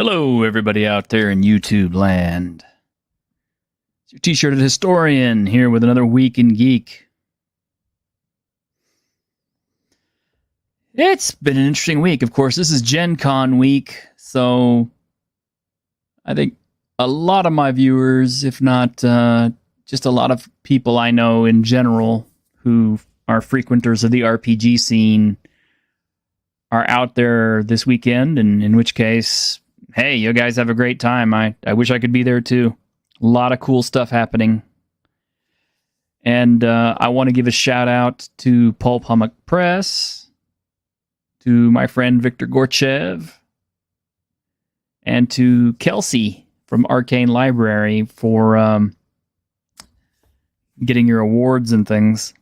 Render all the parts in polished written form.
Hello, everybody out there in YouTube land. It's your T-shirted historian here with another week in Geek. It's been an interesting week. Of course, this is Gen Con week, so I think a lot of my viewers, if not just a lot of people I know in general who are frequenters of the RPG scene, are out there this weekend, and in which case, hey, you guys have a great time. I wish I could be there too. A lot of cool stuff happening. And I want to give a shout out to Pulp Hummock Press, to my friend Victor Gorchev, and to Kelsey from Arcane Library for getting your awards and things.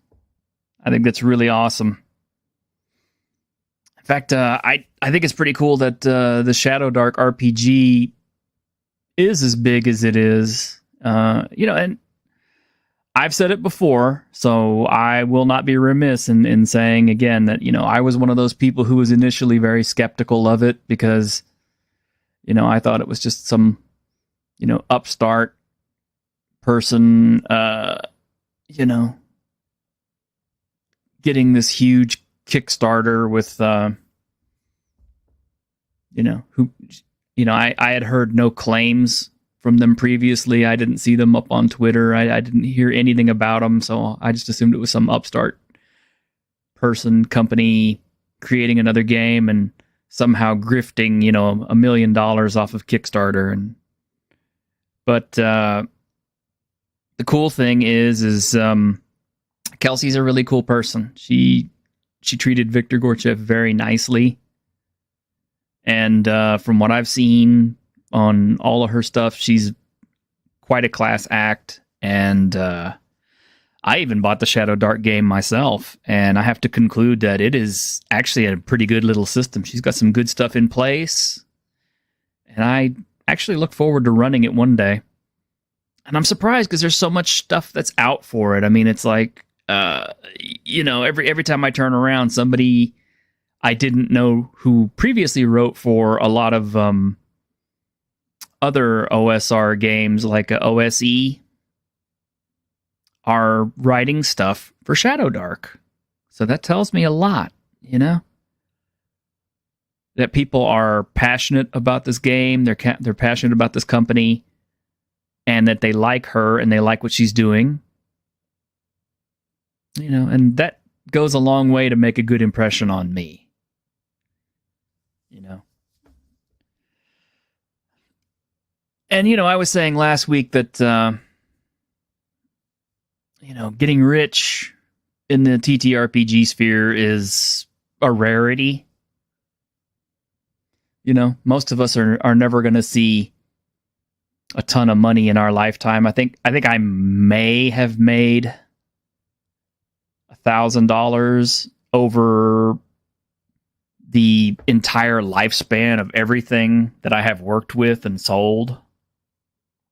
I think that's really awesome. In fact, I think it's pretty cool that the Shadow Dark RPG is as big as it is. And I've said it before, so I will not be remiss in saying again that, I was one of those people who was initially very skeptical of it because, I thought it was just some, upstart person, getting this huge Kickstarter with, I had heard no claims from them previously. I didn't see them up on Twitter. I didn't hear anything about them, so I just assumed it was some upstart person, company creating another game and somehow grifting, $1 million off of Kickstarter. But the cool thing is Kelsey's a really cool person. She treated Victor Gorchev very nicely. And from what I've seen on all of her stuff, she's quite a class act. And I even bought the Shadow Dark game myself. And I have to conclude that it is actually a pretty good little system. She's got some good stuff in place. And I actually look forward to running it one day. And I'm surprised because there's so much stuff that's out for it. I mean, it's like, every time I turn around, somebody I didn't know who previously wrote for a lot of other OSR games like OSE are writing stuff for Shadow Dark. So that tells me a lot, that people are passionate about this game, they're passionate about this company, and that they like her and they like what she's doing. And that goes a long way to make a good impression on me. And, I was saying last week that, getting rich in the TTRPG sphere is a rarity. Most of us are never going to see a ton of money in our lifetime. I think I may have made $1,000 over the entire lifespan of everything that I have worked with and sold.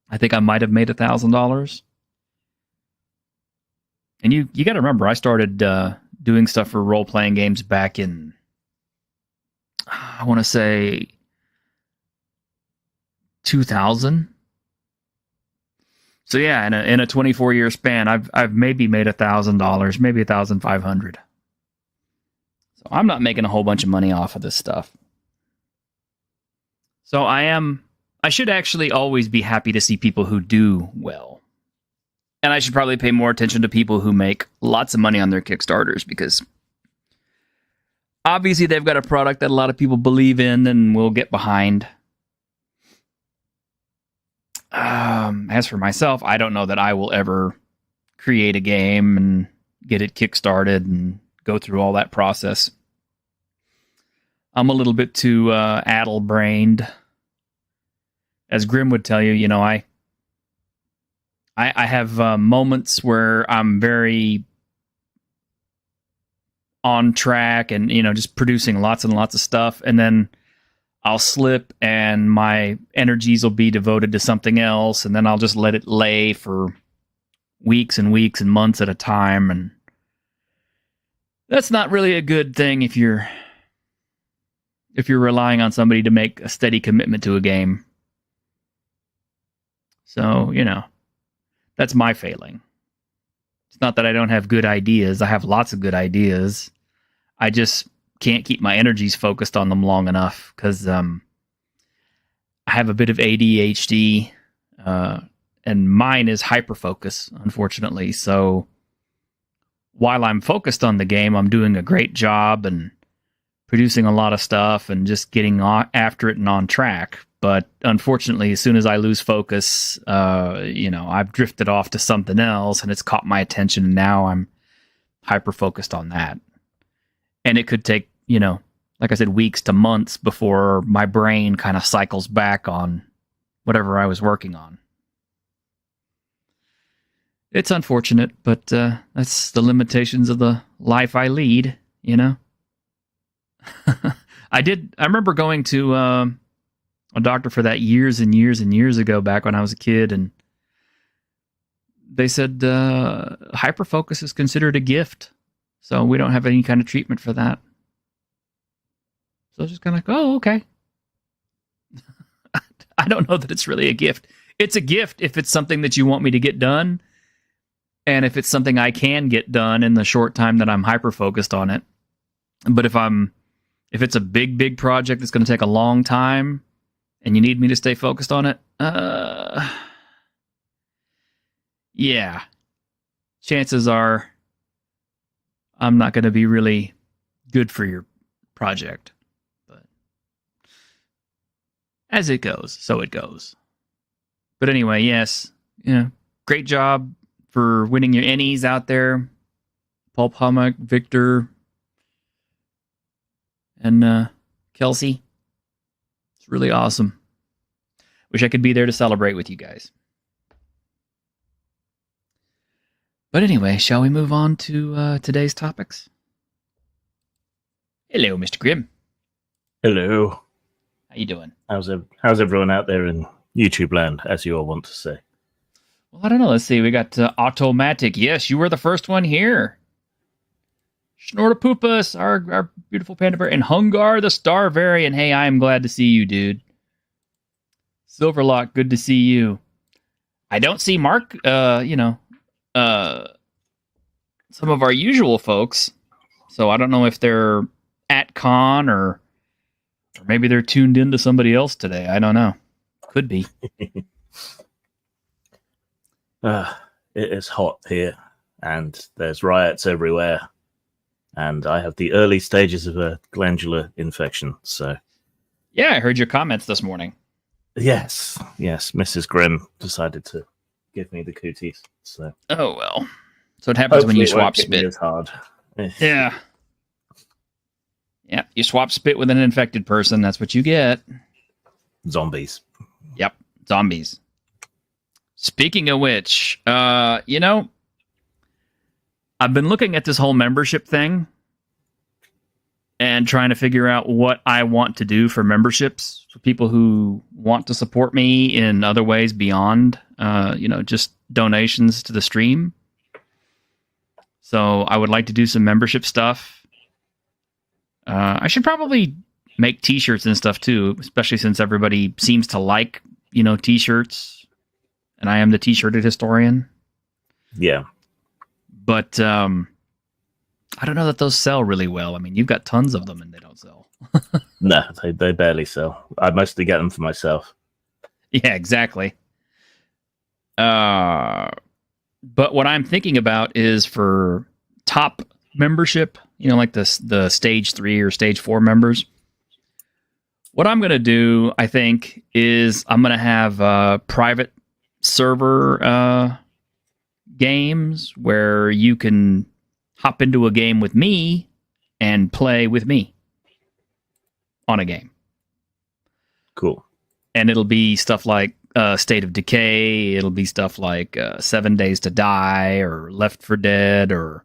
I think I might have made $1,000. And you got to remember, I started doing stuff for role-playing games back in, I want to say, 2000. So yeah, in a 24-year span, I've maybe made $1,000, maybe $1,500. So I'm not making a whole bunch of money off of this stuff. So I should actually always be happy to see people who do well. And I should probably pay more attention to people who make lots of money on their Kickstarters, because obviously they've got a product that a lot of people believe in and will get behind. As for myself, I don't know that I will ever create a game and get it kickstarted and go through all that process. I'm a little bit too addle-brained. As Grim would tell you, I have moments where I'm very on track and, just producing lots and lots of stuff, and then I'll slip and my energies will be devoted to something else, and then I'll just let it lay for weeks and weeks and months at a time, and that's not really a good thing if you're if you're relying on somebody to make a steady commitment to a game. So, that's my failing. It's not that I don't have good ideas. I have lots of good ideas. I just can't keep my energies focused on them long enough because I have a bit of ADHD, and mine is hyperfocus, unfortunately. So while I'm focused on the game, I'm doing a great job and producing a lot of stuff and just getting after it and on track. But unfortunately, as soon as I lose focus, I've drifted off to something else and it's caught my attention. And now I'm hyper focused on that. And it could take, like I said, weeks to months before my brain kind of cycles back on whatever I was working on. It's unfortunate, but that's the limitations of the life I lead, I remember going to a doctor for that years and years and years ago, back when I was a kid, and they said hyperfocus is considered a gift, so we don't have any kind of treatment for that. So I was just kind of like, oh, okay. I don't know that it's really a gift. It's a gift if it's something that you want me to get done, and if it's something I can get done in the short time that I'm hyper-focused on it. But if it's a big, big project that's going to take a long time, and you need me to stay focused on it, yeah. Chances are I'm not going to be really good for your project. But as it goes, so it goes. But anyway, yes. Great job for winning your Ennies out there. Paul Pomack, Victor, and Kelsey. It's really awesome. Wish I could be there to celebrate with you guys. But anyway, shall we move on to today's topics? Hello, Mr. Grimm. Hello. How you doing? How's everyone out there in YouTube land, as you all want to say? Well, I don't know. Let's see. We got Automatic. Yes, you were the first one here. Snortopoopas, our beautiful panda bear, and Hungar the Star Variant. Hey, I am glad to see you, dude. Silverlock, good to see you. I don't see Mark, some of our usual folks. So I don't know if they're at con or maybe they're tuned into somebody else today. I don't know. Could be. It is hot here, and there's riots everywhere. And I have the early stages of a glandular infection, so... Yeah, I heard your comments this morning. Yes, Mrs. Grimm decided to give me the cooties, so... Oh, well. So it happens when you swap spit. It's hard. Yeah. Yeah, you swap spit with an infected person, that's what you get. Zombies. Yep, zombies. Speaking of which, I've been looking at this whole membership thing and trying to figure out what I want to do for memberships for people who want to support me in other ways beyond, just donations to the stream. So I would like to do some membership stuff. I should probably make t-shirts and stuff too, especially since everybody seems to like, t-shirts. And I am the t-shirted historian. Yeah. But I don't know that those sell really well. I mean, you've got tons of them and they don't sell. No, they barely sell. I mostly get them for myself. Yeah, exactly. But what I'm thinking about is for top membership, like the stage 3 or stage 4 members. What I'm going to do, I think, is I'm going to have private server games where you can hop into a game with me and play with me on a game. Cool. And it'll be stuff like State of Decay. It'll be stuff like 7 Days to Die or Left 4 Dead or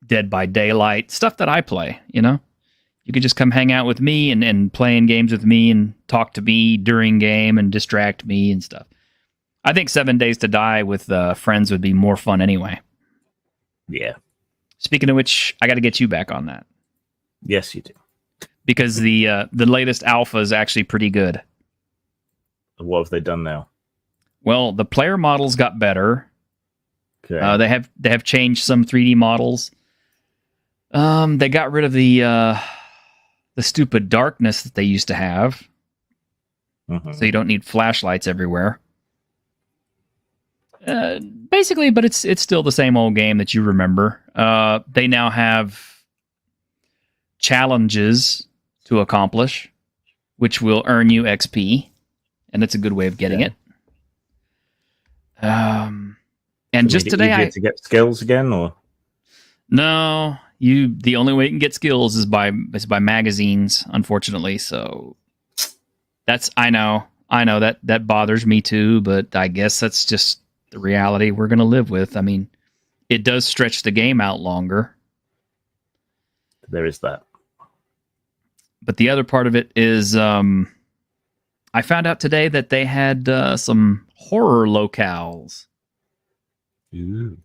Dead by Daylight. Stuff that I play, You could just come hang out with me and play in games with me and talk to me during game and distract me and stuff. I think 7 Days to Die with friends would be more fun anyway. Yeah. Speaking of which, I got to get you back on that Yes, you do. because the latest alpha is actually pretty good. What have they done now? Well, the player models got better. Okay. They have changed some 3D models. They got rid of the stupid darkness that they used to have, so you don't need flashlights everywhere. Basically, but it's still the same old game that you remember. They now have challenges to accomplish, which will earn you XP, and it's a good way of getting it. And just today, to get skills again, or no, the only way you can get skills is by magazines, unfortunately. So I know that bothers me too, but I guess that's just the reality we're going to live with. I mean, it does stretch the game out longer. There is that. But the other part of it is, I found out today that they had some horror locales. Ooh.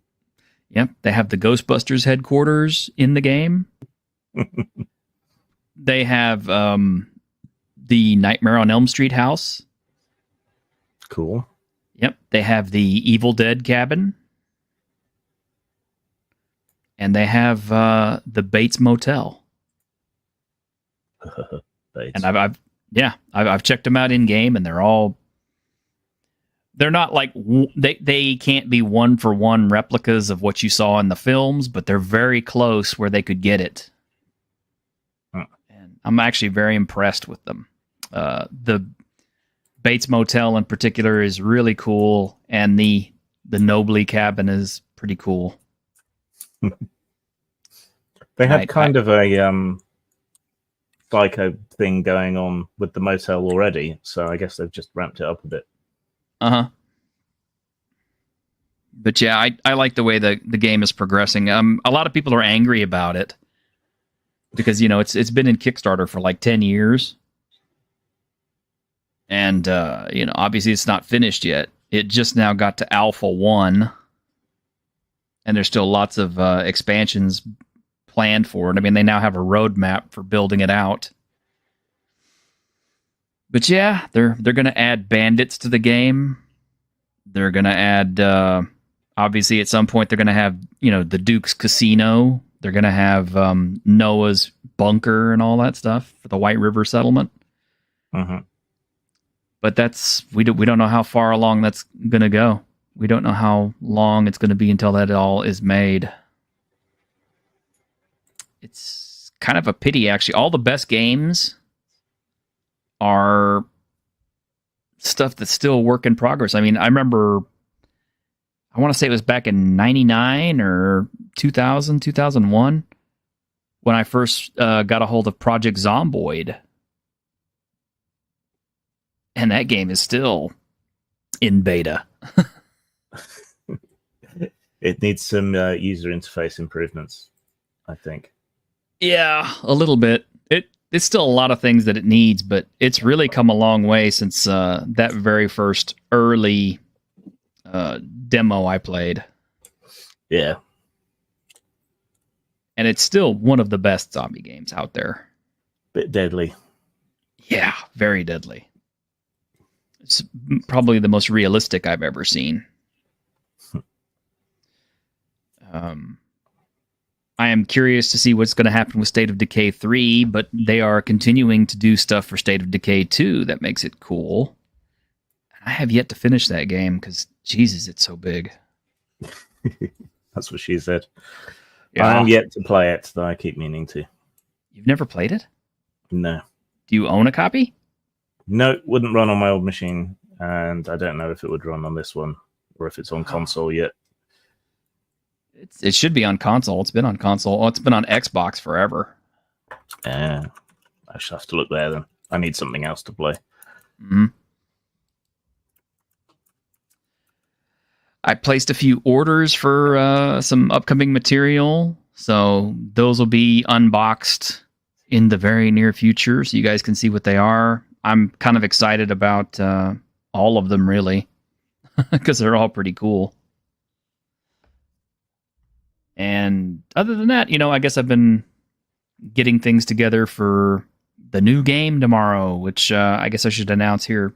Yep, they have the Ghostbusters headquarters in the game. They have the Nightmare on Elm Street house. Cool. Yep, they have the Evil Dead cabin. And they have the Bates Motel. Bates. And I've checked them out in game, and they're not like they can't be one for one replicas of what you saw in the films, but they're very close where they could get it. And I'm actually very impressed with them. The Bates Motel in particular is really cool, and the Nobley cabin is pretty cool. They had kind of a psycho thing going on with the motel already, so I guess they've just ramped it up a bit. But yeah, I like the way the game is progressing. A lot of people are angry about it because it's been in Kickstarter for like 10 years, and obviously it's not finished yet. It just now got to Alpha 1, and there's still lots of expansions planned for it. I mean, they now have a roadmap for building it out. But yeah, they're going to add bandits to the game. They're going to add, obviously at some point they're going to have, the Duke's Casino. They're going to have Noah's bunker and all that stuff for the White River settlement. But we don't know how far along that's going to go. We don't know how long it's going to be until that all is made. It's kind of a pity, actually. All the best games are stuff that's still work in progress. I mean, I remember, I want to say it was back in 99 or 2000, 2001, when I first got a hold of Project Zomboid. And that game is still in beta. It needs some user interface improvements, I think. Yeah, a little bit. It's still a lot of things that it needs, but it's really come a long way since that very first early demo I played. Yeah. And it's still one of the best zombie games out there. Bit deadly. Yeah, very deadly. It's probably the most realistic I've ever seen. I am curious to see what's going to happen with State of Decay 3, but they are continuing to do stuff for State of Decay 2 that makes it cool. I have yet to finish that game because, Jesus, it's so big. That's what she said. Yeah. I am yet to play it, though I keep meaning to. You've never played it? No. Do you own a copy? No, it wouldn't run on my old machine, and I don't know if it would run on this one, or if it's on console yet. It should be on console. It's been on console. Oh, it's been on Xbox forever. I should have to look there then. I need something else to play. Mm-hmm. I placed a few orders for some upcoming material, so those will be unboxed in the very near future, so you guys can see what they are. I'm kind of excited about all of them, really, because they're all pretty cool. And other than that, I guess I've been getting things together for the new game tomorrow, which I guess I should announce here.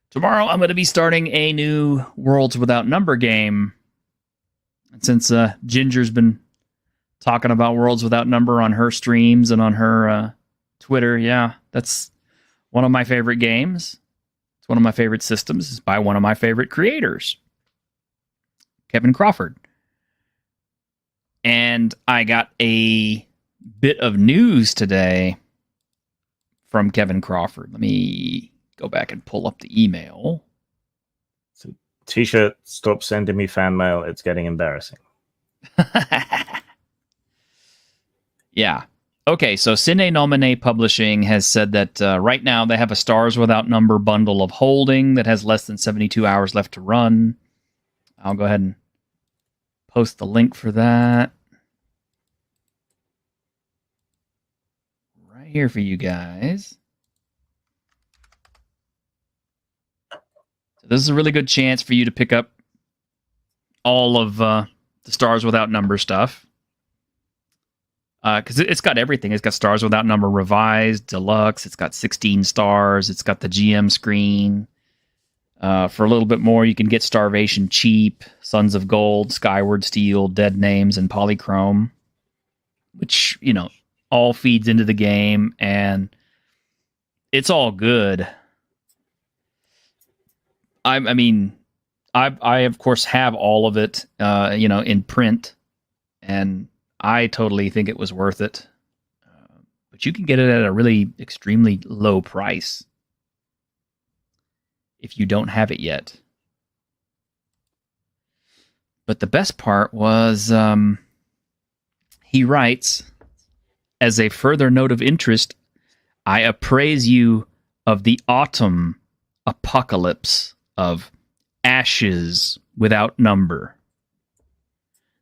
Tomorrow, I'm going to be starting a new Worlds Without Number game. And since Ginger's been talking about Worlds Without Number on her streams and on her Twitter, yeah, that's one of my favorite games. It's one of my favorite systems. It's by one of my favorite creators, Kevin Crawford. And I got a bit of news today from Kevin Crawford. Let me go back and pull up the email. So, T-shirt, stop sending me fan mail. It's getting embarrassing. Yeah. Okay, so Cine Nomine Publishing has said that right now they have a Stars Without Number bundle of holding that has less than 72 hours left to run. I'll go ahead and post the link for that right here for you guys. So this is a really good chance for you to pick up all of the Stars Without Number stuff. Because it's got everything. It's got Stars Without Number Revised, Deluxe. It's got 16 stars. It's got the GM screen. For a little bit more, you can get Starvation cheap, Sons of Gold, Skyward Steel, Dead Names, and Polychrome, which, all feeds into the game, and it's all good. I of course have all of it, in print, and I totally think it was worth it. But you can get it at a really extremely low price if you don't have it yet. But the best part was, he writes, as a further note of interest, I appraise you of the autumn apocalypse of Ashes Without Number.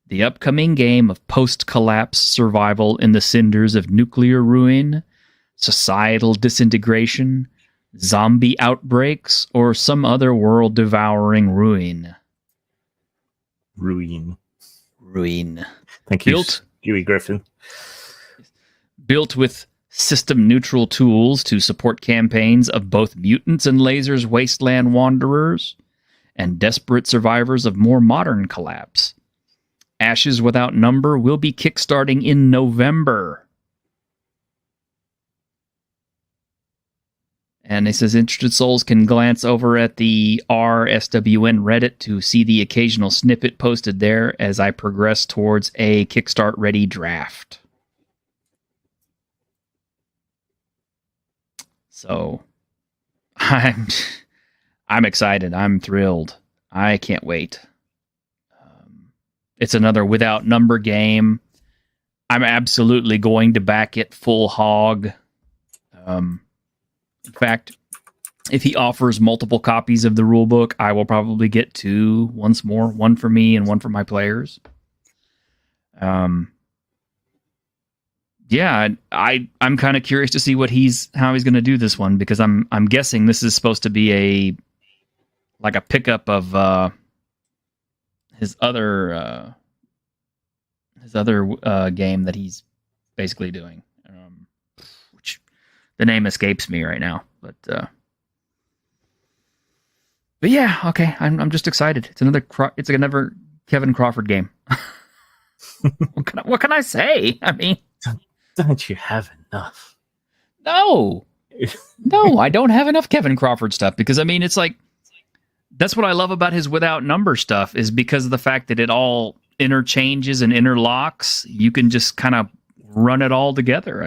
The upcoming game of post-collapse survival in the cinders of nuclear ruin, societal disintegration, zombie outbreaks, or some other world-devouring ruin. Ruin. Thank you, Huey Griffin. Built with system-neutral tools to support campaigns of both mutants and lasers wasteland wanderers, and desperate survivors of more modern collapse. Ashes Without Number will be kickstarting in November. And it says interested souls can glance over at the RSWN Reddit to see the occasional snippet posted there as I progress towards a Kickstart-ready draft. So, I'm excited. I'm thrilled. I can't wait. It's another Without Number game. I'm absolutely going to back it full hog. In fact, if he offers multiple copies of the rulebook, I will probably get two once more. One for me and one for my players. Yeah, I'm kind of curious to see how he's going to do this one, because I'm guessing this is supposed to be a pickup of his other game that he's basically doing, which the name escapes me right now. But yeah, okay, I'm just excited. It's another Kevin Crawford game. What can I say? I mean, don't you have enough? No, I don't have enough Kevin Crawford stuff, because it's like, that's what I love about his Without Number stuff, is because of the fact that it all interchanges and interlocks. You can just kind of run it all together.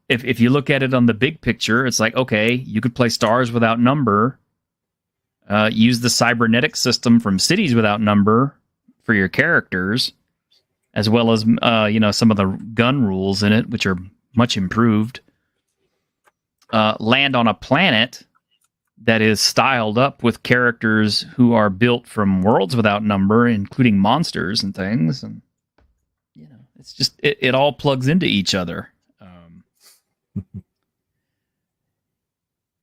If you look at it on the big picture, it's like, okay, you could play Stars Without Number, use the cybernetic system from Cities Without Number for your characters, as well as some of the gun rules in it, which are much improved. Land on a planet that is styled up with characters who are built from Worlds Without Number, including monsters and things, and it's just it all plugs into each other.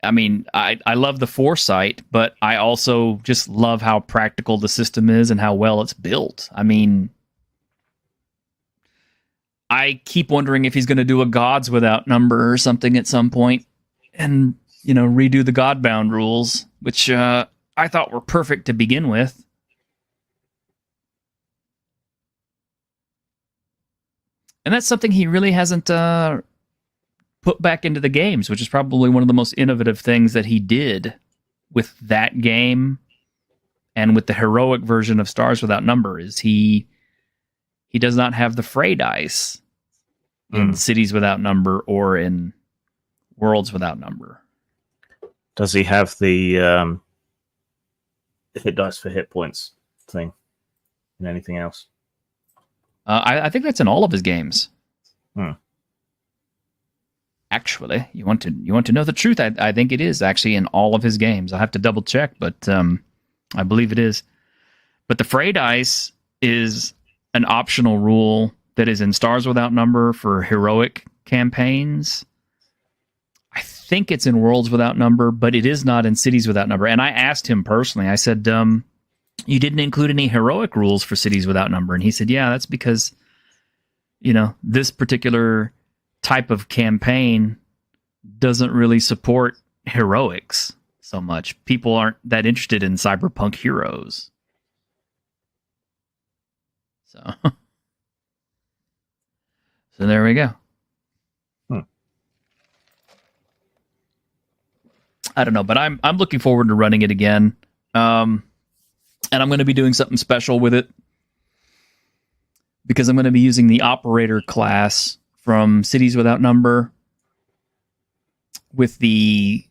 I mean, I love the foresight, but I also just love how practical the system is and how well it's built. I mean, I keep wondering if he's going to do a Gods Without Number or something at some point and, redo the Godbound rules, which I thought were perfect to begin with. And that's something he really hasn't put back into the games, which is probably one of the most innovative things that he did with that game and with the heroic version of Stars Without Number is he does not have the fray dice in Cities Without Number or in Worlds Without Number. Does he have the hit dice for hit points thing and anything else? I think that's in all of his games. Hmm. Actually, you want to know the truth? I think it is actually in all of his games. I have to double check, but I believe it is. But the fray dice is an optional rule that is in Stars Without Number for heroic campaigns. I think it's in Worlds Without Number, but it is not in Cities Without Number. And I asked him personally. I said, you didn't include any heroic rules for Cities Without Number. And he said, yeah, that's because, this particular type of campaign doesn't really support heroics so much. People aren't that interested in cyberpunk heroes. So there we go. I don't know, but I'm looking forward to running it again. And I'm going to be doing something special with it because I'm going to be using the operator class from Cities Without Number with the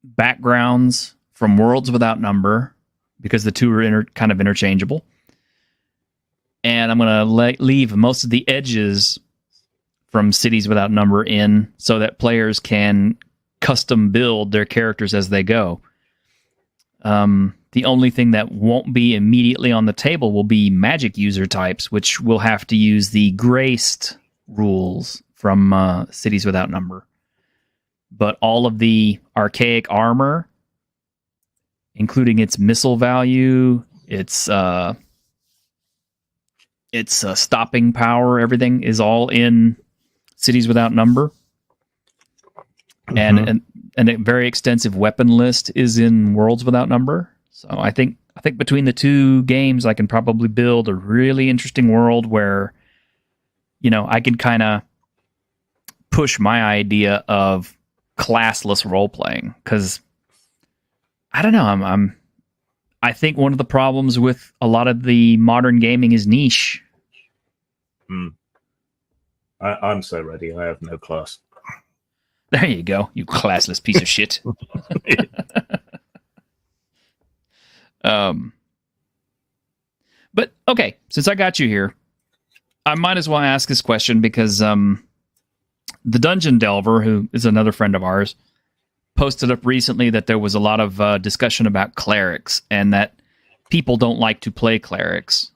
backgrounds from Worlds Without Number because the two are kind of interchangeable. And I'm going to leave most of the edges from Cities Without Number in so that players can custom build their characters as they go. The only thing that won't be immediately on the table will be magic user types, which will have to use the graced rules from Cities Without Number. But all of the archaic armor, including its missile value, its stopping power, everything is all in Cities Without Number. And a very extensive weapon list is in Worlds Without Number. So I think between the two games, I can probably build a really interesting world where, I can kind of push my idea of classless role playing. Because I don't know, I think one of the problems with a lot of the modern gaming is niche. I'm so ready. I have no class. There you go, you classless piece of shit. But okay, since I got you here, I might as well ask this question because the Dungeon Delver, who is another friend of ours, posted up recently that there was a lot of discussion about clerics and that people don't like to play clerics.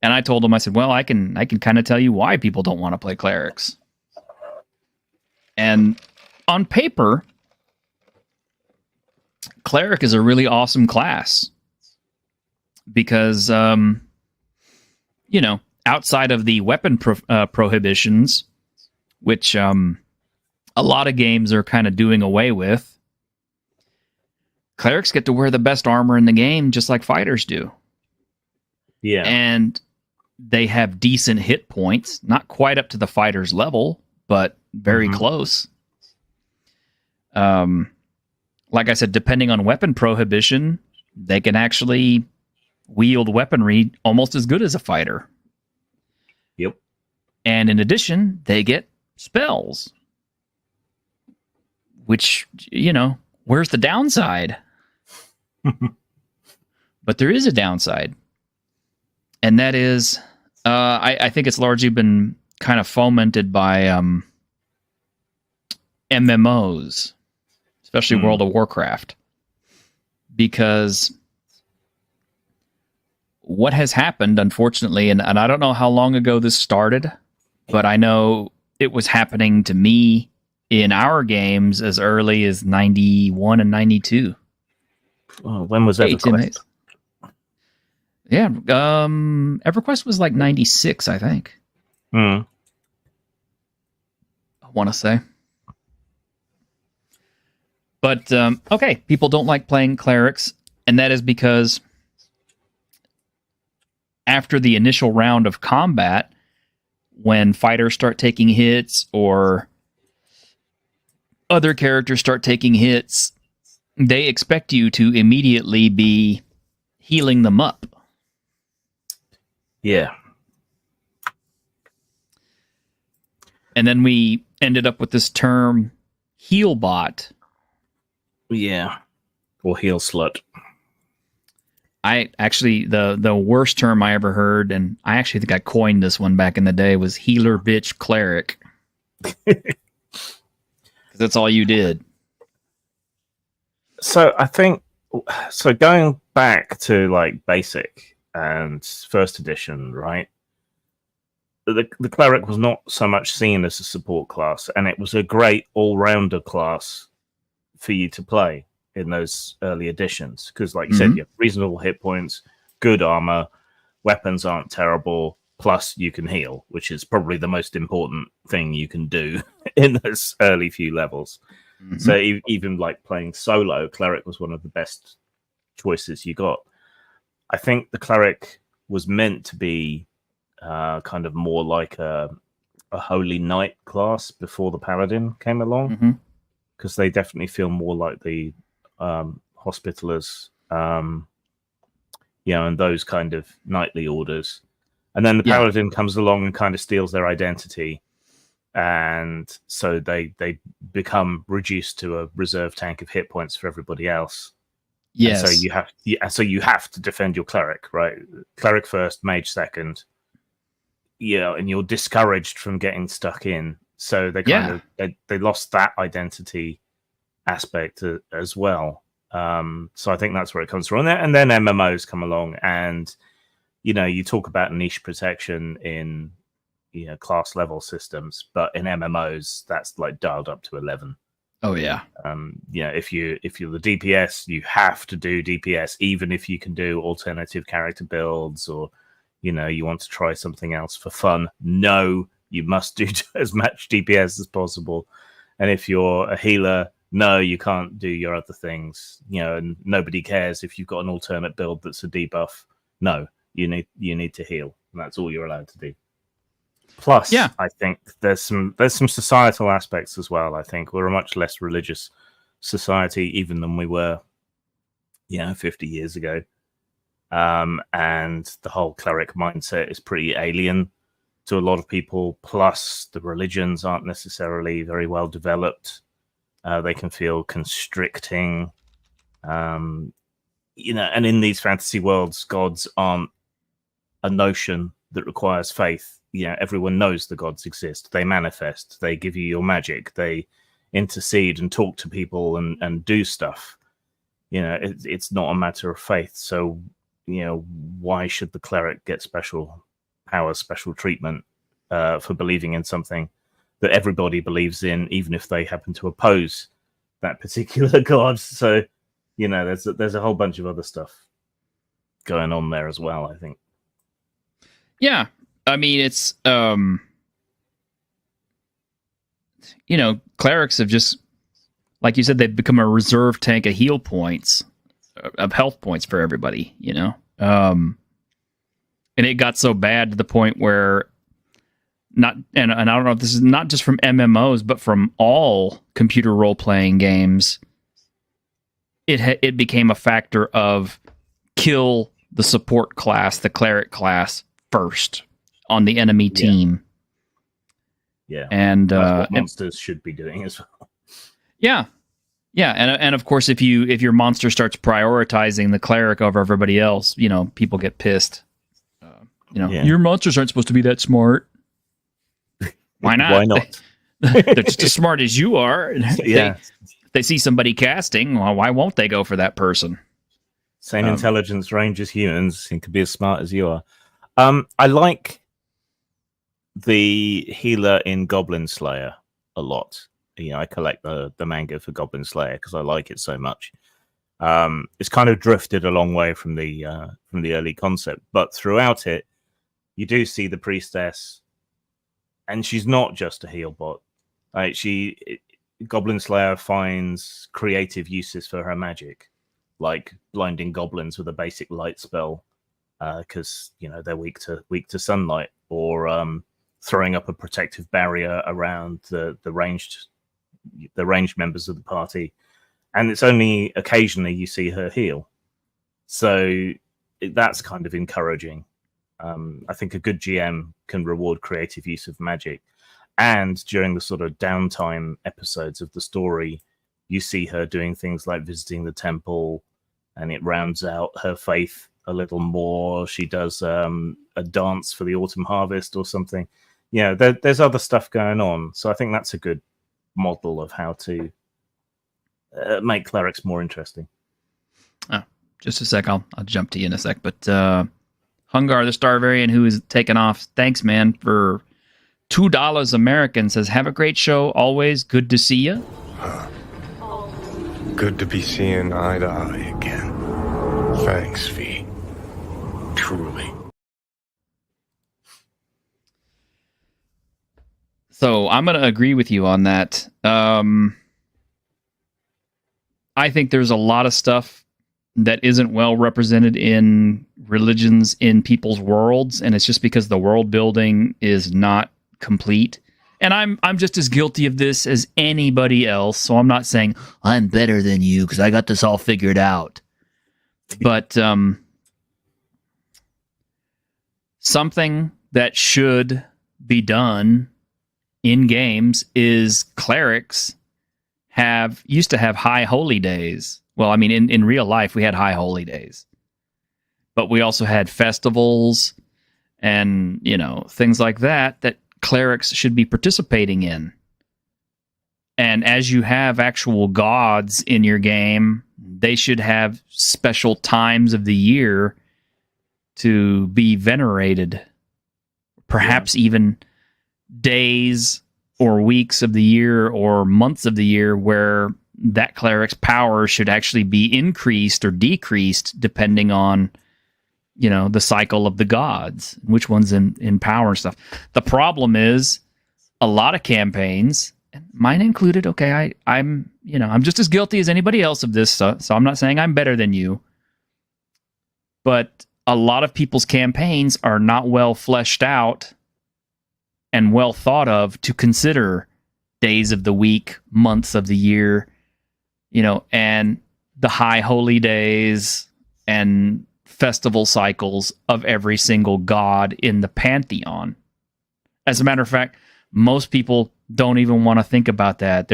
And I told him, I said, well, I can kind of tell you why people don't want to play clerics. And on paper, cleric is a really awesome class because, outside of the weapon prohibitions, which a lot of games are kind of doing away with, clerics get to wear the best armor in the game just like fighters do. Yeah. And they have decent hit points, not quite up to the fighter's level, but very close. Like I said, depending on weapon prohibition, they can actually wield weaponry almost as good as a fighter. Yep. And in addition, they get spells. Which, where's the downside? But there is a downside. And that is, I think it's largely been kind of fomented by MMOs, especially World of Warcraft. Because what has happened, unfortunately, and I don't know how long ago this started, but I know it was happening to me in our games as early as 91 and 92. Oh, when was Hey, Tim EverQuest? Hayes. Yeah, EverQuest was like 96, I think. Hmm. I want to say. But, okay, people don't like playing clerics, and that is because after the initial round of combat, when fighters start taking hits or other characters start taking hits, they expect you to immediately be healing them up. Yeah. And then we ended up with this term heal bot. Yeah. Or heal slut. I actually, the worst term I ever heard, and I actually think I coined this one back in the day, was healer bitch cleric. Because that's all you did. So I think, so going back to like basic and first edition, right? The cleric was not so much seen as a support class, and it was a great all-rounder class for you to play in those early editions. Because like you said, you have reasonable hit points, good armor, weapons aren't terrible, plus you can heal, which is probably the most important thing you can do in those early few levels. So even like playing solo, cleric was one of the best choices you got. I think the cleric was meant to be kind of more like a holy knight class before the paladin came along, because they definitely feel more like the hospitallers, and those kind of knightly orders. And then the paladin comes along and kind of steals their identity. And so they become reduced to a reserve tank of hit points for everybody else. Yes. And so you have to defend your cleric, right? Cleric first, mage second. Yeah, and you're discouraged from getting stuck in. So they they lost that identity aspect as well. So I think that's where it comes from. And then MMOs come along, and you talk about niche protection in class level systems, but in MMOs that's like dialed up to 11. Oh yeah. If you're the DPS, you have to do DPS, even if you can do alternative character builds, or you want to try something else for fun. No, you must do as much DPS as possible. And if you're a healer, no, you can't do your other things. And nobody cares if you've got an alternate build that's a debuff. No, you need to heal, and that's all you're allowed to do. Plus, I think there's some societal aspects as well. I think we're a much less religious society even than we were, 50 years ago. And the whole cleric mindset is pretty alien to a lot of people. Plus, the religions aren't necessarily very well developed. They can feel constricting. And in these fantasy worlds, gods aren't a notion that requires faith. Everyone knows the gods exist. They manifest. They give you your magic. They intercede and talk to people and do stuff. It's not a matter of faith. So, why should the cleric get special powers, special treatment for believing in something that everybody believes in, even if they happen to oppose that particular god? So, there's a whole bunch of other stuff going on there as well, I think. Yeah. I mean, it's, clerics have just, like you said, they've become a reserve tank of heal points, of health points for everybody, and it got so bad to the point where and I don't know if this is not just from MMOs, but from all computer role-playing games, it became a factor of kill the support class, the cleric class, first on the enemy team. Yeah. And monsters should be doing as well. Yeah. And of course, if your monster starts prioritizing the cleric over everybody else, people get pissed. Your monsters aren't supposed to be that smart. Why not? Why not? They're just as smart as you are. Yeah. They see somebody casting, well, why won't they go for that person? Same intelligence range as humans, and could be as smart as you are. I like the healer in Goblin Slayer a lot. I collect the manga for Goblin Slayer because I like it so much. It's kind of drifted a long way from the early concept, but throughout it, you do see the priestess, and she's not just a heal bot. Like Goblin Slayer finds creative uses for her magic, like blinding goblins with a basic light spell, because they're weak to sunlight, or throwing up a protective barrier around the ranged members of the party. And it's only occasionally you see her heal, so that's kind of encouraging. I think a good GM can reward creative use of magic. And during the sort of downtime episodes of the story, you see her doing things like visiting the temple, and it rounds out her faith a little more. She does a dance for the autumn harvest or something. There's other stuff going on. So I think that's a good model of how to make clerics more interesting. Oh, just a sec. I'll jump to you in a sec. But Hungar, the Starvarian, who is taken off, thanks, man, for $2 American, says, have a great show. Always good to see you. Good to be seeing eye to eye again. Thanks, V. Truly. So I'm going to agree with you on that. I think there's a lot of stuff that isn't well represented in religions in people's worlds, and it's just because the world building is not complete. And I'm just as guilty of this as anybody else, so I'm not saying I'm better than you because I got this all figured out. But something that should be done in games is clerics used to have high holy days. Well, I mean, in real life, we had high holy days. But we also had festivals and, things like that clerics should be participating in. And as you have actual gods in your game, they should have special times of the year to be venerated. Perhaps even days or weeks of the year or months of the year where that cleric's power should actually be increased or decreased depending on the cycle of the gods, which one's in power and stuff. The problem is a lot of campaigns, mine included, okay, I'm just as guilty as anybody else of this, so I'm not saying I'm better than you, but a lot of people's campaigns are not well fleshed out and well thought of to consider days of the week, months of the year, and the high holy days and festival cycles of every single god in the pantheon. As a matter of fact, most people don't even want to think about that.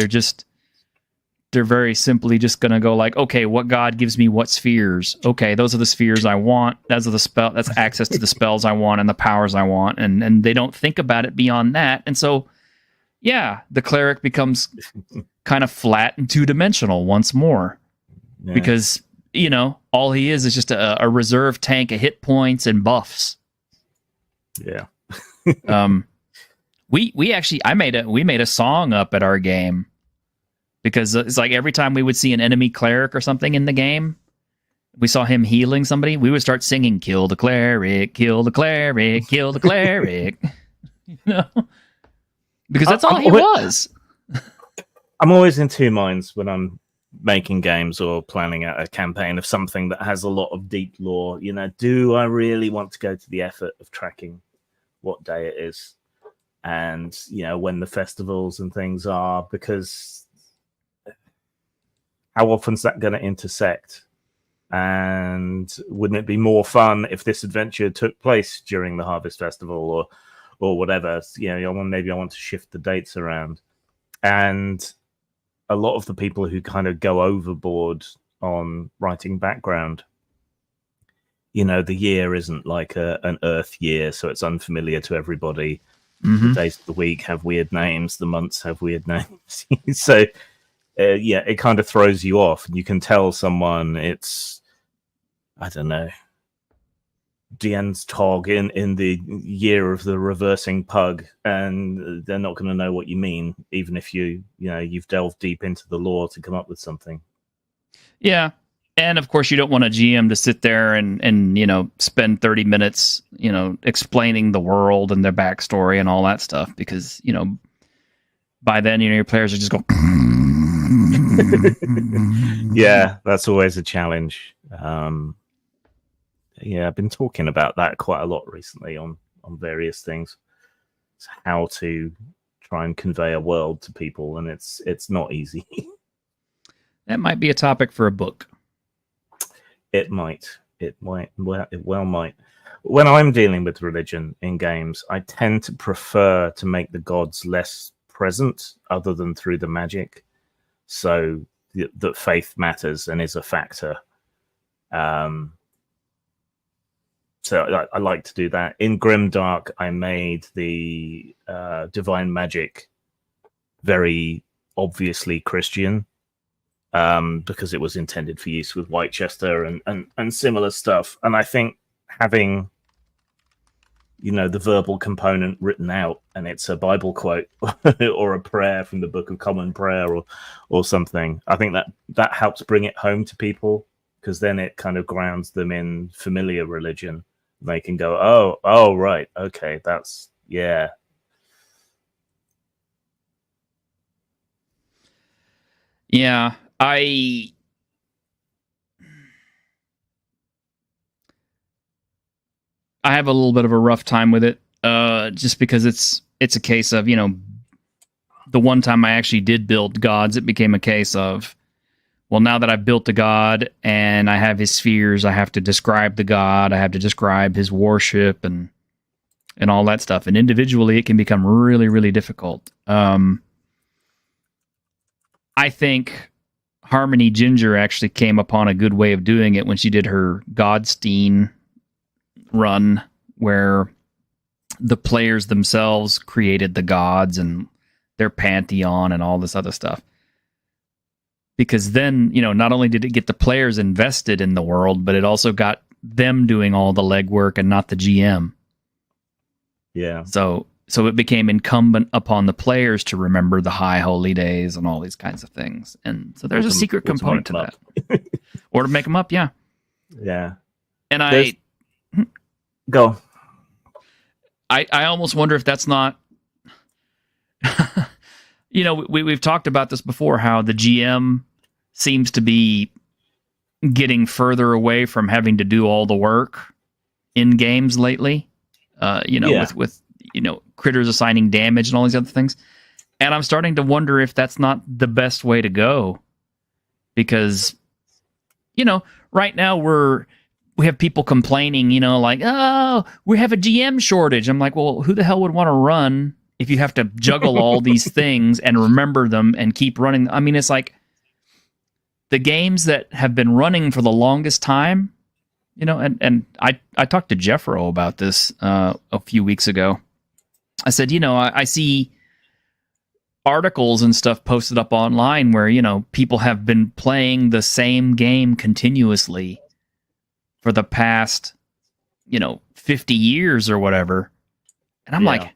They're very simply just going to go like, okay, what god gives me what spheres? Okay, those are the spheres I want. That's access to the spells I want and the powers I want. And they don't think about it beyond that. And so, yeah, the cleric becomes kind of flat and two-dimensional once more. Yeah. Because, all he is just a reserve tank of hit points and buffs. Yeah. We made a song up at our game because it's like every time we would see an enemy cleric or something in the game, we saw him healing somebody, we would start singing, kill the cleric, kill the cleric, kill the cleric. Because that's all he was. I'm always in two minds when I'm making games or planning out a campaign of something that has a lot of deep lore. Do I really want to go to the effort of tracking what day it is and when the festivals and things are, because how often is that going to intersect? And wouldn't it be more fun if this adventure took place during the Harvest Festival or whatever? Maybe I want to shift the dates around. And a lot of the people who kind of go overboard on writing background, the year isn't like an Earth year, so it's unfamiliar to everybody. Mm-hmm. The days of the week have weird names. The months have weird names. So, it kind of throws you off. And you can tell someone it's, I don't know, Dian's Tog in the year of the reversing pug, and they're not going to know what you mean, even if you've delved deep into the lore to come up with something. Yeah. And of course, you don't want a GM to sit there and spend 30 minutes, explaining the world and their backstory and all that stuff, because, by then, your players are just going. Yeah, that's always a challenge. Yeah, I've been talking about that quite a lot recently on various things. It's how to try and convey a world to people, and it's not easy. That might be a topic for a book. It might. It might. Well, it well might. When I'm dealing with religion in games, I tend to prefer to make the gods less present, other than through the magic, so that faith matters and is a factor. So I like to do that. In Grimdark, I made the divine magic very obviously Christian, because it was intended for use with Whitechester and similar stuff. And I think having the verbal component written out, and it's a Bible quote or a prayer from the Book of Common Prayer or something, I think that helps bring it home to people, because then it kind of grounds them in familiar religion. They can go, oh, right, okay, that's, yeah. Yeah, I have a little bit of a rough time with it, just because it's a case of, the one time I actually did build gods, it became a case of, well, now that I've built the god and I have his spheres, I have to describe the god, I have to describe his warship and all that stuff. And individually, it can become really, really difficult. I think Harmony Ginger actually came upon a good way of doing it when she did her Godstein run, where the players themselves created the gods and their pantheon and all this other stuff. Because then, not only did it get the players invested in the world, but it also got them doing all the legwork and not the GM. Yeah. So it became incumbent upon the players to remember the high holy days and all these kinds of things. And so there's a secret component to that. Or to make them up, yeah. Yeah. And Go. I almost wonder if that's not... we've talked about this before, how the GM seems to be getting further away from having to do all the work in games lately. With critters assigning damage and all these other things. And I'm starting to wonder if that's not the best way to go. Because, right now we have people complaining, like, oh, we have a GM shortage. I'm like, well, who the hell would want to run if you have to juggle all these things and remember them and keep running? I mean, it's like the games that have been running for the longest time, and I talked to Jeffro about this a few weeks ago. I said, I see articles and stuff posted up online where, people have been playing the same game continuously for the past, 50 years or whatever. And I'm like,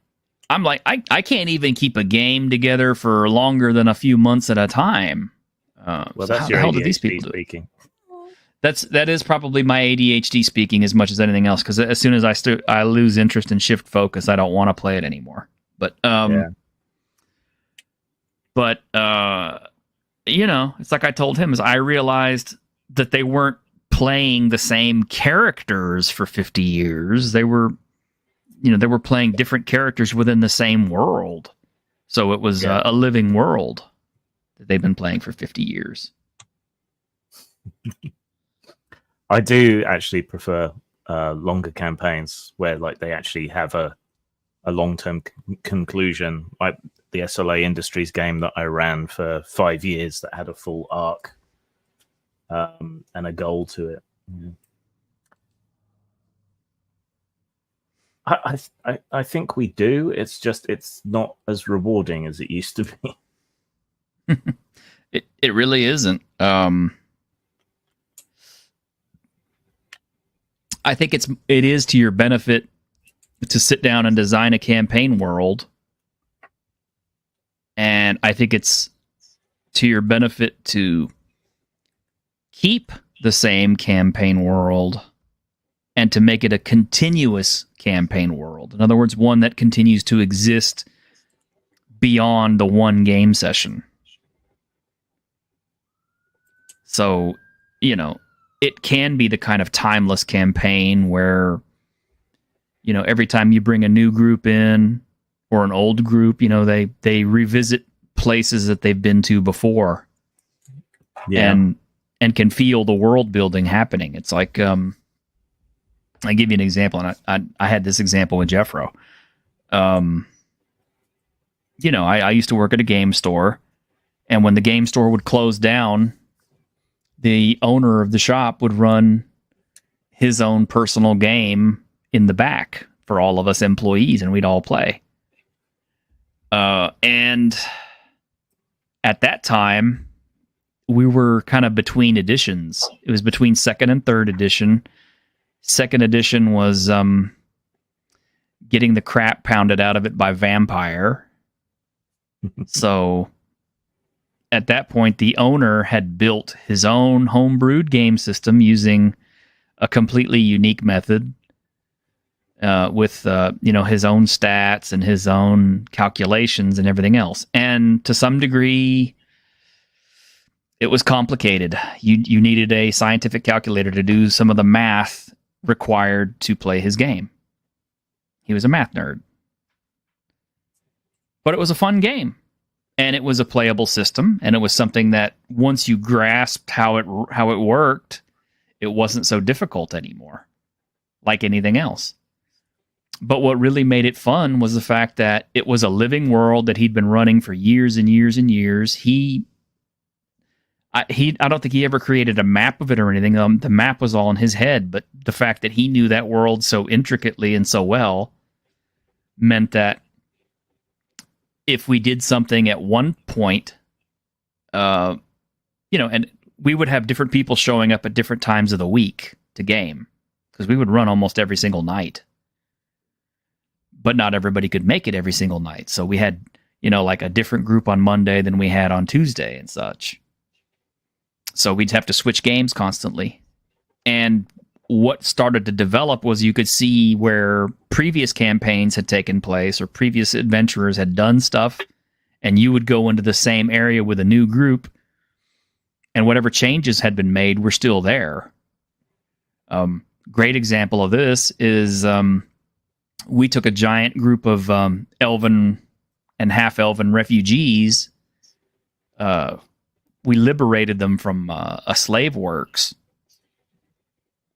I can't even keep a game together for longer than a few months at a time. Well, so that's how your the hell do ADHD these people speaking. That is probably my ADHD speaking as much as anything else, because as soon as I lose interest and shift focus, I don't want to play it anymore. But it's like I told him, is I realized that they weren't playing the same characters for 50 years. They were playing different characters within the same world. So it was a living world that they've been playing for 50 years. I do actually prefer longer campaigns where they actually have a long-term conclusion, like the SLA Industries game that I ran for 5 years that had a full arc and a goal to it. Yeah. I think we do. It's just it's not as rewarding as it used to be. It really isn't. I think it is to your benefit to sit down and design a campaign world. And I think it's to your benefit to keep the same campaign world and to make it a continuous campaign world. In other words, one that continues to exist beyond the one game session. So, it can be the kind of timeless campaign where, every time you bring a new group in or an old group, they revisit places that they've been to before. Yeah. And can feel the world building happening. It's like, I give you an example, and I had this example with Jeffro. I used to work at a game store, and when the game store would close down, the owner of the shop would run his own personal game in the back for all of us employees, and we'd all play. And at that time, we were kind of between editions. It was between second and third edition. Second edition was getting the crap pounded out of it by Vampire. So at that point, the owner had built his own homebrewed game system using a completely unique method with his own stats and his own calculations and everything else. And to some degree, it was complicated. You needed a scientific calculator to do some of the math required to play his game. He was a math nerd. But it was a fun game. And it was a playable system. And it was something that once you grasped how it worked, it wasn't so difficult anymore. Like anything else. But what really made it fun was the fact that it was a living world that he'd been running for years and years and years. I don't think he ever created a map of it or anything. The map was all in his head, but the fact that he knew that world so intricately and so well meant that if we did something at one point, and we would have different people showing up at different times of the week to game, because we would run almost every single night. But not everybody could make it every single night. So we had, like a different group on Monday than we had on Tuesday and such. So we'd have to switch games constantly. And what started to develop was you could see where previous campaigns had taken place or previous adventurers had done stuff, and you would go into the same area with a new group, and whatever changes had been made were still there. Great example of this is we took a giant group of elven and half-elven refugees. We liberated them from a slave works.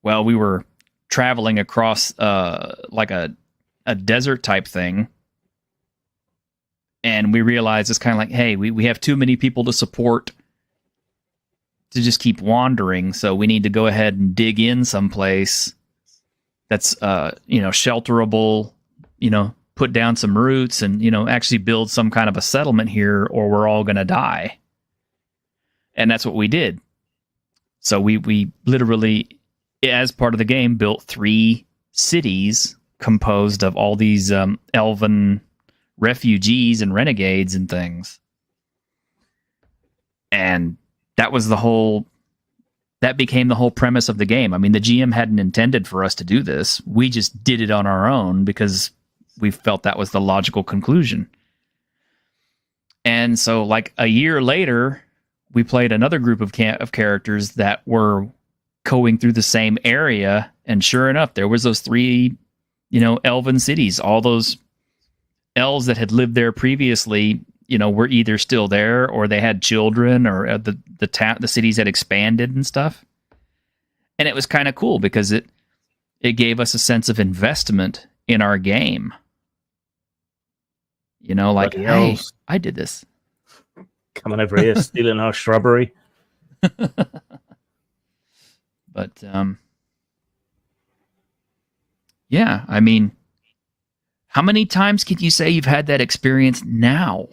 Well, we were traveling across like a desert type thing. And we realized it's kind of like, hey, we have too many people to support to just keep wandering. So we need to go ahead and dig in someplace that's, shelterable, put down some roots and, actually build some kind of a settlement here, or we're all going to die. And that's what we did. So we literally, as part of the game, built 3 cities composed of all these elven refugees and renegades and things. And that became the whole premise of the game. I mean, the GM hadn't intended for us to do this. We just did it on our own because we felt that was the logical conclusion. And so, like, a year later, we played another group of characters that were going through the same area, and sure enough, there was those 3, elven cities. All those elves that had lived there previously, were either still there, or they had children, or the cities had expanded and stuff. And it was kind of cool because it gave us a sense of investment in our game. Like, hey, I did this. Coming over here, stealing our shrubbery. But, yeah, I mean, how many times can you say you've had that experience now?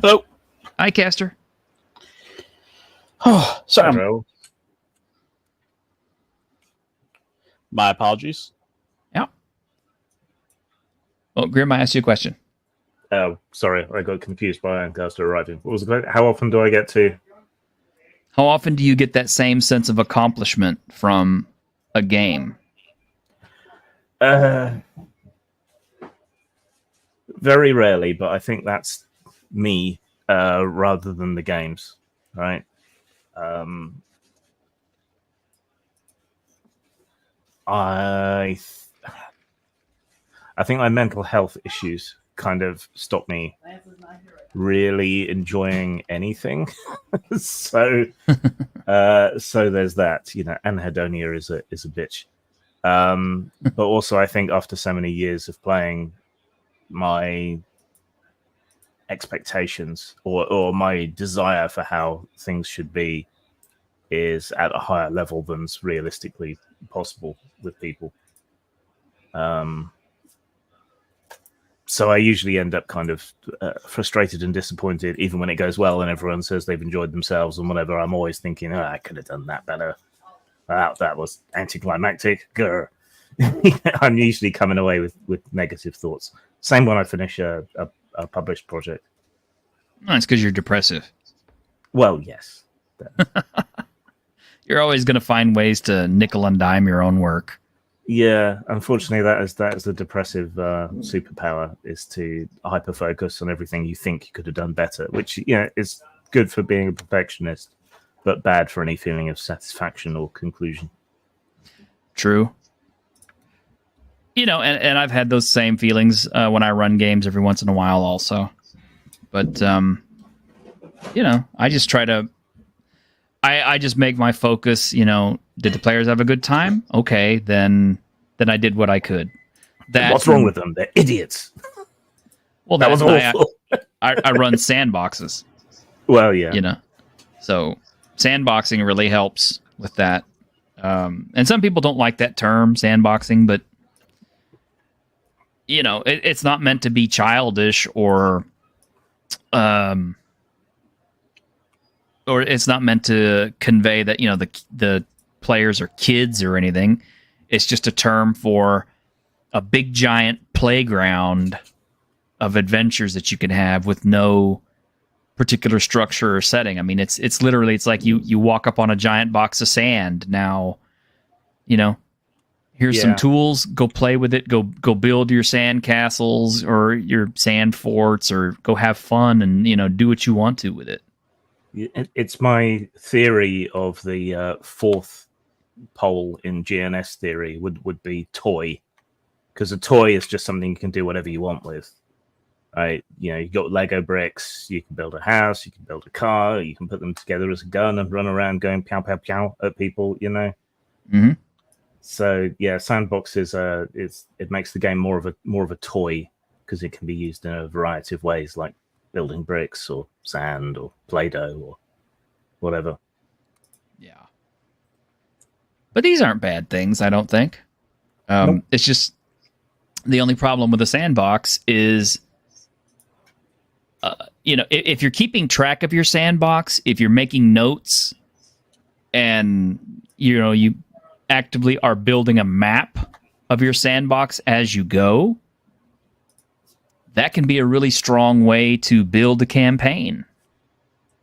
Hello. Hi, Caster. Oh, sorry. Hello. My apologies. Yeah. Well, Grim, I asked you a question. Oh, sorry, I got confused by Ancaster arriving. What was the question? How often do I get to? How often do you get that same sense of accomplishment from a game? Very rarely, but I think that's me rather than the games, right? I think my mental health issues kind of stop me really enjoying anything. so there's that, you know, anhedonia is a bitch. But also I think after so many years of playing, my expectations or my desire for how things should be is at a higher level than's realistically possible with people. So I usually end up kind of frustrated and disappointed, even when it goes well and everyone says they've enjoyed themselves and whatever. I'm always thinking, I could have done that better. That was anticlimactic. Grr. I'm usually coming away with negative thoughts. Same when I finish a published project. No, it's because you're depressive. Well, yes. You're always going to find ways to nickel and dime your own work. Yeah, unfortunately, that is the depressive superpower, is to hyper focus on everything you think you could have done better, which, you know, is good for being a perfectionist, but bad for any feeling of satisfaction or conclusion. True. You know, and I've had those same feelings when I run games every once in a while also. But, you know, I just try to... I just make my focus, you know, did the players have a good time? Okay, then I did what I could. What's wrong with them? They're idiots. Well, that was awful. I run sandboxes. Well, yeah. You know, so sandboxing really helps with that. And some people don't like that term, sandboxing, but, you know, it's not meant to be childish or it's not meant to convey that, you know, the players are kids or anything. It's just a term for a big giant playground of adventures that you can have with no particular structure or setting. I mean, it's literally, it's like you walk up on a giant box of sand. Now, you know, here's some tools, go play with it, go build your sand castles or your sand forts, or go have fun and, you know, do what you want to with it. It's my theory of the fourth pole in GNS theory would be toy, because a toy is just something you can do whatever you want with. Right? You know, you got Lego bricks, you can build a house, you can build a car, you can put them together as a gun and run around going pow pow pow at people. You know. Mm-hmm. So yeah, sandboxes it makes the game more of a toy, because it can be used in a variety of ways, like building bricks or sand or Play-Doh or whatever. Yeah. But these aren't bad things, I don't think. Nope. It's just the only problem with a sandbox is, you know, if you're keeping track of your sandbox, if you're making notes and, you know, you actively are building a map of your sandbox as you go, that can be a really strong way to build a campaign.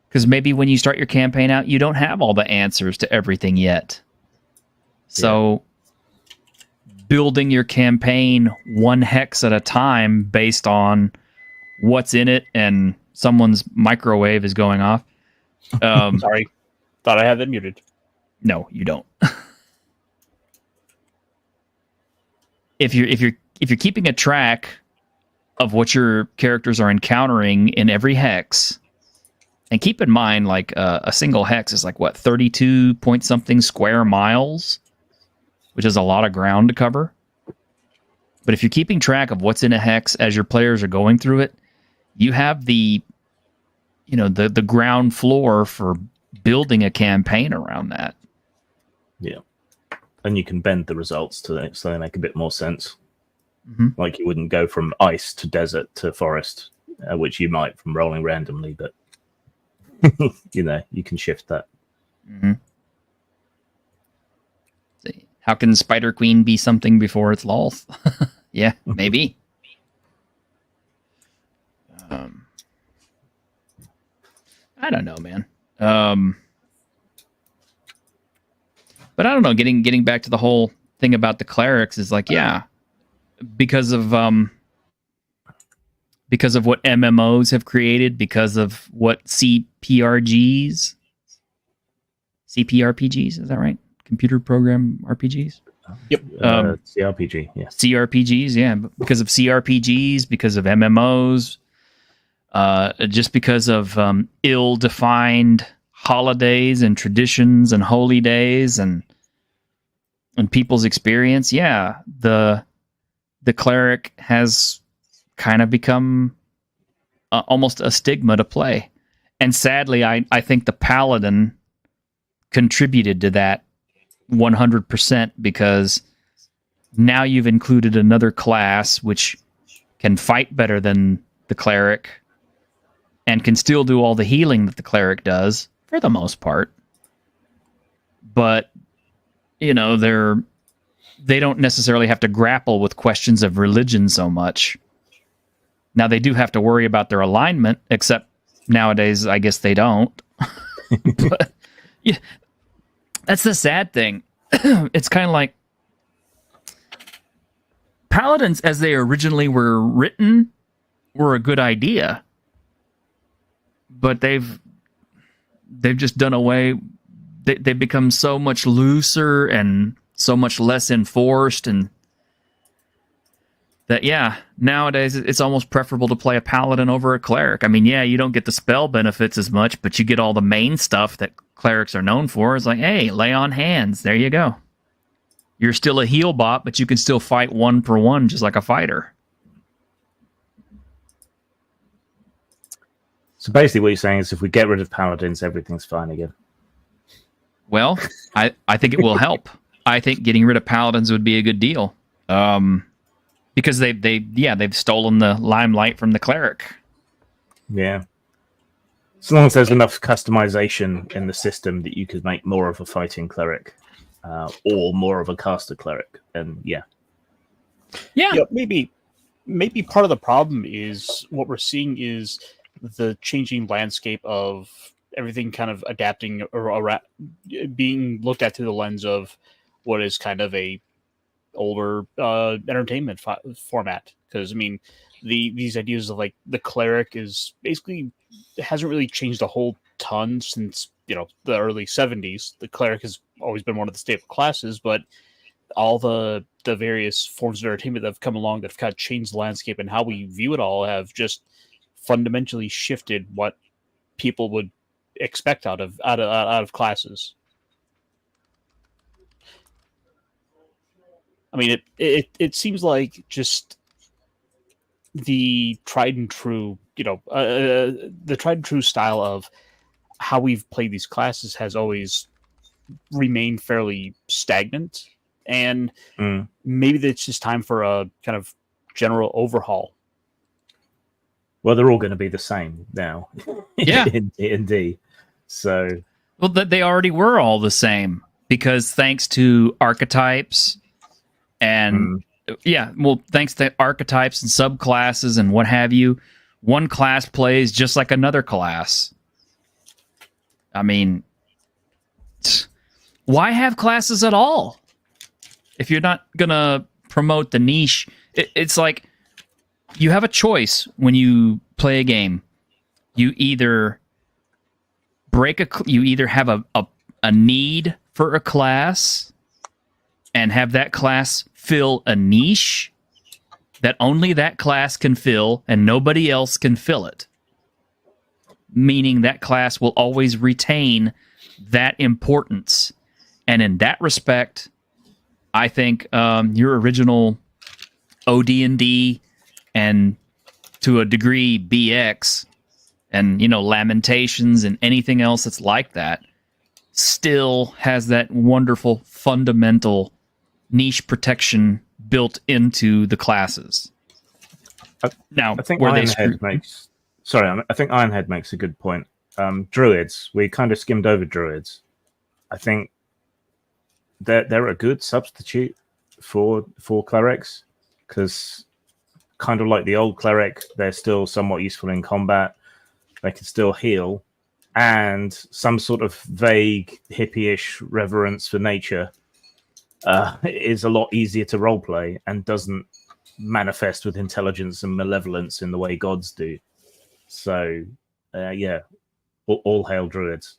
Because maybe when you start your campaign out, you don't have all the answers to everything yet. So building your campaign one hex at a time based on what's in it and someone's microwave is going off. Sorry. Thought I had that muted. No, you don't. If you're keeping a track of what your characters are encountering in every hex, and keep in mind, like a single hex is like what, 32 point something square miles, which is a lot of ground to cover. But if you're keeping track of what's in a hex as your players are going through it, you have the ground floor for building a campaign around that. Yeah. And you can bend the results to it so they make a bit more sense. Mm-hmm. Like you wouldn't go from ice to desert to forest, which you might from rolling randomly, but you know, you can shift that. Mm-hmm. How can Spider Queen be something before it's Lolth? Yeah, maybe. I don't know, man. But I don't know. Getting back to the whole thing about the clerics is like, yeah, because of what MMOs have created, because of what CPRPGs, is that right? Computer program RPGs. Yep. CRPG, yes. CRPGs, yeah, because of CRPGs, because of MMOs, just because of ill-defined holidays and traditions and holy days and people's experience. Yeah, the cleric has kind of become almost a stigma to play, and sadly, I think the paladin contributed to that 100% because now you've included another class which can fight better than the cleric and can still do all the healing that the cleric does for the most part. But, you know, they don't necessarily have to grapple with questions of religion so much. Now, they do have to worry about their alignment, except nowadays, I guess they don't. But, yeah, that's the sad thing. It's kind of like paladins, as they originally were written, were a good idea, but they've just done away. They've become so much looser and so much less enforced, and that, yeah, nowadays it's almost preferable to play a paladin over a cleric. I mean, yeah, you don't get the spell benefits as much, but you get all the main stuff that clerics are known for. It's like, hey, lay on hands. There you go. You're still a heal bot, but you can still fight 1-for-1 just like a fighter. So basically what you're saying is if we get rid of paladins, everything's fine again. Well, I think it will help. I think getting rid of paladins would be a good deal. Because they've stolen the limelight from the cleric. Yeah. As long as there's enough customization in the system that you could make more of a fighting cleric. Or more of a caster cleric, and yeah. Maybe part of the problem is what we're seeing is the changing landscape of everything kind of adapting or being looked at through the lens of what is kind of a older entertainment format. Because I mean, these ideas of like the cleric is basically hasn't really changed a whole ton since the early 70s. The cleric has always been one of the staple classes, but all the various forms of entertainment that have come along that have kind of changed the landscape and how we view it all have just fundamentally shifted what people would expect out of classes. I mean, it seems like just the tried and true, the tried and true style of how we've played these classes has always remained fairly stagnant, and maybe it's just time for a kind of general overhaul. Well, they're all going to be the same now. Yeah. in D&D. So, well, they already were all the same because thanks to archetypes and thanks to archetypes and subclasses and what have you, one class plays just like another class. I mean, why have classes at all if you're not gonna promote the niche? It's like you have a choice when you play a game. You either have a need for a class and have that class fill a niche that only that class can fill and nobody else can fill it, meaning that class will always retain that importance. And in that respect, I think your original OD&D and to a degree BX and Lamentations and anything else that's like that still has that wonderful fundamental niche protection built into the classes. Now, I think Ironhead makes a good point. Druids, we kind of skimmed over druids. I think they're a good substitute for clerics, because kind of like the old cleric, they're still somewhat useful in combat. They can still heal, and some sort of vague hippie-ish reverence for nature is a lot easier to roleplay and doesn't manifest with intelligence and malevolence in the way gods do. So, yeah, all hail druids.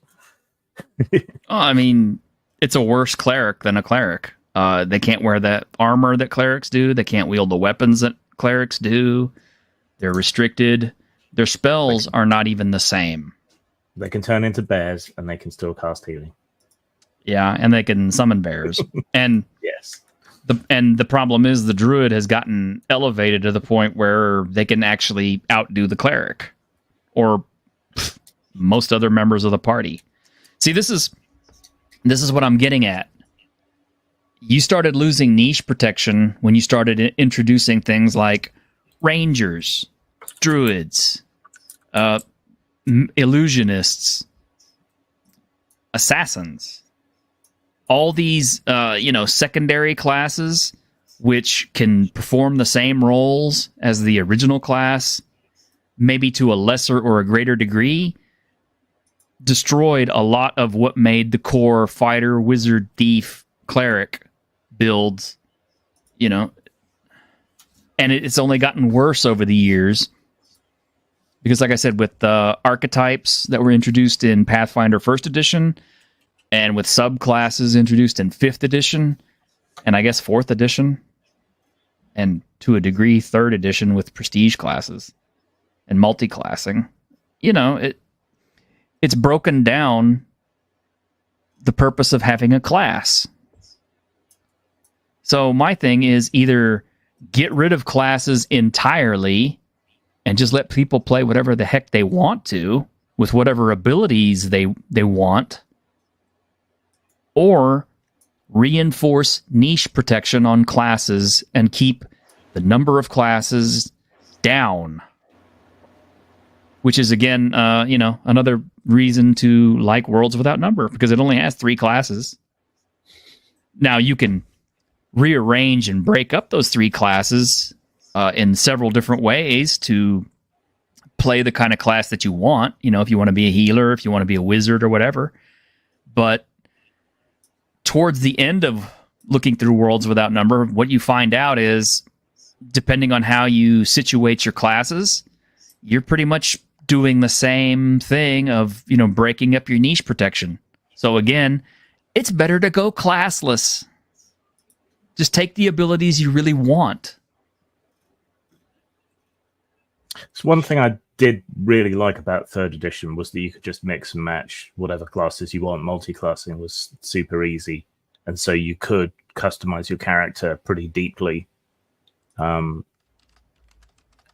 I mean, it's a worse cleric than a cleric. They can't wear that armor that clerics do. They can't wield the weapons that clerics do. They're restricted. Their spells are not even the same. They can turn into bears, and they can still cast healing. Yeah, and they can summon bears. And yes, the problem is the druid has gotten elevated to the point where they can actually outdo the cleric or most other members of the party. See, this is what I'm getting at. You started losing niche protection when you started introducing things like rangers, druids, illusionists, assassins. All these, secondary classes which can perform the same roles as the original class, maybe to a lesser or a greater degree, destroyed a lot of what made the core fighter, wizard, thief, cleric builds, and it's only gotten worse over the years. Because like I said, with the archetypes that were introduced in Pathfinder 1st edition, and with subclasses introduced in 5th edition, and I guess 4th edition, and to a degree 3rd edition with prestige classes and multi-classing, it's broken down the purpose of having a class. So my thing is either get rid of classes entirely and just let people play whatever the heck they want to with whatever abilities they want, or reinforce niche protection on classes and keep the number of classes down. Which is, again, another reason to like Worlds Without Number, because it only has 3 classes. Now, you can rearrange and break up those 3 classes in several different ways to play the kind of class that you want. If you want to be a healer, if you want to be a wizard or whatever. But towards the end of looking through Worlds Without Number, what you find out is, depending on how you situate your classes, you're pretty much doing the same thing of, breaking up your niche protection. So again, it's better to go classless. Just take the abilities you really want. So one thing I did really like about 3rd edition was that you could just mix and match whatever classes you want. Multi-classing was super easy, and so you could customize your character pretty deeply.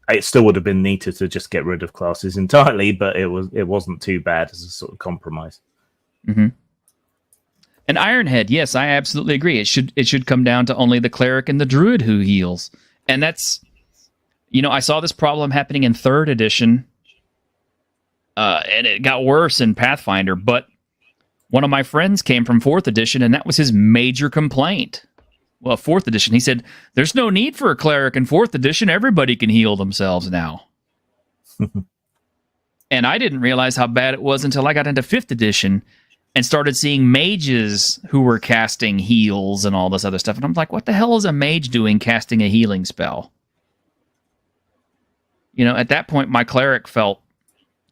It still would have been neater to just get rid of classes entirely, but it wasn't too bad as a sort of compromise. Mm-hmm. And Ironhead, yes, I absolutely agree. It should come down to only the cleric and the druid who heals, and that's. I saw this problem happening in 3rd edition, and it got worse in Pathfinder, but one of my friends came from 4th edition, and that was his major complaint. Well, 4th edition, he said, there's no need for a cleric in 4th edition. Everybody can heal themselves now. And I didn't realize how bad it was until I got into 5th edition and started seeing mages who were casting heals and all this other stuff. And I'm like, what the hell is a mage doing casting a healing spell? At that point, my cleric felt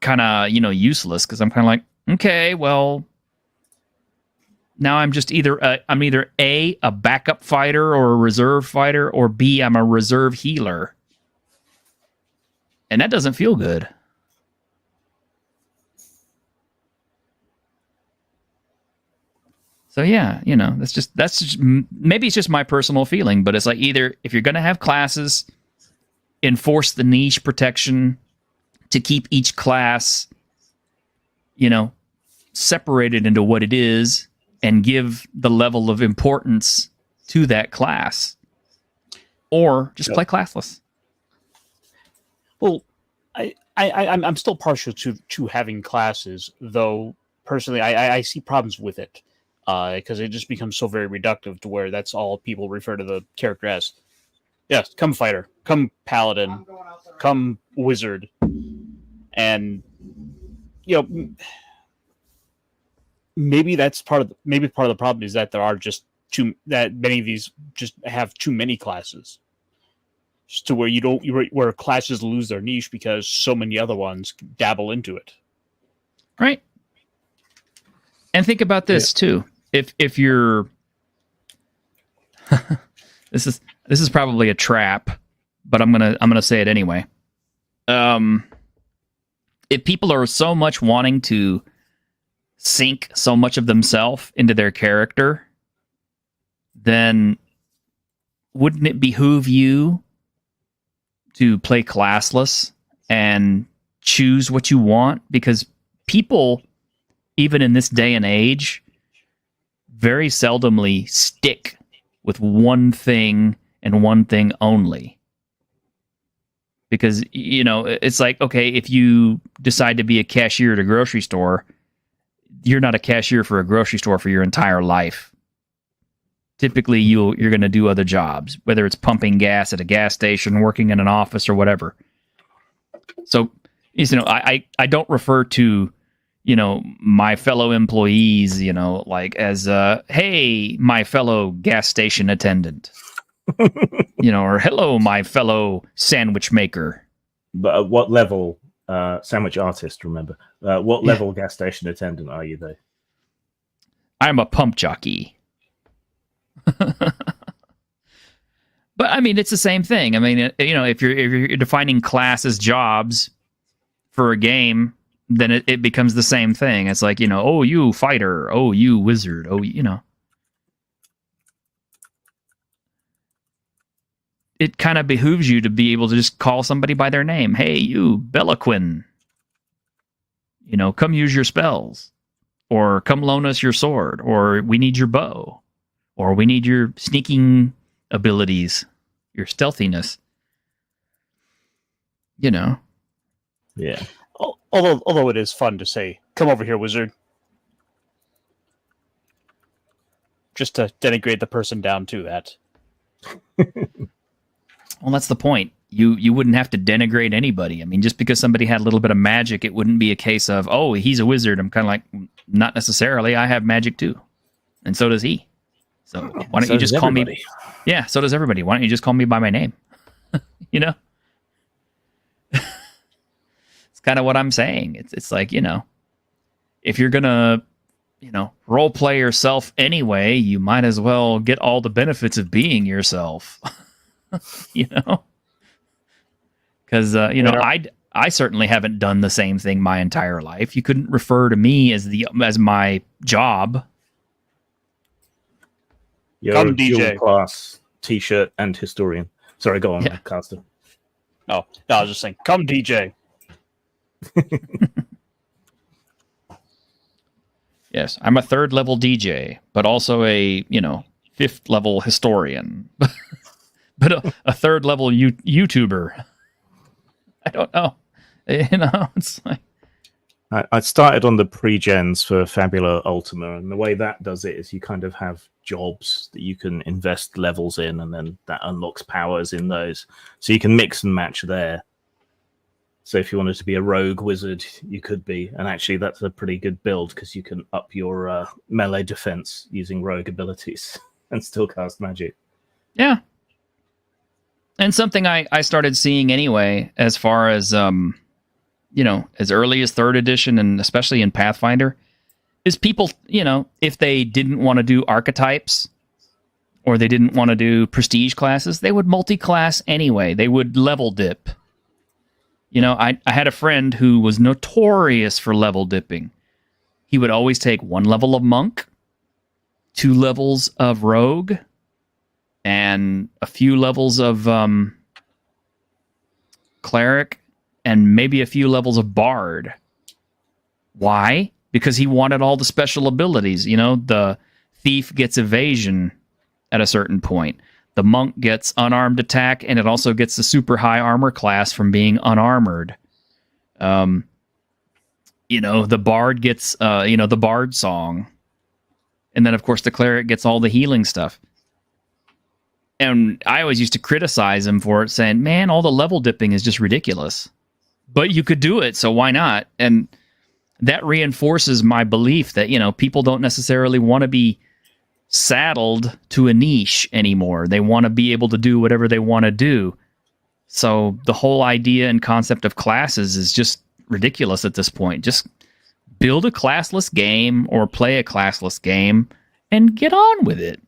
kind of, useless, because I'm kind of like, okay, well, now I'm just either A, a backup fighter or a reserve fighter, or B, I'm a reserve healer. And that doesn't feel good. So yeah, that's just maybe it's just my personal feeling, but it's like, either if you're going to have classes, enforce the niche protection to keep each class, separated into what it is, and give the level of importance to that class, or just play classless. Well, I'm still partial to having classes, though personally I see problems with it. because it just becomes so very reductive to where that's all people refer to the character as. Yes, come fighter, come paladin, come wizard, and maybe that's part of the problem is that there are just that many of these just have too many classes, just to where where classes lose their niche because so many other ones dabble into it. Right. And think about this too. If you're this is probably a trap, but I'm gonna say it anyway. If people are so much wanting to sink so much of themselves into their character, then wouldn't it behoove you to play classless and choose what you want? Because people, even in this day and age, very seldomly stick with one thing and one thing only. Because, it's like, okay, if you decide to be a cashier at a grocery store, you're not a cashier for a grocery store for your entire life. Typically, you're going to do other jobs, whether it's pumping gas at a gas station, working in an office, or whatever. So, I don't refer to, my fellow employees, as, hey, my fellow gas station attendant. Or hello, my fellow sandwich maker. But at what level, sandwich artist, remember, what level gas station attendant are you, though? I'm a pump jockey. But I mean, it's the same thing. I mean, if you're defining class as jobs for a game, then it becomes the same thing. It's like, oh, you fighter, oh, you wizard, oh, It kind of behooves you to be able to just call somebody by their name. Hey, you, Bellaquin. Come use your spells. Or come loan us your sword. Or we need your bow. Or we need your sneaking abilities. Your stealthiness. Yeah. Although it is fun to say, come over here, wizard. Just to denigrate the person down to that. Well, that's the point. You wouldn't have to denigrate anybody. I mean, just because somebody had a little bit of magic, it wouldn't be a case of, oh, he's a wizard. I'm kind of like, not necessarily. I have magic too. And so does he. So why don't you just call me? Yeah, so does everybody. Why don't you just call me by my name? It's kind of what I'm saying. It's like, if you're going to, role play yourself anyway, you might as well get all the benefits of being yourself. Because I certainly haven't done the same thing my entire life. You couldn't refer to me as my job. You're a dual class T-shirt and historian. Sorry, go on, Caster. Oh, no, I was just saying, come DJ. Yes, I'm a 3rd level DJ, but also a 5th level historian. But a 3rd level YouTuber. I don't know. It's like... I started on the pre-gens for Fabula Ultima, and the way that does it is you kind of have jobs that you can invest levels in, and then that unlocks powers in those. So you can mix and match there. So if you wanted to be a rogue wizard, you could be. And actually, that's a pretty good build, because you can up your melee defense using rogue abilities and still cast magic. Yeah. And something I started seeing anyway, as far as, as early as 3rd edition, and especially in Pathfinder, is people, if they didn't want to do archetypes, or they didn't want to do prestige classes, they would multi-class anyway. They would level dip. I had a friend who was notorious for level dipping. He would always take 1 level of monk, 2 levels of rogue, and a few levels of cleric, and maybe a few levels of bard. Why? Because he wanted all the special abilities. The thief gets evasion at a certain point. The monk gets unarmed attack, and it also gets the super high armor class from being unarmored. The bard gets, the bard song. And then, of course, the cleric gets all the healing stuff. And I always used to criticize him for it, saying, man, all the level dipping is just ridiculous. But you could do it, so why not? And that reinforces my belief that, people don't necessarily want to be saddled to a niche anymore. They want to be able to do whatever they want to do. So the whole idea and concept of classes is just ridiculous at this point. Just build a classless game or play a classless game and get on with it.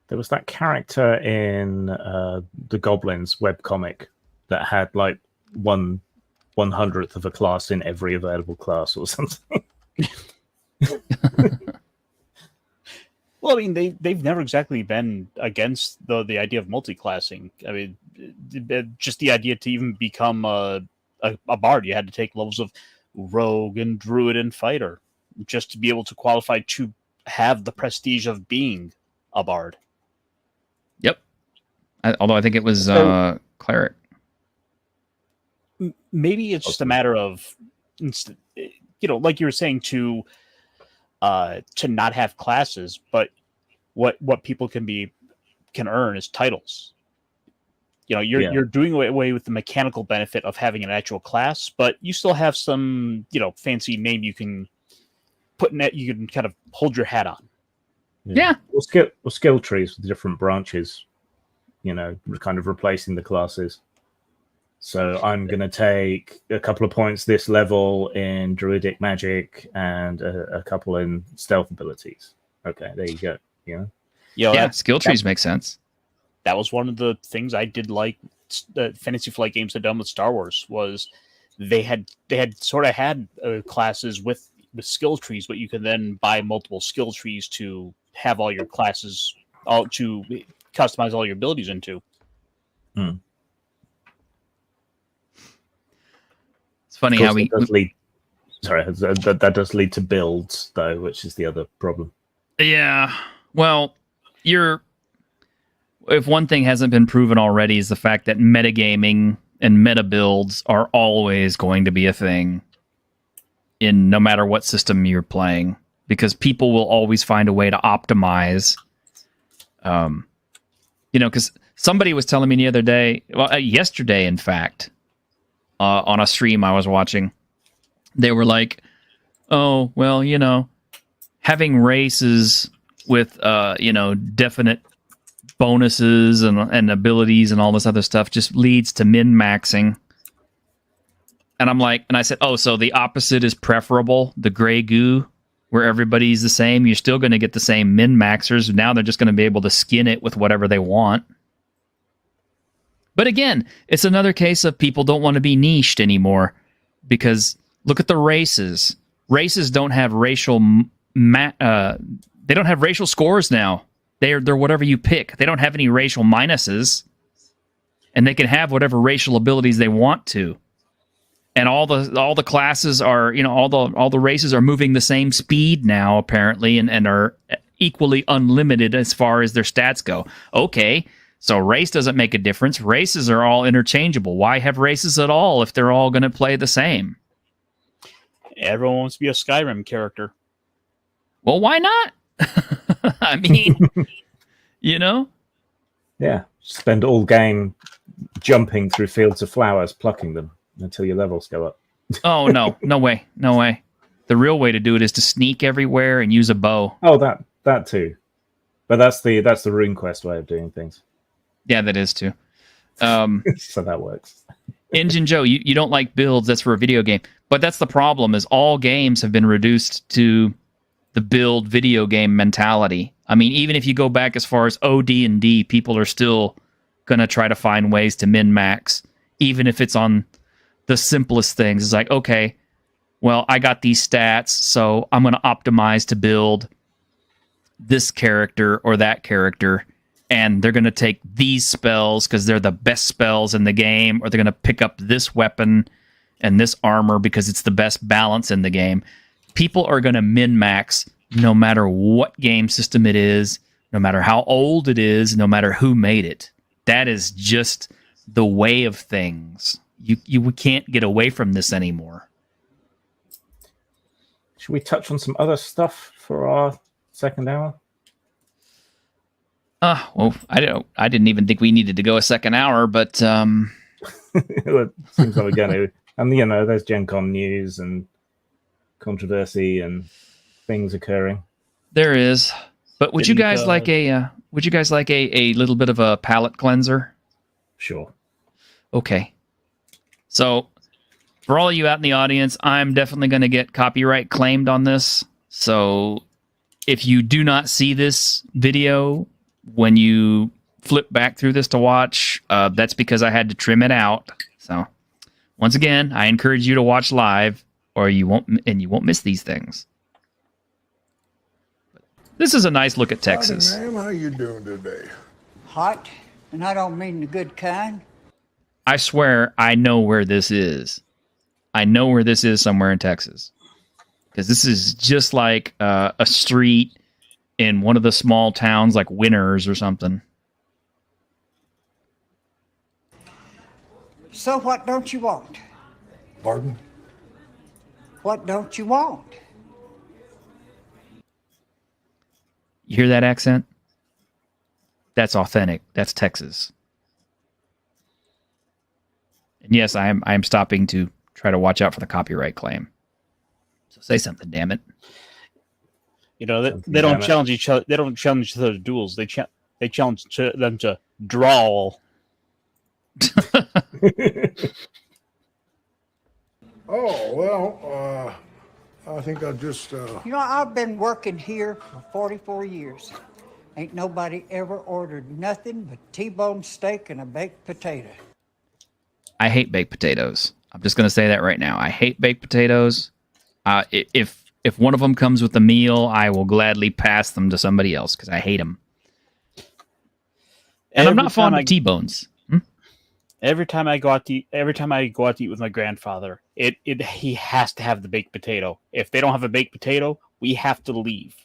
There was that character in the Goblins webcomic that had like 1/100th of a class in every available class or something. Well, I mean, they've never exactly been against the idea of multi-classing. I mean, just the idea to even become a bard, you had to take levels of rogue and druid and fighter just to be able to qualify to have the prestige of being a bard. Yep. Although I think it was cleric. Maybe it's just a matter of, like you were saying, to not have classes, but what people can earn is titles. You're doing away with the mechanical benefit of having an actual class, but you still have some fancy name you can put in that you can kind of hold your hat on. Yeah. Or skill trees with different branches, kind of replacing the classes. So I'm going to take a couple of points this level in druidic magic and a couple in stealth abilities. Okay, there you go. Skill trees make sense. That was one of the things I did like the Fantasy Flight games had done with Star Wars, was they had sort of had classes with skill trees, but you can then buy multiple skill trees to have all your classes, to customize all your abilities into. Hmm. It's funny how that does lead to builds, though, which is the other problem. Yeah. Well, if one thing hasn't been proven already is the fact that metagaming and meta builds are always going to be a thing in no matter what system you're playing, because people will always find a way to optimize. Because somebody was telling me the other day, yesterday, in fact, on a stream I was watching, they were like, oh, well, having races with, definite bonuses and abilities and all this other stuff just leads to min-maxing. And I said, oh, so the opposite is preferable, the gray goo, where everybody's the same. You're still going to get the same min-maxers. Now they're just going to be able to skin it with whatever they want. But again, it's another case of people don't want to be niched anymore, because look at the races. Races don't have racial they don't have racial scores now. They're whatever you pick. They don't have any racial minuses, and they can have whatever racial abilities they want to. And all the classes are, all the races are moving the same speed now, apparently, and are equally unlimited as far as their stats go. Okay, so race doesn't make a difference. Races are all interchangeable. Why have races at all if they're all going to play the same? Everyone wants to be a Skyrim character. Well, why not? I mean, Yeah, spend all game jumping through fields of flowers, plucking them until your levels go up. Oh, no way. The real way to do it is to sneak everywhere and use a bow. Oh, that too. But that's the RuneQuest way of doing things. Yeah, that is too. So that works. Engine Joe, you don't like builds, that's for a video game. But that's the problem, is all games have been reduced to the build video game mentality. I mean, even if you go back as far as OD&D, people are still going to try to find ways to min-max, even if it's on the simplest things. It's like, okay, well, I got these stats, so I'm going to optimize to build this character or that character, and they're going to take these spells because they're the best spells in the game, or they're going to pick up this weapon and this armor because it's the best balance in the game. People are going to min-max no matter what game system it is, no matter how old it is, no matter who made it. That is just the way of things. You can't get away from this anymore. should we touch on some other stuff for our second hour? Well, I didn't even think we needed to go a second hour, but It seems like we're going to. And, there's Gen Con news and controversy and things occurring. there is. But would you guys like a little bit of a palate cleanser? Sure. Okay. So, for all you out in the audience, I'm definitely going to get copyright claimed on this. So, if you do not see this video when you flip back through this to watch, that's because I had to trim it out. So, once again, I encourage you to watch live, or you won't miss these things. This is a nice look at Texas. Howdy, ma'am. How you doing today? Hot, and I don't mean the good kind. I swear I know where this is. I know where this is somewhere in Texas. Because this is just like a street in one of the small towns like Winners or something. So what don't you want? Pardon? What don't you want? You hear that accent? That's authentic. That's Texas. And yes, I am stopping to try to watch out for the copyright claim. So say something, damn it. They don't challenge each other. They don't challenge each other to duels. They challenge them to drawl. Oh, well, I think I'll just, I've been working here for 44 years. Ain't nobody ever ordered nothing but T-bone steak and a baked potato. I hate baked potatoes. I'm just going to say that right now. I hate baked potatoes. If one of them comes with a meal, I will gladly pass them to somebody else because I hate them. And I'm not fond of T-bones. Every time I go out to eat with my grandfather, he has to have the baked potato. If they don't have a baked potato, we have to leave.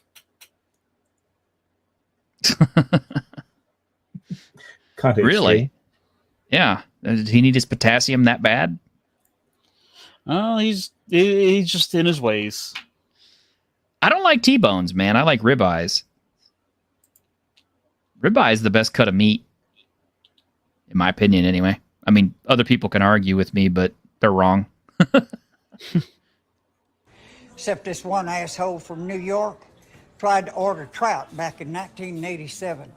Really? Yeah. Does he need his potassium that bad? Oh, he's just in his ways. I don't like T-bones, man. I like ribeyes. Ribeye is the best cut of meat, in my opinion, anyway. I mean, other people can argue with me, but they're wrong. Except this one asshole from New York tried to order trout back in 1987.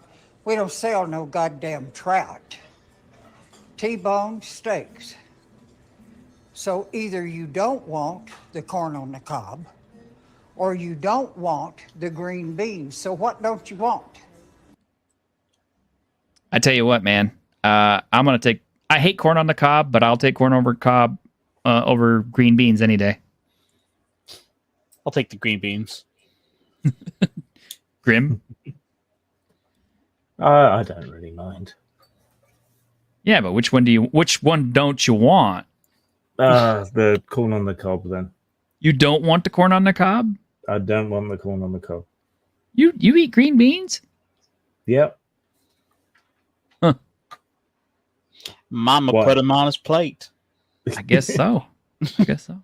We don't sell no goddamn trout. T-bone steaks. So either you don't want the corn on the cob, or you don't want the green beans. So what don't you want? I tell you what, man. I'm going to take... I hate corn on the cob, but I'll take corn over cob over green beans any day. I'll take the green beans. Grim? I don't really mind. Yeah, but which one don't you want? The corn on the cob, then. You don't want the corn on the cob? I don't want the corn on the cob. You eat green beans? Yep. Huh. Mama put him on his plate. I guess so. I guess so.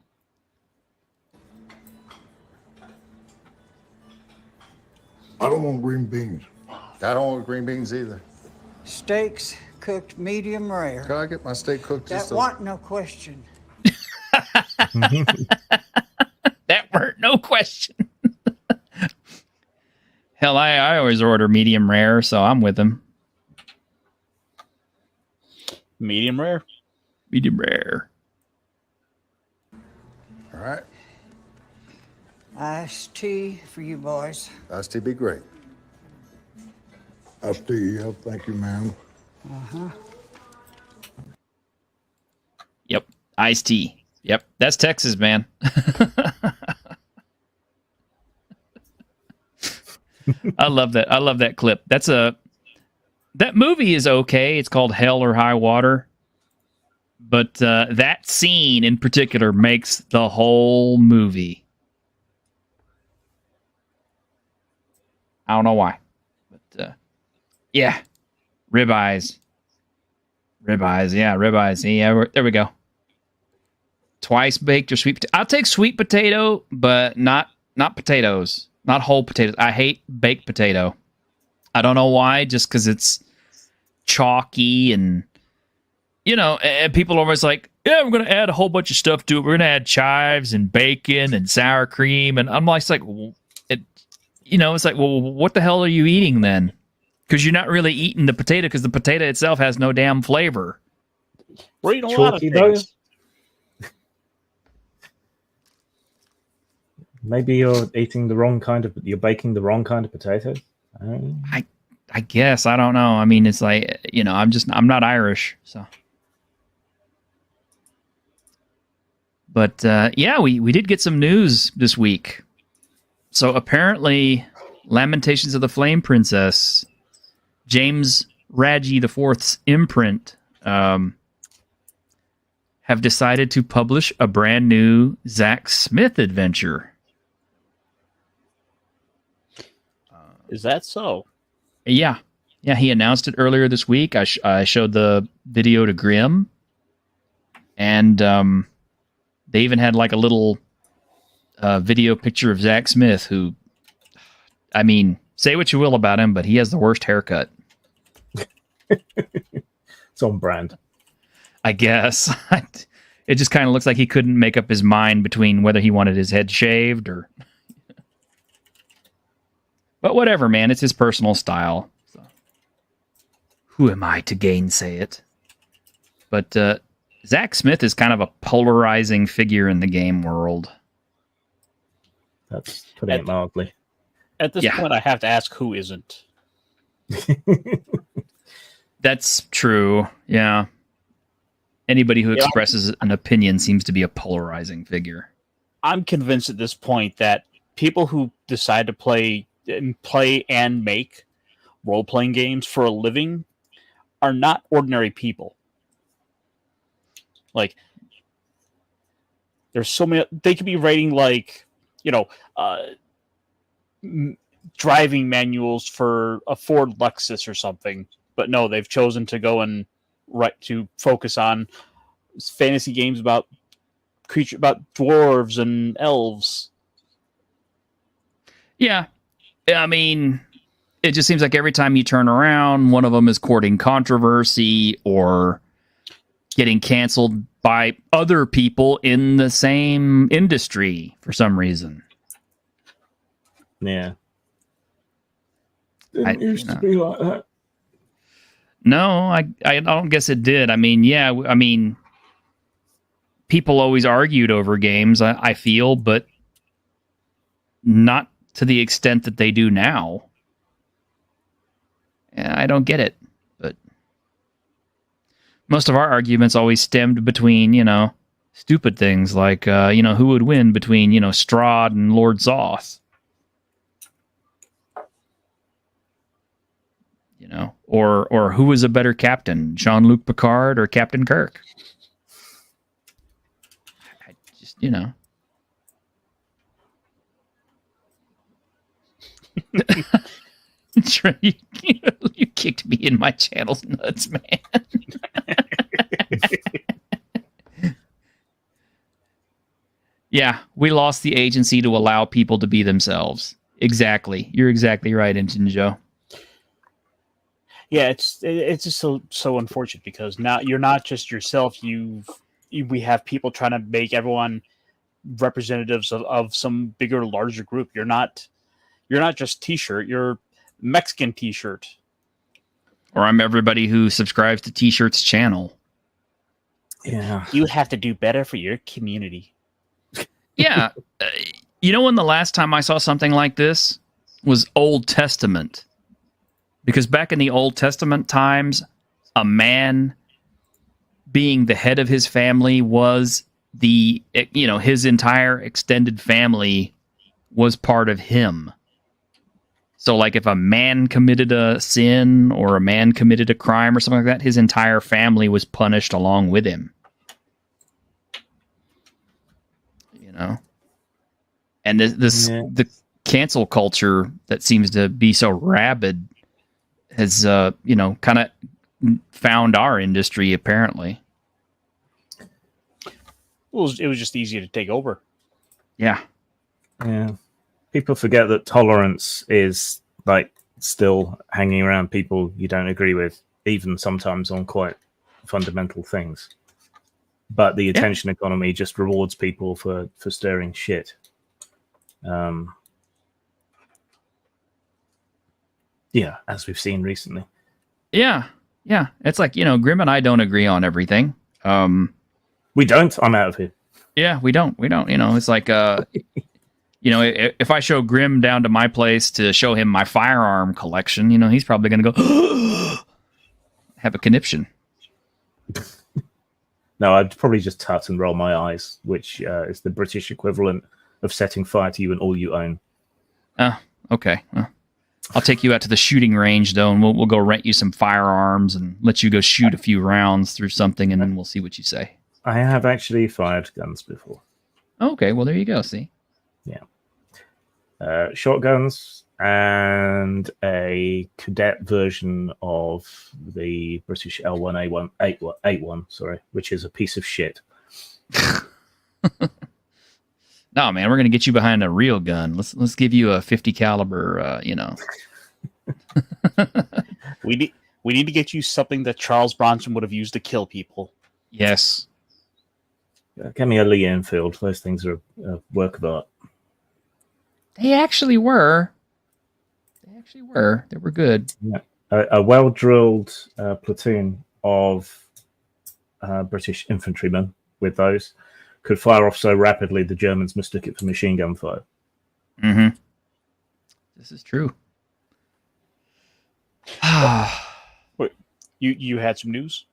I don't want green beans. I don't want green beans either. Steaks cooked medium rare. Can I get my steak cooked just That wasn't no question. That weren't no question. Hell, I always order medium rare, so I'm with him. Medium rare. Medium rare. All right. Iced tea for you boys. Iced tea be great. I'll stay. Thank you, ma'am. Yep. Iced tea. Yep. That's Texas, man. I love that. I love that clip. That movie is okay. It's called Hell or High Water. But that scene in particular makes the whole movie. I don't know why. But yeah. Ribeyes. Yeah, ribeyes. Yeah, there we go. twice baked or sweet potato. I'll take sweet potato, but not potatoes, not whole potatoes. I hate baked potato. I don't know why, just because it's chalky and, and people are always like, yeah, we're going to add a whole bunch of stuff to it. We're going to add chives and bacon and sour cream. And I'm like, it's like, well, what the hell are you eating then? Because you're not really eating the potato, because the potato itself has no damn flavor. We're eating a lot of things. Maybe you're eating the wrong kind of, you're baking the wrong kind of potatoes. I guess, I don't know. I mean, it's like, I'm not Irish, so. But yeah, we did get some news this week. So apparently, Lamentations of the Flame Princess, James Raggi IV's imprint, have decided to publish a brand new Zack Smith adventure. Is that so? Yeah. He announced it earlier this week. I showed the video to Grim, and they even had like a little video picture of Zack Smith, who, I mean, say what you will about him, but he has the worst haircut. It's on brand, I guess. It just kind of looks like he couldn't make up his mind between whether he wanted his head shaved or. But whatever, man. It's his personal style. So. Who am I to gainsay it? But Zack Smith is kind of a polarizing figure in the game world. That's putting it mildly. At this point, I have to ask, who isn't? That's true. Yeah. Anybody who expresses an opinion seems to be a polarizing figure. I'm convinced at this point that people who decide to play and make role-playing games for a living are not ordinary people. Like, there's so many. They could be writing driving manuals for a Ford Lexus or something, but no, they've chosen to go and to focus on fantasy games about dwarves and elves. Yeah. I mean, it just seems like every time you turn around, one of them is courting controversy or getting canceled by other people in the same industry for some reason. Yeah. Didn't used to be like that. No, I don't guess it did. I mean, people always argued over games, I feel, but not to the extent that they do now. I don't get it, but most of our arguments always stemmed between, stupid things like, who would win between, Strahd and Lord Zoth. Or who was a better captain, Jean-Luc Picard or Captain Kirk? I just, you kicked me in my channel's nuts, man. Yeah, we lost the agency to allow people to be themselves. Exactly. You're exactly right, Engine Joe. Yeah, it's just so unfortunate because now you're not just yourself. We have people trying to make everyone representatives of some bigger, larger group. You're not just T-shirt. You're Mexican T-shirt. Or I'm everybody who subscribes to T-shirt's channel. Yeah, you have to do better for your community. Yeah, when the last time I saw something like this was Old Testament. Because back in the Old Testament times, a man being the head of his family was his entire extended family was part of him. So like if a man committed a sin or a man committed a crime or something like that, his entire family was punished along with him. And the cancel culture that seems to be so rabid has, kind of found our industry, apparently. Well, it was just easier to take over. Yeah. Yeah. People forget that tolerance is like still hanging around people you don't agree with, even sometimes on quite fundamental things. But the attention economy just rewards people for stirring shit. Yeah, as we've seen recently. Yeah. Yeah. It's like, Grim and I don't agree on everything. We don't. I'm out of here. Yeah, we don't. It's like, if I show Grim down to my place to show him my firearm collection, he's probably going to go, have a conniption. No, I'd probably just tut and roll my eyes, which is the British equivalent of setting fire to you and all you own. Oh, okay. Well, I'll take you out to the shooting range, though, and we'll go rent you some firearms and let you go shoot a few rounds through something, and then we'll see what you say. I have actually fired guns before. Okay, well, there you go. See? Yeah. Shotguns and a cadet version of the British L1A1, 81, sorry, which is a piece of shit. No, man, we're gonna get you behind a real gun. Let's give you a 50 caliber. We need to get you something that Charles Bronson would have used to kill people. Yes. Get me a Lee Enfield. Those things are a work of art. They actually were. They were good. Yeah. A well-drilled platoon of British infantrymen with those could fire off so rapidly the Germans mistook it for machine gun fire. Mm-hmm. This is true. Wait, you had some news?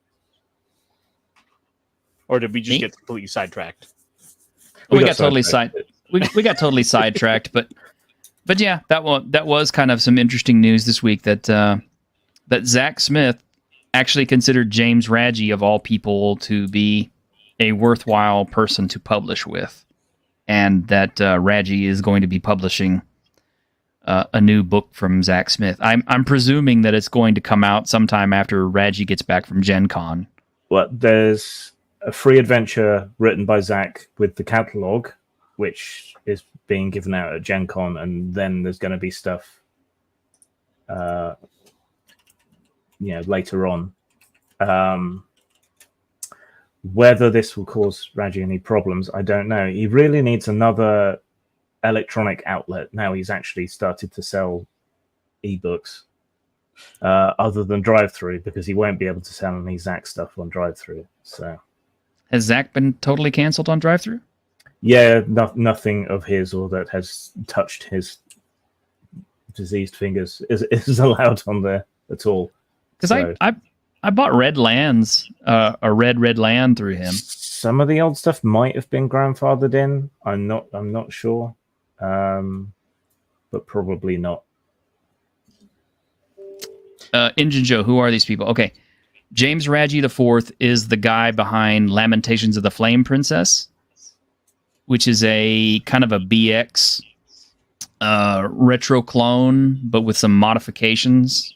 Or did we just get completely sidetracked? We got totally we got totally sidetracked, but yeah, that was kind of some interesting news this week that Zach Smith actually considered James Raggi of all people to be a worthwhile person to publish with, and that Raggi is going to be publishing a new book from Zach Smith. I'm presuming that it's going to come out sometime after Raggi gets back from Gen Con. Well, there's a free adventure written by Zach with the catalog, which is being given out at Gen Con, and then there's going to be stuff later on. Whether this will cause Raggi any problems, I don't know. He really needs another electronic outlet. Now he's actually started to sell ebooks other than drive-through, because he won't be able to sell any Zach stuff on drive-through. So, has Zach been totally canceled on drive-through? Yeah, nothing of his or that has touched his diseased fingers is allowed on there at all. Because I bought Red Lands, a red land through him. Some of the old stuff might have been grandfathered in. I'm not sure, but probably not. Injun Joe, who are these people? Okay, James Raggi IV is the guy behind Lamentations of the Flame Princess, which is a kind of a BX retro clone, but with some modifications.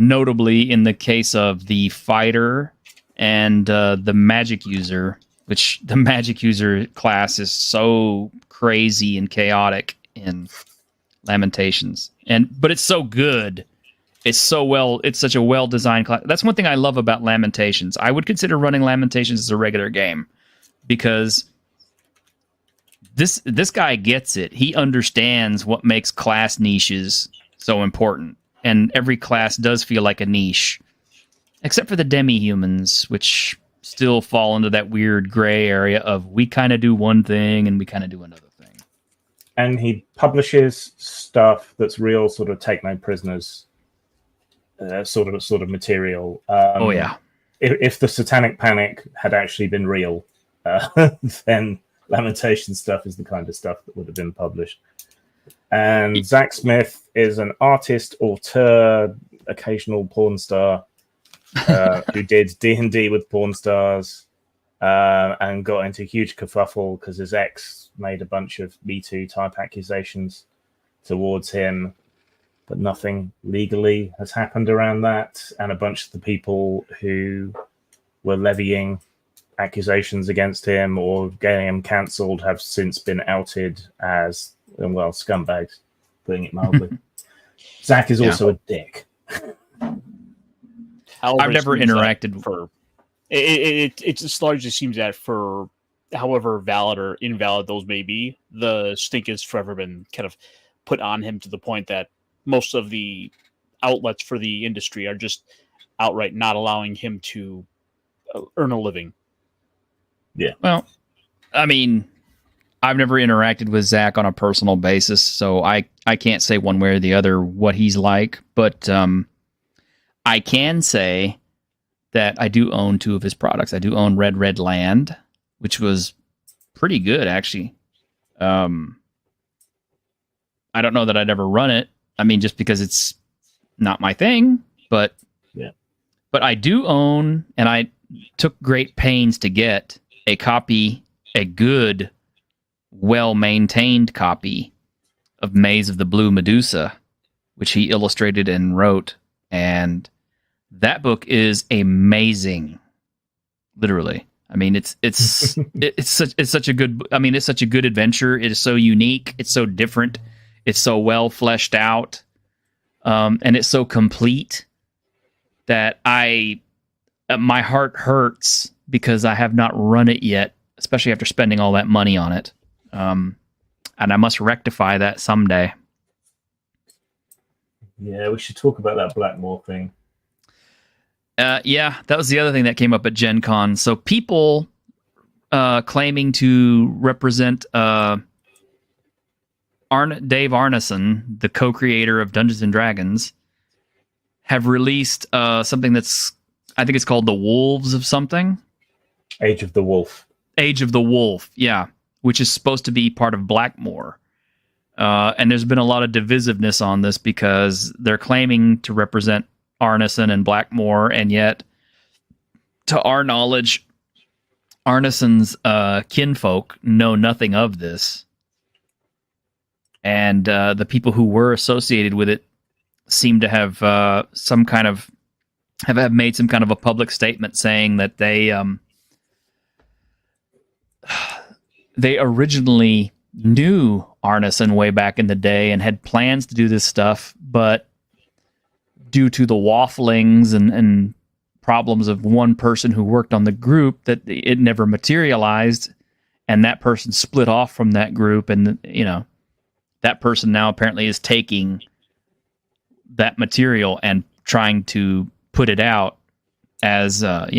Notably in the case of the fighter and the magic user, which the magic user class is so crazy and chaotic in Lamentations. But it's so good. It's such a well-designed class. That's one thing I love about Lamentations. I would consider running Lamentations as a regular game, because this guy gets it. He understands what makes class niches so important. And every class does feel like a niche, except for the demi-humans, which still fall into that weird gray area of we kind of do one thing and we kind of do another thing. And he publishes stuff that's real, sort of take no prisoners, sort of material. Oh yeah. If the Satanic Panic had actually been real, then Lamentation stuff is the kind of stuff that would have been published. And Zach Smith is an artist, auteur, occasional porn star who did D&D with porn stars and got into huge kerfuffle because his ex made a bunch of Me Too type accusations towards him, but nothing legally has happened around that. And a bunch of the people who were levying accusations against him or getting him cancelled have since been outed as, well, scumbags, putting it mildly. Zach is also a dick. However, I've never interacted for it just largely seems that for however valid or invalid those may be, the stink has forever been kind of put on him to the point that most of the outlets for the industry are just outright not allowing him to earn a living. Yeah. Well, I mean, I've never interacted with Zach on a personal basis, so I can't say one way or the other what he's like, but I can say that I do own 2 of his products. I do own Red Land, which was pretty good, actually. I don't know that I'd ever run it. I mean, just because it's not my thing, but yeah. But I do own, and I took great pains to get a copy, a good, well-maintained copy of Maze of the Blue Medusa, which he illustrated and wrote, and that book is amazing. Literally. I mean, it's such a good, I mean, it's such a good adventure. It is so unique. It's so different. It's so well fleshed out. And it's so complete that my heart hurts because I have not run it yet, especially after spending all that money on it. And I must rectify that someday. Yeah, we should talk about that Blackmore thing. Yeah, that was the other thing that came up at Gen Con. So people claiming to represent Dave Arneson, the co-creator of Dungeons & Dragons, have released something that's, I think it's called The Wolves of something. Age of the Wolf. Age of the Wolf, yeah, which is supposed to be part of Blackmore. And there's been a lot of divisiveness on this because they're claiming to represent Arneson and Blackmore, and yet, to our knowledge, Arneson's kinfolk know nothing of this. And the people who were associated with it seem to have have made some kind of a public statement saying that they originally knew Arneson way back in the day and had plans to do this stuff, but due to the wafflings and problems of one person who worked on the group, that it never materialized, and that person split off from that group, and that person now apparently is taking that material and trying to put it out as a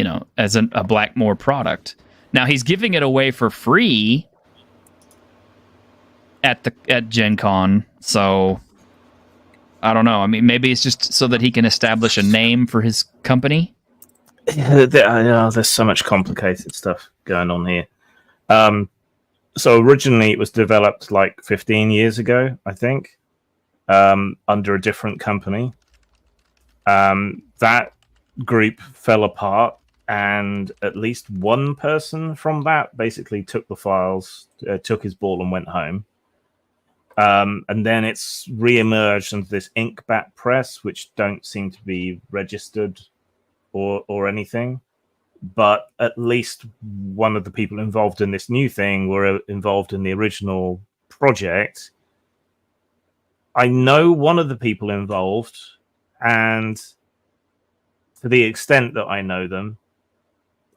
Blackmore product. Now he's giving it away for free at Gen Con, so I don't know. I mean, maybe it's just so that he can establish a name for his company. There's so much complicated stuff going on here. So originally it was developed like 15 years ago, I think, under a different company. That group fell apart, and at least one person from that basically took the files, took his ball and went home. And then it's re-emerged under this Inkbat press, which don't seem to be registered or anything. But at least one of the people involved in this new thing were involved in the original project. I know one of the people involved, and to the extent that I know them,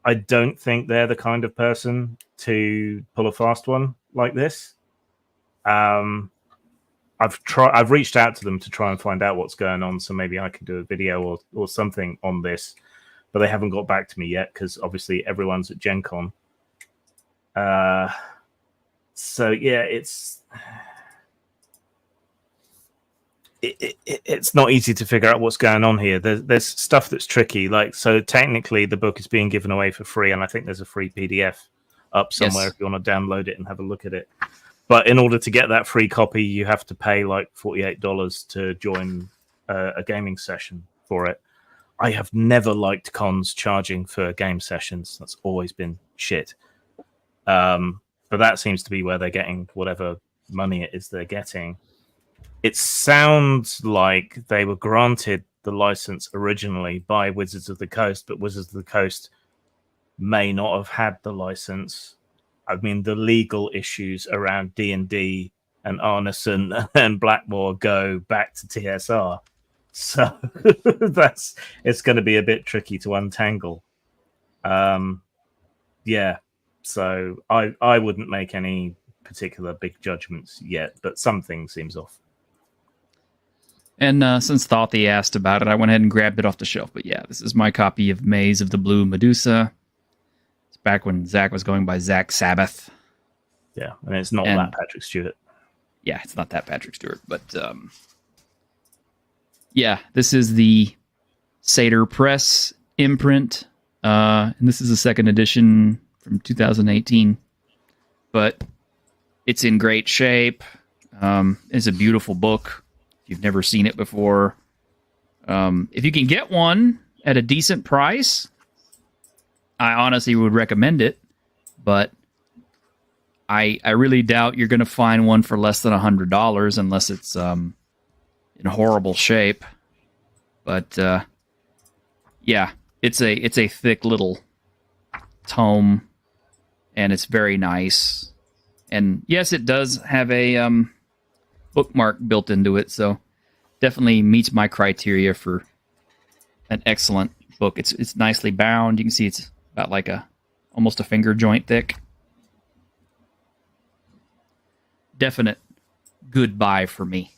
I don't think they're the kind of person to pull a fast one like this. I've reached out to them to try and find out what's going on, so maybe I can do a video or something on this, but they haven't got back to me yet because obviously everyone's at Gen Con. So yeah, it's not easy to figure out what's going on here. There's stuff that's tricky. Like, so technically the book is being given away for free, and I think there's a free PDF up somewhere if you want to download it and have a look at it. But in order to get that free copy, you have to pay like $48 to join a gaming session for it. I have never liked cons charging for game sessions. That's always been shit. But that seems to be where they're getting whatever money it is they're getting. It sounds like they were granted the license originally by Wizards of the Coast, but Wizards of the Coast may not have had the license. I mean, the legal issues around D&D and Arneson and Blackmore go back to TSR. So it's going to be a bit tricky to untangle. Yeah. So I wouldn't make any particular big judgments yet, but something seems off. And since Thothy asked about it, I went ahead and grabbed it off the shelf. But yeah, this is my copy of Maze of the Blue Medusa. It's back when Zach was going by Zach Sabbath. Yeah, and it's not that Patrick Stewart. Yeah, it's not that Patrick Stewart. But yeah, this is the Seder Press imprint. And this is the second edition from 2018. But it's in great shape. It's a beautiful book. If you've never seen it before, if you can get one at a decent price, I honestly would recommend it. But I really doubt you're going to find one for less than $100 unless it's in horrible shape. But yeah, it's a thick little tome, and it's very nice. And yes, it does have a bookmark built into it, so definitely meets my criteria for an excellent book. It's nicely bound. You can see it's about like almost a finger joint thick. Definite good buy for me.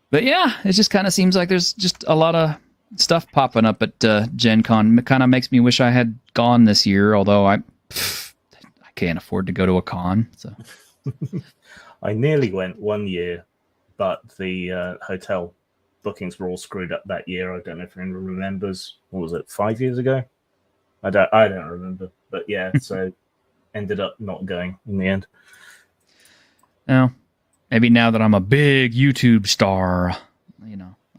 But yeah, it just kind of seems like there's just a lot of stuff popping up at Gen Con. It kind of makes me wish I had gone this year, although I can't afford to go to a con. So I nearly went one year, but the hotel bookings were all screwed up that year. I don't know if anyone remembers. What was it, 5 years ago? I don't remember. But yeah, so ended up not going in the end. Now, maybe now that I'm a big YouTube star,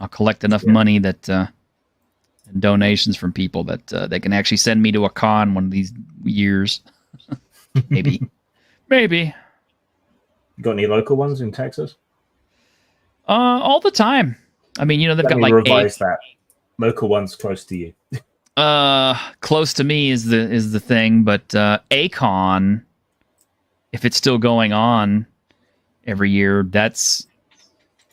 I'll collect enough money that and donations from people that they can actually send me to a con one of these years. Maybe. You got any local ones in Texas? All the time. I mean, they've got like revise that. Local ones close to you. Close to me is the thing, but A-Con, if it's still going on every year, that's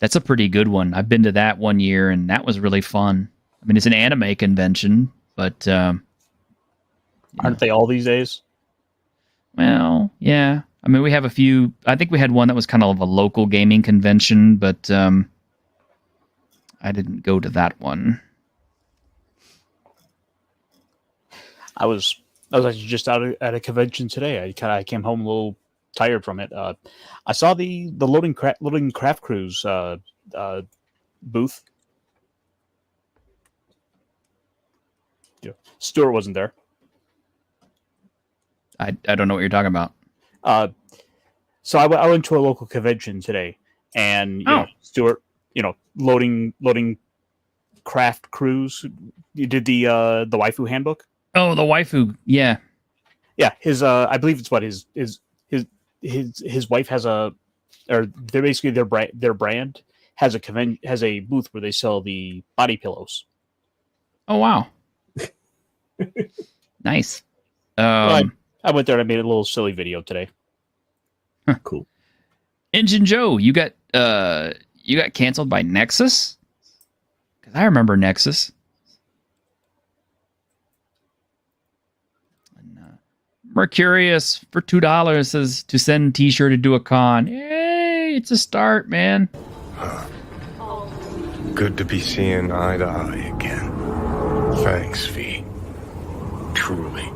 a pretty good one. I've been to that one year, and that was really fun. I mean, it's an anime convention, but aren't they all these days? Well, yeah. I mean, we have a few. I think we had one that was kind of a local gaming convention, but I didn't go to that one. I was actually just out at a convention today. I came home a little tired from it. I saw the loading craft cruise booth. Yeah. Stuart wasn't there. I don't know what you're talking about. So I went to a local convention today, and you know, Stuart, loading craft cruise. You did the waifu handbook. Oh, the waifu, yeah. Yeah, his I believe it's what his wife has they're basically their brand has a booth where they sell the body pillows. Oh wow. Nice. I went there and I made a little silly video today. Huh. Cool. Engine Joe, you got canceled by Nexus? Because I remember Nexus. Mercurius for $2 says to send T-shirt to do a con. Hey, it's a start, man. Good to be seeing eye to eye again. Thanks, V. Truly.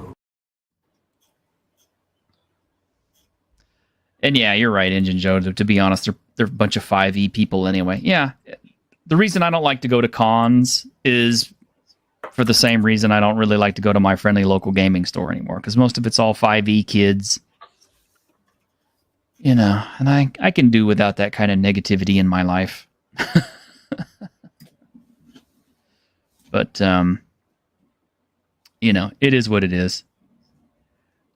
And yeah, you're right, Engine Joe. To be honest, they're a bunch of 5e people anyway. Yeah, the reason I don't like to go to cons is for the same reason I don't really like to go to my friendly local gaming store anymore, because most of it's all 5e kids. And I can do without that kind of negativity in my life. But, it is what it is.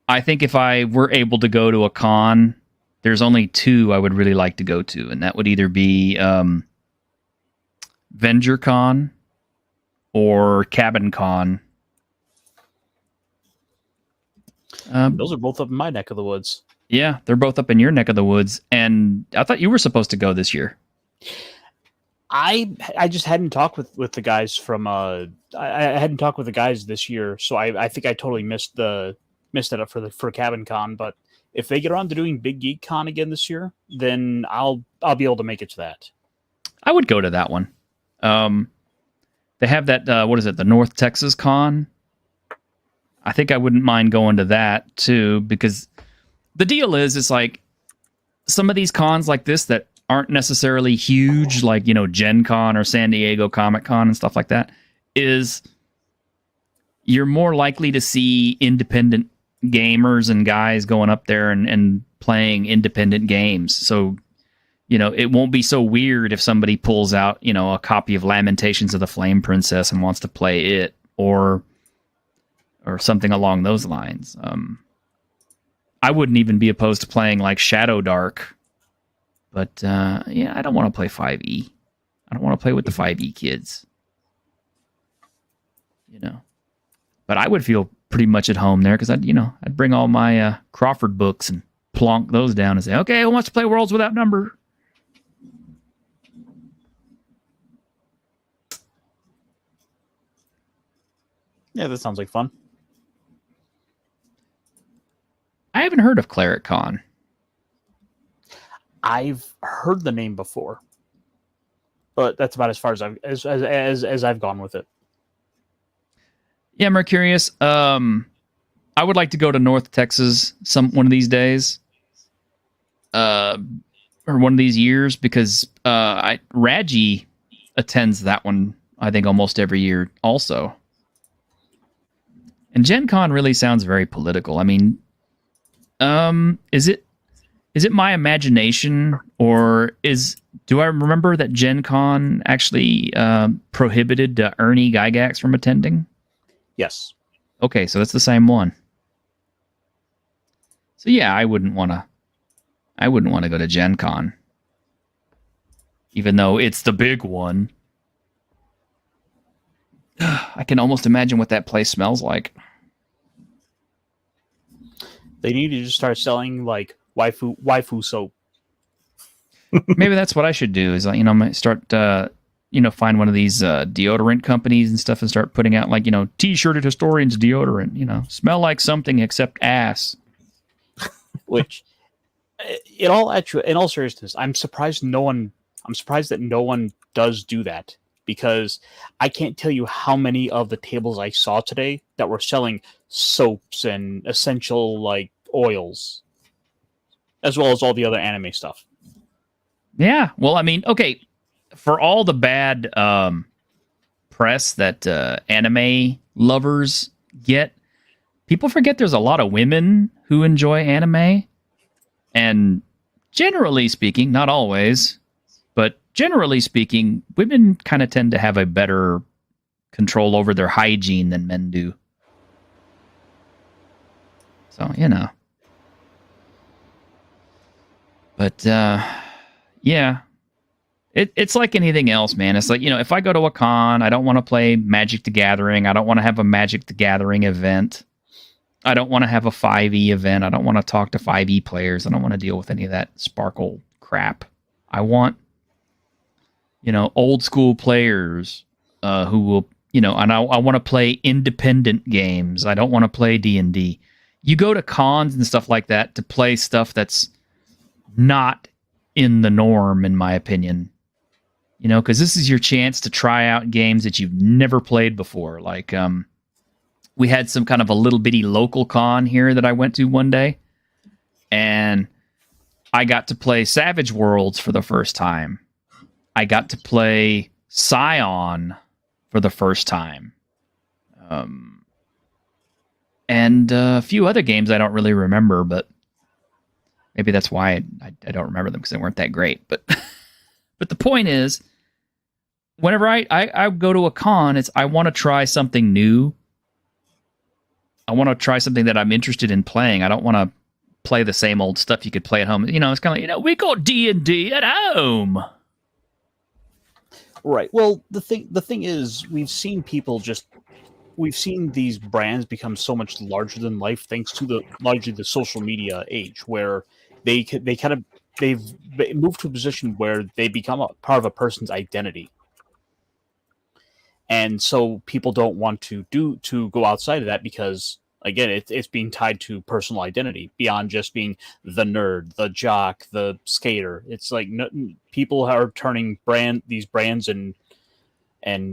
I think if I were able to go to a con, there's only two I would really like to go to, and that would either be VentureCon or CabinCon. Those are both up in my neck of the woods. Yeah, they're both up in your neck of the woods. And I thought you were supposed to go this year. I just hadn't talked with the guys from I hadn't talked with the guys this year, so I think I totally missed it up for Cabin Con. But if they get around to doing Big Geek Con again this year, then I'll be able to make it to that. I would go to that one. They have that what is it, the North Texas Con? I think I wouldn't mind going to that too, because the deal is it's like some of these cons like this that aren't necessarily huge, like, you know, Gen Con or San Diego Comic Con and stuff like that, is you're more likely to see independent gamers and guys going up there and playing independent games. So, you know, it won't be so weird if somebody pulls out, you know, a copy of Lamentations of the Flame Princess and wants to play it, or something along those lines. I wouldn't even be opposed to playing like Shadow Dark. But, yeah, I don't want to play 5e. I don't want to play with the 5e kids. You know. But I would feel pretty much at home there, because I'd bring all my Crawford books and plonk those down and say, okay, who wants to play Worlds Without Number? Yeah, that sounds like fun. I haven't heard of Cleric Con. I've heard the name before, but that's about as far as I've gone with it. Yeah, Mercurius. I would like to go to North Texas one of these days, or one of these years, because Raji attends that one, I think, almost every year also. And Gen Con really sounds very political. I mean, is it my imagination, or do I remember that Gen Con actually prohibited Ernie Gygax from attending? Yes. Okay, so that's the same one. So yeah, I wouldn't want to go to Gen Con, even though it's the big one. I can almost imagine what that place smells like. They need to just start selling like waifu soap. Maybe that's what I should do. Is start find one of these deodorant companies and stuff and start putting out like, T-shirted historians deodorant. Smell like something except ass. Which, in all seriousness, I'm surprised that no one does do that, because I can't tell you how many of the tables I saw today that were selling soaps and essential like oils, as well as all the other anime stuff. Yeah, well, I mean, okay, for all the bad press that anime lovers get, people forget there's a lot of women who enjoy anime, and generally speaking, not always, but generally speaking, women kind of tend to have a better control over their hygiene than men do. So, But, yeah. It's like anything else, man. It's like, if I go to a con, I don't want to play Magic the Gathering. I don't want to have a Magic the Gathering event. I don't want to have a 5e event. I don't want to talk to 5e players. I don't want to deal with any of that sparkle crap. I want, old school players who will, and I want to play independent games. I don't want to play D&D. You go to cons and stuff like that to play stuff that's not in the norm, in my opinion. Because this is your chance to try out games that you've never played before. Like, we had some kind of a little bitty local con here that I went to one day, and I got to play Savage Worlds for the first time. I got to play Scion for the first time. And a few other games I don't really remember, but maybe that's why I don't remember them, because they weren't that great. But but the point is, whenever I go to a con, I want to try something new. I want to try something that I'm interested in playing. I don't want to play the same old stuff you could play at home. It's kind of like, we got D&D at home. Right. Well, the thing is, we've seen these brands become so much larger than life thanks to largely the social media age, where they've moved to a position where they become a part of a person's identity, and so people don't want to go outside of that because again, it's being tied to personal identity beyond just being the nerd, the jock, the skater. It's like people are turning these brands and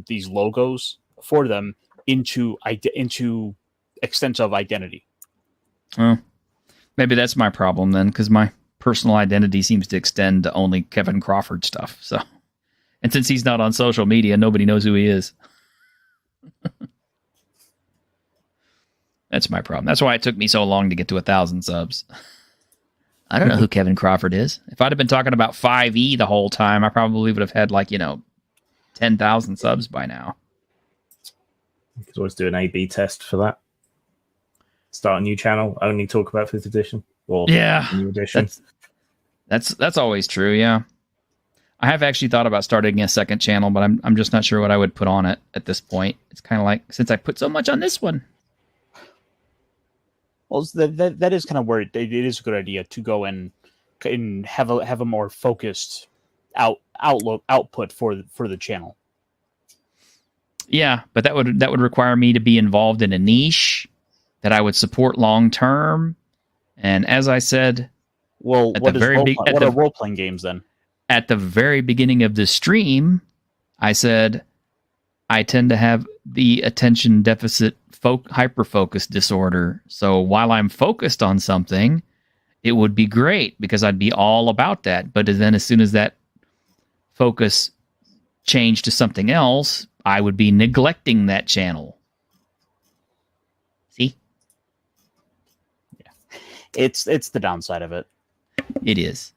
these logos for them into extents of identity. Well, maybe that's my problem then, because my personal identity seems to extend to only Kevin Crawford stuff. So, and since he's not on social media, nobody knows who he is. That's my problem. That's why it took me so long to get to 1,000 subs. I don't know who Kevin Crawford is. If I'd have been talking about 5e the whole time, I probably would have had 10,000 subs by now. You could always do an A/B test for that. Start a new channel, only talk about 5th edition or new edition. That's always true. Yeah, I have actually thought about starting a second channel, but I'm just not sure what I would put on it at this point. It's kind of like, since I put so much on this one. Well, that is kind of where it is a good idea to go and have a more focused output for the channel. Yeah, but that would require me to be involved in a niche that I would support long term. And as I said, well, what are role playing games then? At the very beginning of the stream, I said I tend to have the attention deficit hyper-focus disorder. So while I'm focused on something, it would be great because I'd be all about that. But then as soon as that focus changed to something else, I would be neglecting that channel. See? Yeah. It's the downside of it. It is.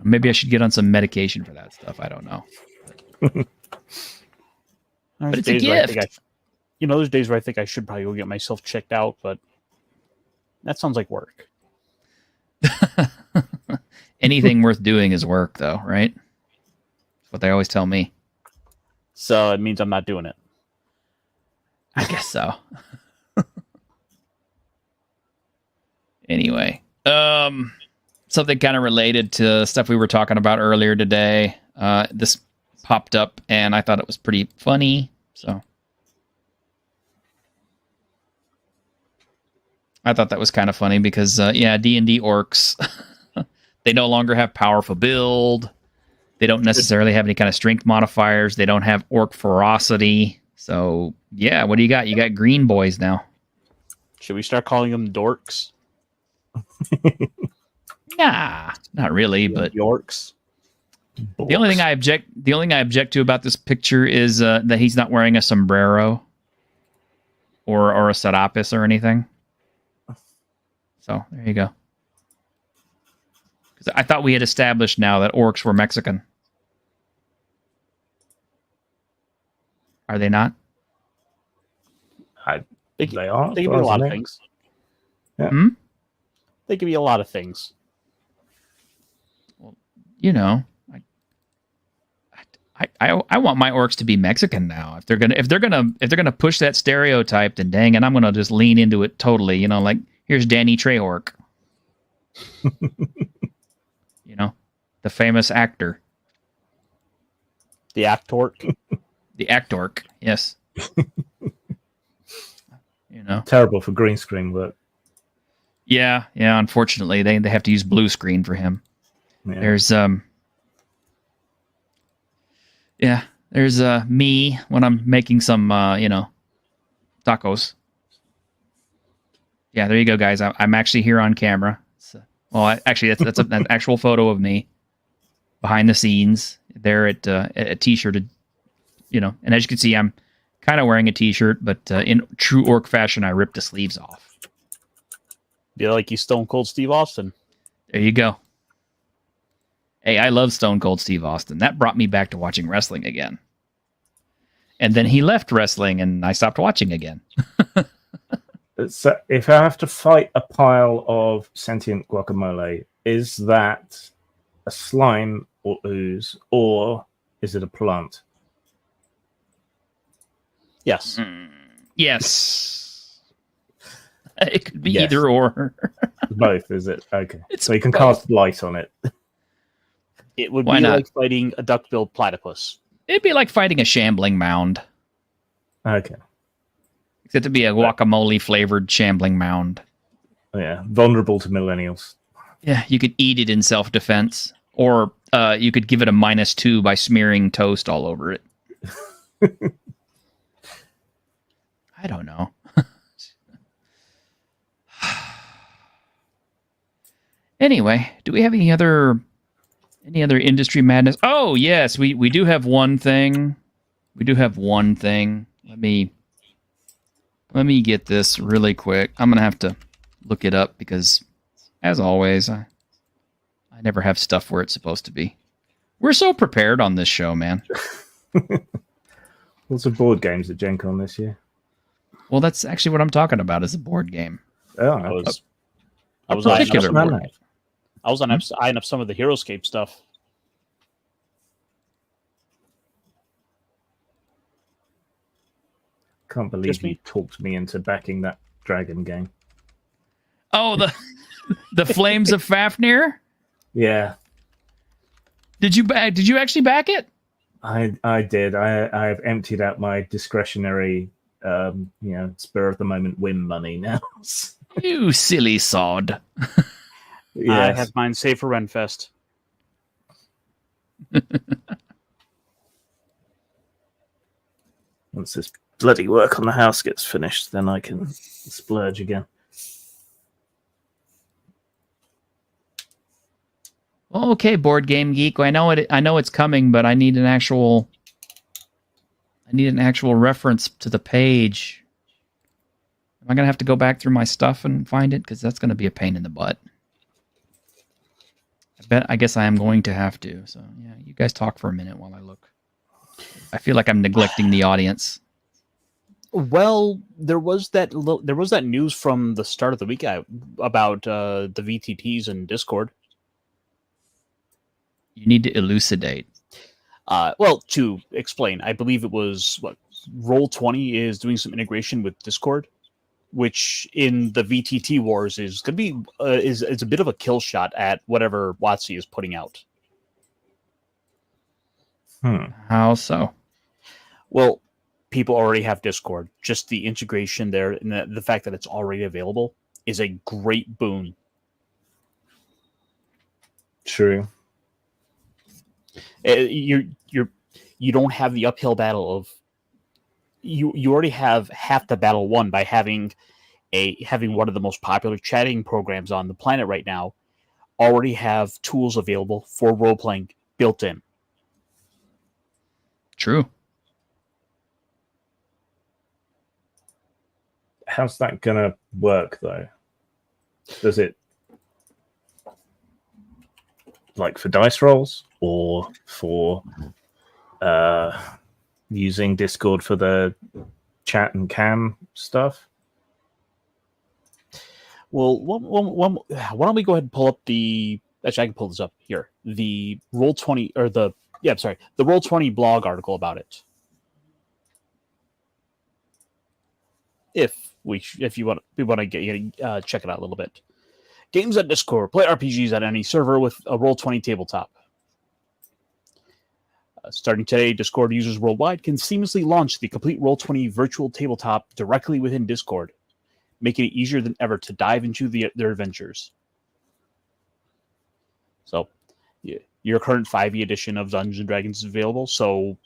Maybe I should get on some medication for that stuff. I don't know. But it's a gift. There's days where I think I should probably go get myself checked out, but that sounds like work. Anything worth doing is work, though, right? That's what they always tell me. So it means I'm not doing it. I guess so. Anyway, something kind of related to stuff we were talking about earlier today. This popped up, and I thought it was pretty funny. So I thought that was kind of funny because, D&D orcs, they no longer have powerful build. They don't necessarily have any kind of strength modifiers. They don't have orc ferocity. So, yeah, what do you got? You got green boys now. Should we start calling them dorks? Nah, not really, but orcs. The only thing I object to about this picture is that he's not wearing a sombrero or a serapis or anything. So there you go. Because I thought we had established now that orcs were Mexican. Are they not? They are. They can be a lot of things. Yeah. Hmm? They can be a lot of things. Well, I want my orcs to be Mexican now. If they're gonna push that stereotype, then dang it, I'm gonna just lean into it totally. Like here's Danny Trejo, the famous actor, the actork, the actork. Yes. Terrible for green screen work. Yeah. Unfortunately, they have to use blue screen for him. Yeah. There's me when I'm making some tacos. Yeah, there you go, guys. I'm actually here on camera. That's an actual photo of me behind the scenes there at a t-shirt. And as you can see, I'm kind of wearing a t-shirt, but in true orc fashion, I ripped the sleeves off. Yeah, like you Stone Cold Steve Austin. There you go. Hey, I love Stone Cold Steve Austin. That brought me back to watching wrestling again. And then he left wrestling, and I stopped watching again. So if I have to fight a pile of sentient guacamole, is that a slime or ooze, or is it a plant? Yes. Yes. It could be Yes. either or. Both, is it? Okay. It's So you can both. cast light on it. It would Why be not? like fighting a duck-billed platypus. It'd be like fighting a shambling mound. Okay. Except to be a guacamole flavored shambling mound. Yeah. Vulnerable to millennials. Yeah, you could eat it in self defense. Or you could give it a -2 by smearing toast all over it. I don't know. Anyway, do we have any other industry madness? Oh yes, we do have one thing. We do have one thing. Let me get this really quick. I'm gonna have to look it up because, as always, I never have stuff where it's supposed to be. We're so prepared on this show, man. Lots of board games at Gen Con this year. Well, that's actually what I'm talking about. Is a board game. Oh, I was eyeing up particular some, board. I was eyeing up some of the Heroescape stuff. Can't believe Just you me? talked me into backing that dragon game. Oh, the Flames of Fafnir. Yeah, Did you actually back it? I did. I have emptied out my discretionary, spur of the moment whim money now. You silly sod. I Yes. have mine saved for Renfest. Once this bloody work on the house gets finished, then I can splurge again. Okay, Board Game Geek. I know it. I know it's coming, but I need an actual reference to the page. Am I gonna have to go back through my stuff and find it? Because that's gonna be a pain in the butt. I guess I am going to have to. So yeah, you guys talk for a minute while I look. I feel like I'm neglecting the audience. Well, there was that news from the start of the week about the VTTs and Discord. You need to elucidate. Well, to explain, I believe it was Roll20 is doing some integration with Discord, which in the VTT wars is going to be is a bit of a kill shot at whatever WotC is putting out. How so? Well, people already have Discord. Just the integration there and the fact that it's already available is a great boon. True. You don't have the uphill battle of you already have half the battle won by having one of the most popular chatting programs on the planet right now already have tools available for role playing built in. True. How's that gonna work though? Does it like for dice rolls or for using Discord for the chat and cam stuff? Well, why don't we go ahead and pull up the? Actually, I can pull this up here. The Roll20 or the Roll20 blog article about it. If you want to check it out a little bit. Games at Discord. Play RPGs at any server with a Roll20 tabletop. Starting today, Discord users worldwide can seamlessly launch the complete Roll20 virtual tabletop directly within Discord, making it easier than ever to dive into their adventures. So, your current 5e edition of Dungeons & Dragons is available, so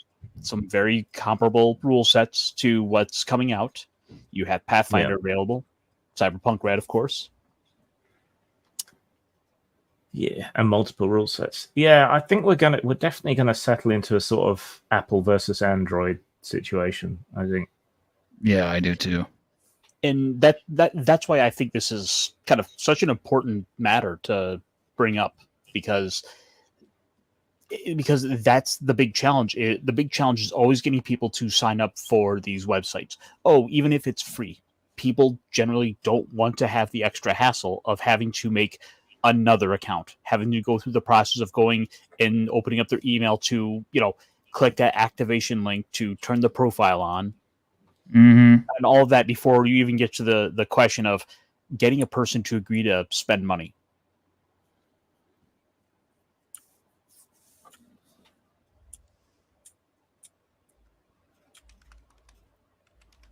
some very comparable rule sets to what's coming out. You have Pathfinder available, Cyberpunk Red, of course. Yeah, and multiple rule sets. Yeah, I think we're definitely gonna settle into a sort of Apple versus Android situation, I think. Yeah, I do too. And that's why I think this is kind of such an important matter to bring up, because that's the big challenge. The big challenge is always getting people to sign up for these websites. Oh, even if it's free, people generally don't want to have the extra hassle of having to make another account, having to go through the process of going and opening up their email to, click that activation link to turn the profile on, Mm-hmm. and all of that before you even get to the question of getting a person to agree to spend money.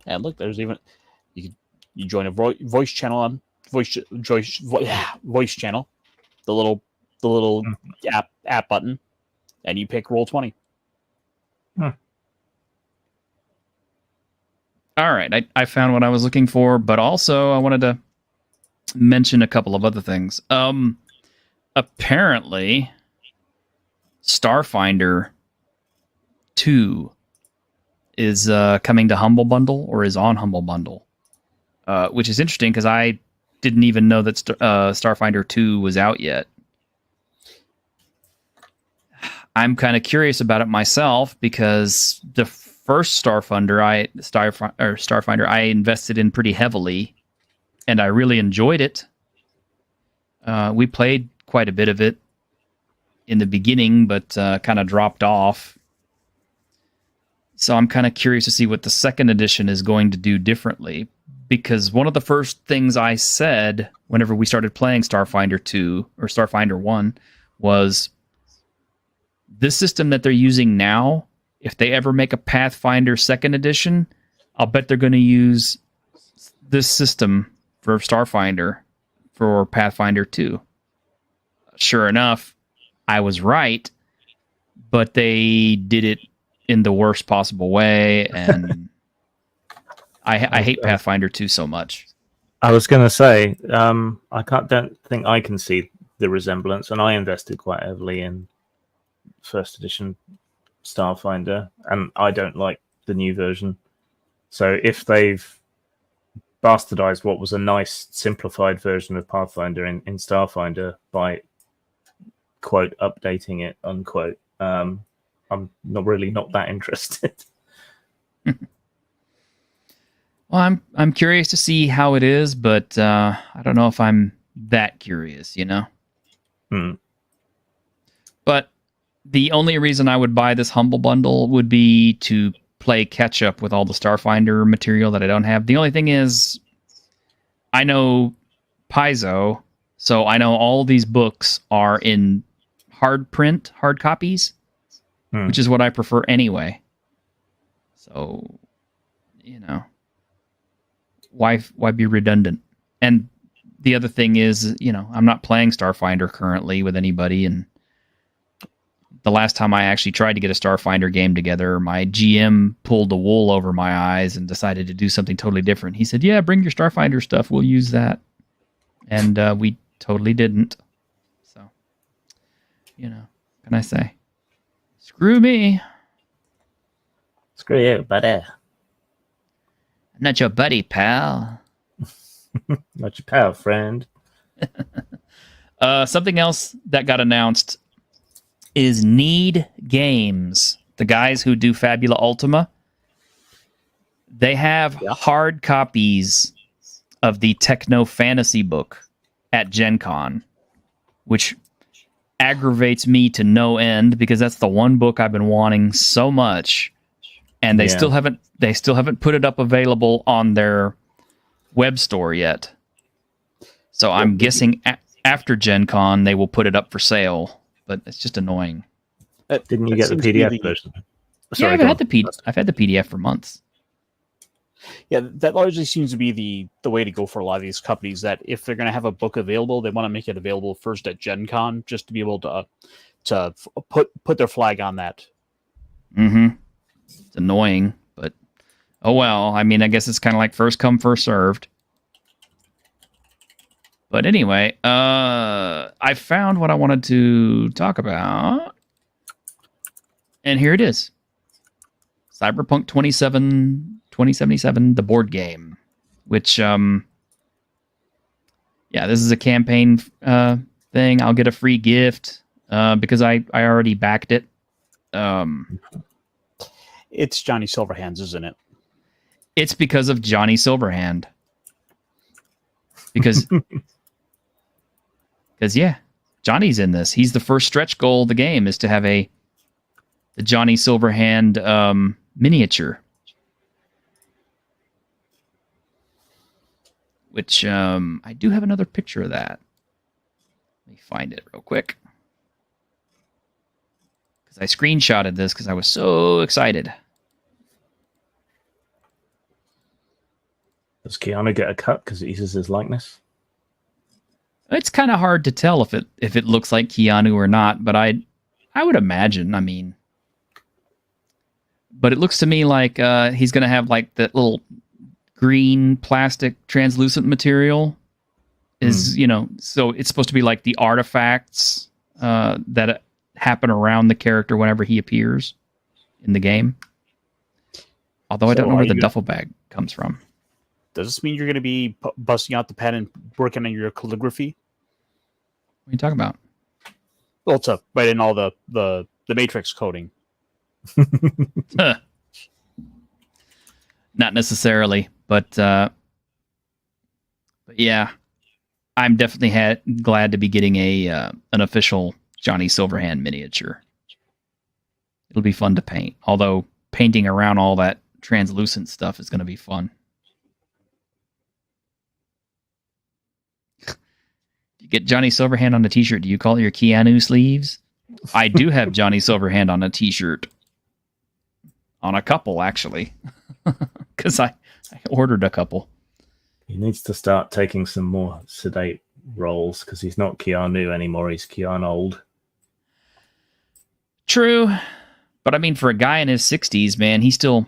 And look, there's even you join a voice channel on voice channel, the little app button, and you pick Roll20. All right, I found what I was looking for, but also I wanted to mention a couple of other things. Apparently, Starfinder 2 is coming to Humble Bundle, or is on Humble Bundle, which is interesting because I didn't even know that Starfinder 2 was out yet. I'm kind of curious about it myself because the first Starfinder I invested in pretty heavily, and I really enjoyed it. We played quite a bit of it in the beginning, but kind of dropped off. So I'm kind of curious to see what the second edition is going to do differently, because one of the first things I said whenever we started playing Starfinder 2 or Starfinder 1 was, this system that they're using now, if they ever make a Pathfinder second edition, I'll bet they're going to use this system for Starfinder for Pathfinder 2. Sure enough, I was right, but they did it in the worst possible way, and I hate Pathfinder 2 so much. I was going to say, don't think I can see the resemblance, and I invested quite heavily in first edition Starfinder, and I don't like the new version. So if they've bastardized what was a nice simplified version of Pathfinder in Starfinder by quote updating it unquote, I'm not that interested. Well, I'm curious to see how it is, but I don't know if I'm that curious, But the only reason I would buy this Humble Bundle would be to play catch up with all the Starfinder material that I don't have. The only thing is, I know Paizo, so I know all these books are in hard copies, which is what I prefer anyway. So, why be redundant? And the other thing is, I'm not playing Starfinder currently with anybody, and the last time I actually tried to get a Starfinder game together, my GM pulled the wool over my eyes and decided to do something totally different. He said, yeah, bring your Starfinder stuff. We'll use that. And we totally didn't. So, can I say? Screw me. Screw you, buddy. I'm not your buddy, pal. Not your pal, friend. Something else that got announced is Need Games, the guys who do Fabula Ultima. They have hard copies of the Techno Fantasy book at Gen Con, which aggravates me to no end because that's the one book I've been wanting so much, and they still haven't put it up available on their web store yet. So I'm guessing after Gen Con they will put it up for sale. But it's just annoying. Didn't you get the PDF version? Sorry, I've had the PDF for months. Yeah, that largely seems to be the way to go for a lot of these companies, that if they're going to have a book available, they want to make it available first at Gen Con, just to be able to put their flag on that. Mm-hmm. It's annoying, but oh well. I mean, I guess it's kind of like first come, first served. But anyway, I found what I wanted to talk about. And here it is. Cyberpunk 2077, the board game. Which, this is a campaign thing. I'll get a free gift because I already backed it. It's Johnny Silverhands, isn't it? It's because of Johnny Silverhand. Because Because yeah, Johnny's in this. He's the first stretch goal of the game is to have the Johnny Silverhand miniature. Which I do have another picture of that. Let me find it real quick. Because I screenshotted this because I was so excited. Does Keanu get a cut because it uses his likeness? It's kind of hard to tell if it looks like Keanu or not, but I would imagine. I mean, but it looks to me like he's going to have like that little green plastic translucent material is, so it's supposed to be like the artifacts that happen around the character whenever he appears in the game. Although I don't know where the duffel bag comes from. Does this mean you're going to be busting out the pen and working on your calligraphy? What are you talking about? Well, it's up right in all the matrix coding. Not necessarily, but yeah, I'm definitely glad to be getting an official Johnny Silverhand miniature. It'll be fun to paint, although painting around all that translucent stuff is going to be fun. You get Johnny Silverhand on a t-shirt, do you call it your Keanu sleeves? I do have Johnny Silverhand on a t-shirt. On a couple, actually. Because I ordered a couple. He needs to start taking some more sedate roles because he's not Keanu anymore. He's Keanu old. True. But I mean, for a guy in his 60s, man, he still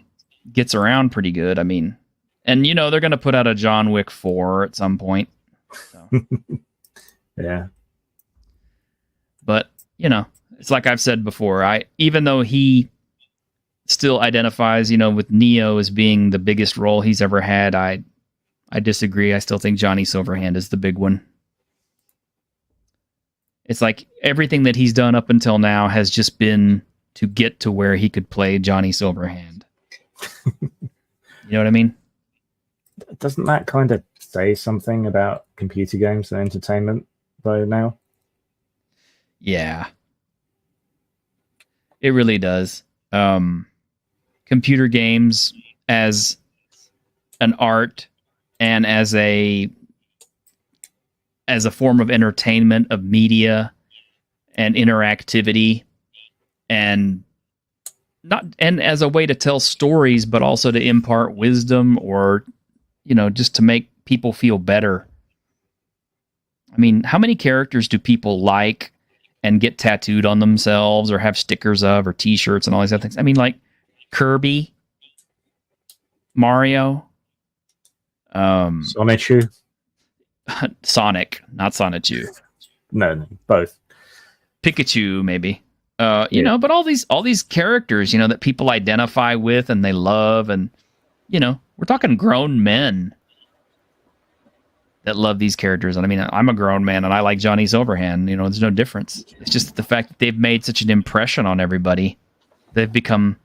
gets around pretty good. I mean, and they're going to put out a John Wick 4 at some point. So. Yeah. But, it's like I've said before, even though he still identifies, with Neo as being the biggest role he's ever had, I disagree. I still think Johnny Silverhand is the big one. It's like everything that he's done up until now has just been to get to where he could play Johnny Silverhand. You know what I mean? Doesn't that kind of say something about computer games and entertainment by now? Yeah. It really does. Computer games as an art and as a form of entertainment, of media and interactivity, and as a way to tell stories, but also to impart wisdom or, just to make people feel better. I mean, how many characters do people like and get tattooed on themselves or have stickers of or t-shirts and all these other things? I mean, like Kirby, Mario, Sonichu? Sonic, not Sonichu. No, both. Pikachu, maybe. But all these characters, that people identify with and they love, and we're talking grown men that love these characters. And I mean, I'm a grown man and I like Johnny Silverhand. There's no difference. It's just the fact that they've made such an impression on everybody. They've become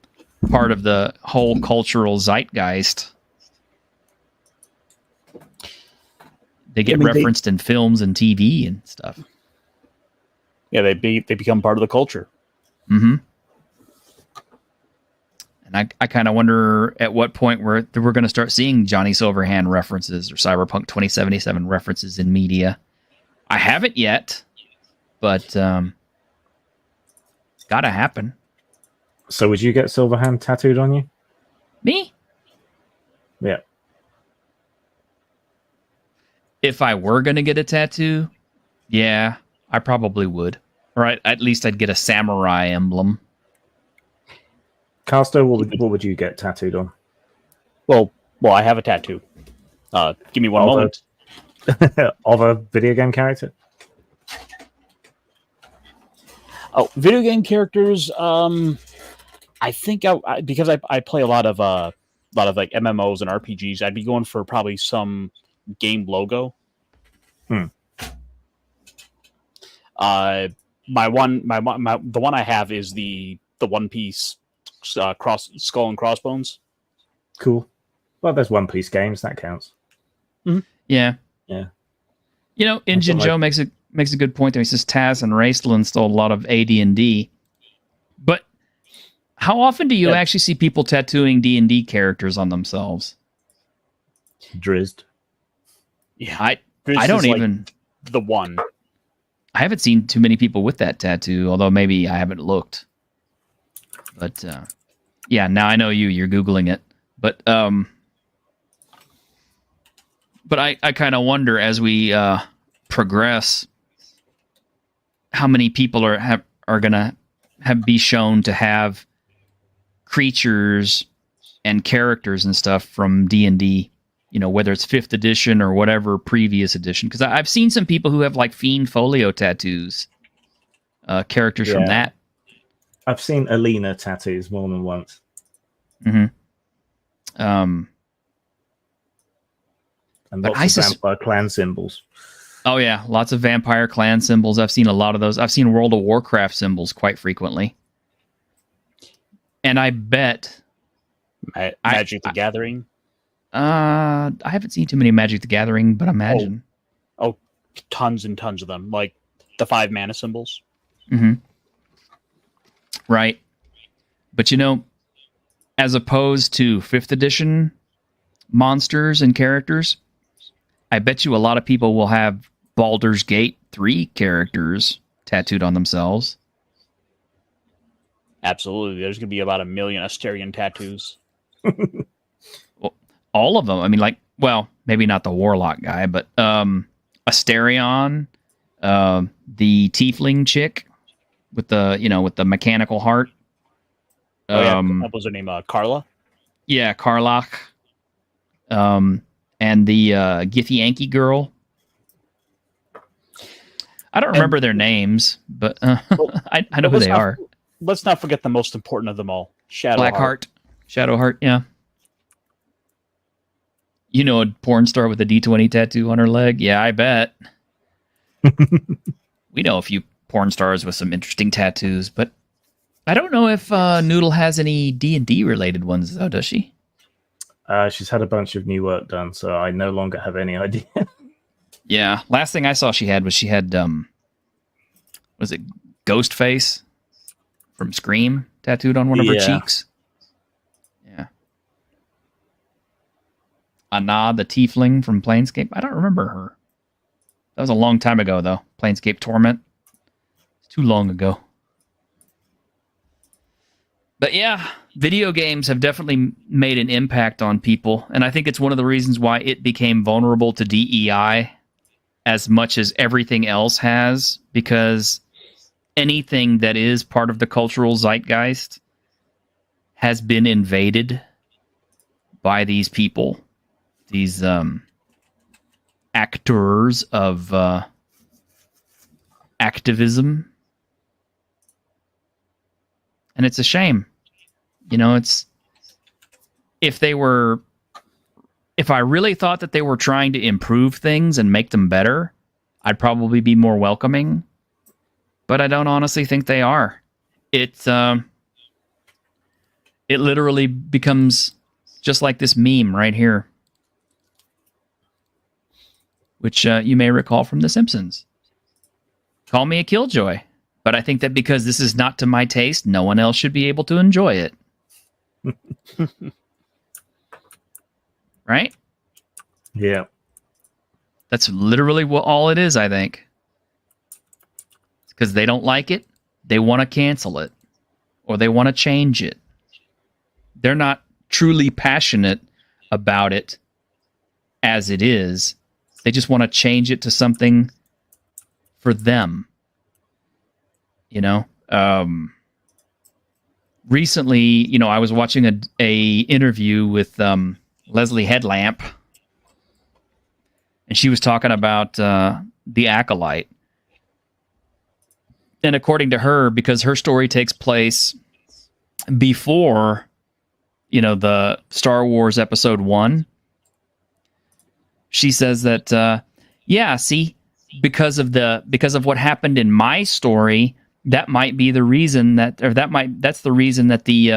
part of the whole cultural zeitgeist. They get referenced in films and TV and stuff. Yeah, they become part of the culture. Mm-hmm. And I kind of wonder at what point we're going to start seeing Johnny Silverhand references or Cyberpunk 2077 references in media. I haven't yet, but it's got to happen. So would you get Silverhand tattooed on you? Me? Yeah. If I were going to get a tattoo, yeah, I probably would. Or at least I'd get a samurai emblem. Casto, what would you get tattooed on? Well, I have a tattoo. Give me one moment. Of a video game character? Oh, video game characters. I think because I play a lot of like MMOs and RPGs, I'd be going for probably some game logo. The one I have is the One Piece skull and crossbones. Cool. Well, there's One Piece games that counts. Mm-hmm. Yeah. Yeah. Engine Joe makes makes a good point there. He says Taz and Raceland stole a lot of AD&D. But how often do you actually see people tattooing D&D characters on themselves? Drizzt. Yeah, I This don't is, like, even... the one. I haven't seen too many people with that tattoo, although maybe I haven't looked. But, yeah, now I know you're Googling it. But I kind of wonder as we progress how many people are going to be shown to have creatures and characters and stuff from D&D, you know, whether it's 5th edition or whatever previous edition. Because I've seen some people who have like Fiend Folio tattoos, characters from that. I've seen Alina tattoos more than once. Mm-hmm. And lots of Vampire Clan symbols. Oh yeah, lots of Vampire Clan symbols. I've seen a lot of those. I've seen World of Warcraft symbols quite frequently. And I bet... Magic the Gathering? I haven't seen too many Magic the Gathering, but imagine. Oh, tons and tons of them. Like the 5 mana symbols. Mm-hmm. Right. But you know, as opposed to 5th edition monsters and characters, I bet you a lot of people will have Baldur's Gate 3 characters tattooed on themselves. Absolutely. There's going to be about 1 million Asterion tattoos. Well, all of them. I mean, like, well, maybe not the Warlock guy, but Asterion, the Tiefling chick with the mechanical heart. What was her name? Carla? Yeah, Karlach. And the Githyanki girl. I don't remember their names, but I know who they are. Let's not forget the most important of them all, Blackheart. Shadowheart, yeah. You know a porn star with a D20 tattoo on her leg? Yeah, I bet. We know a few porn stars with some interesting tattoos, but I don't know if Noodle has any D&D related ones, though, does she? She's had a bunch of new work done, so I no longer have any idea. Yeah, last thing I saw she had, was it Ghostface from Scream tattooed on one of her cheeks? Yeah. Anna, the Tiefling from Planescape. I don't remember her. That was a long time ago, though. Planescape Torment. It's too long ago. But yeah, video games have definitely made an impact on people, and I think it's one of the reasons why it became vulnerable to DEI as much as everything else has, because anything that is part of the cultural zeitgeist has been invaded by these people, these actors of activism. And it's a shame. You know, if I really thought that they were trying to improve things and make them better, I'd probably be more welcoming. But I don't honestly think they are. It literally becomes just like this meme right here, which you may recall from The Simpsons. Call me a killjoy. But I think that because this is not to my taste, no one else should be able to enjoy it. Right? Yeah. That's literally all it is, I think. Because they don't like it, they want to cancel it, or they want to change it. They're not truly passionate about it as it is. They just want to change it to something for them. You know, recently, you know, I was watching a interview with Leslie Headlamp, and she was talking about The Acolyte. And according to her, because her story takes place before, you know, the Star Wars Episode 1, she says that, because of what happened in my story, that might be the reason that's the reason that the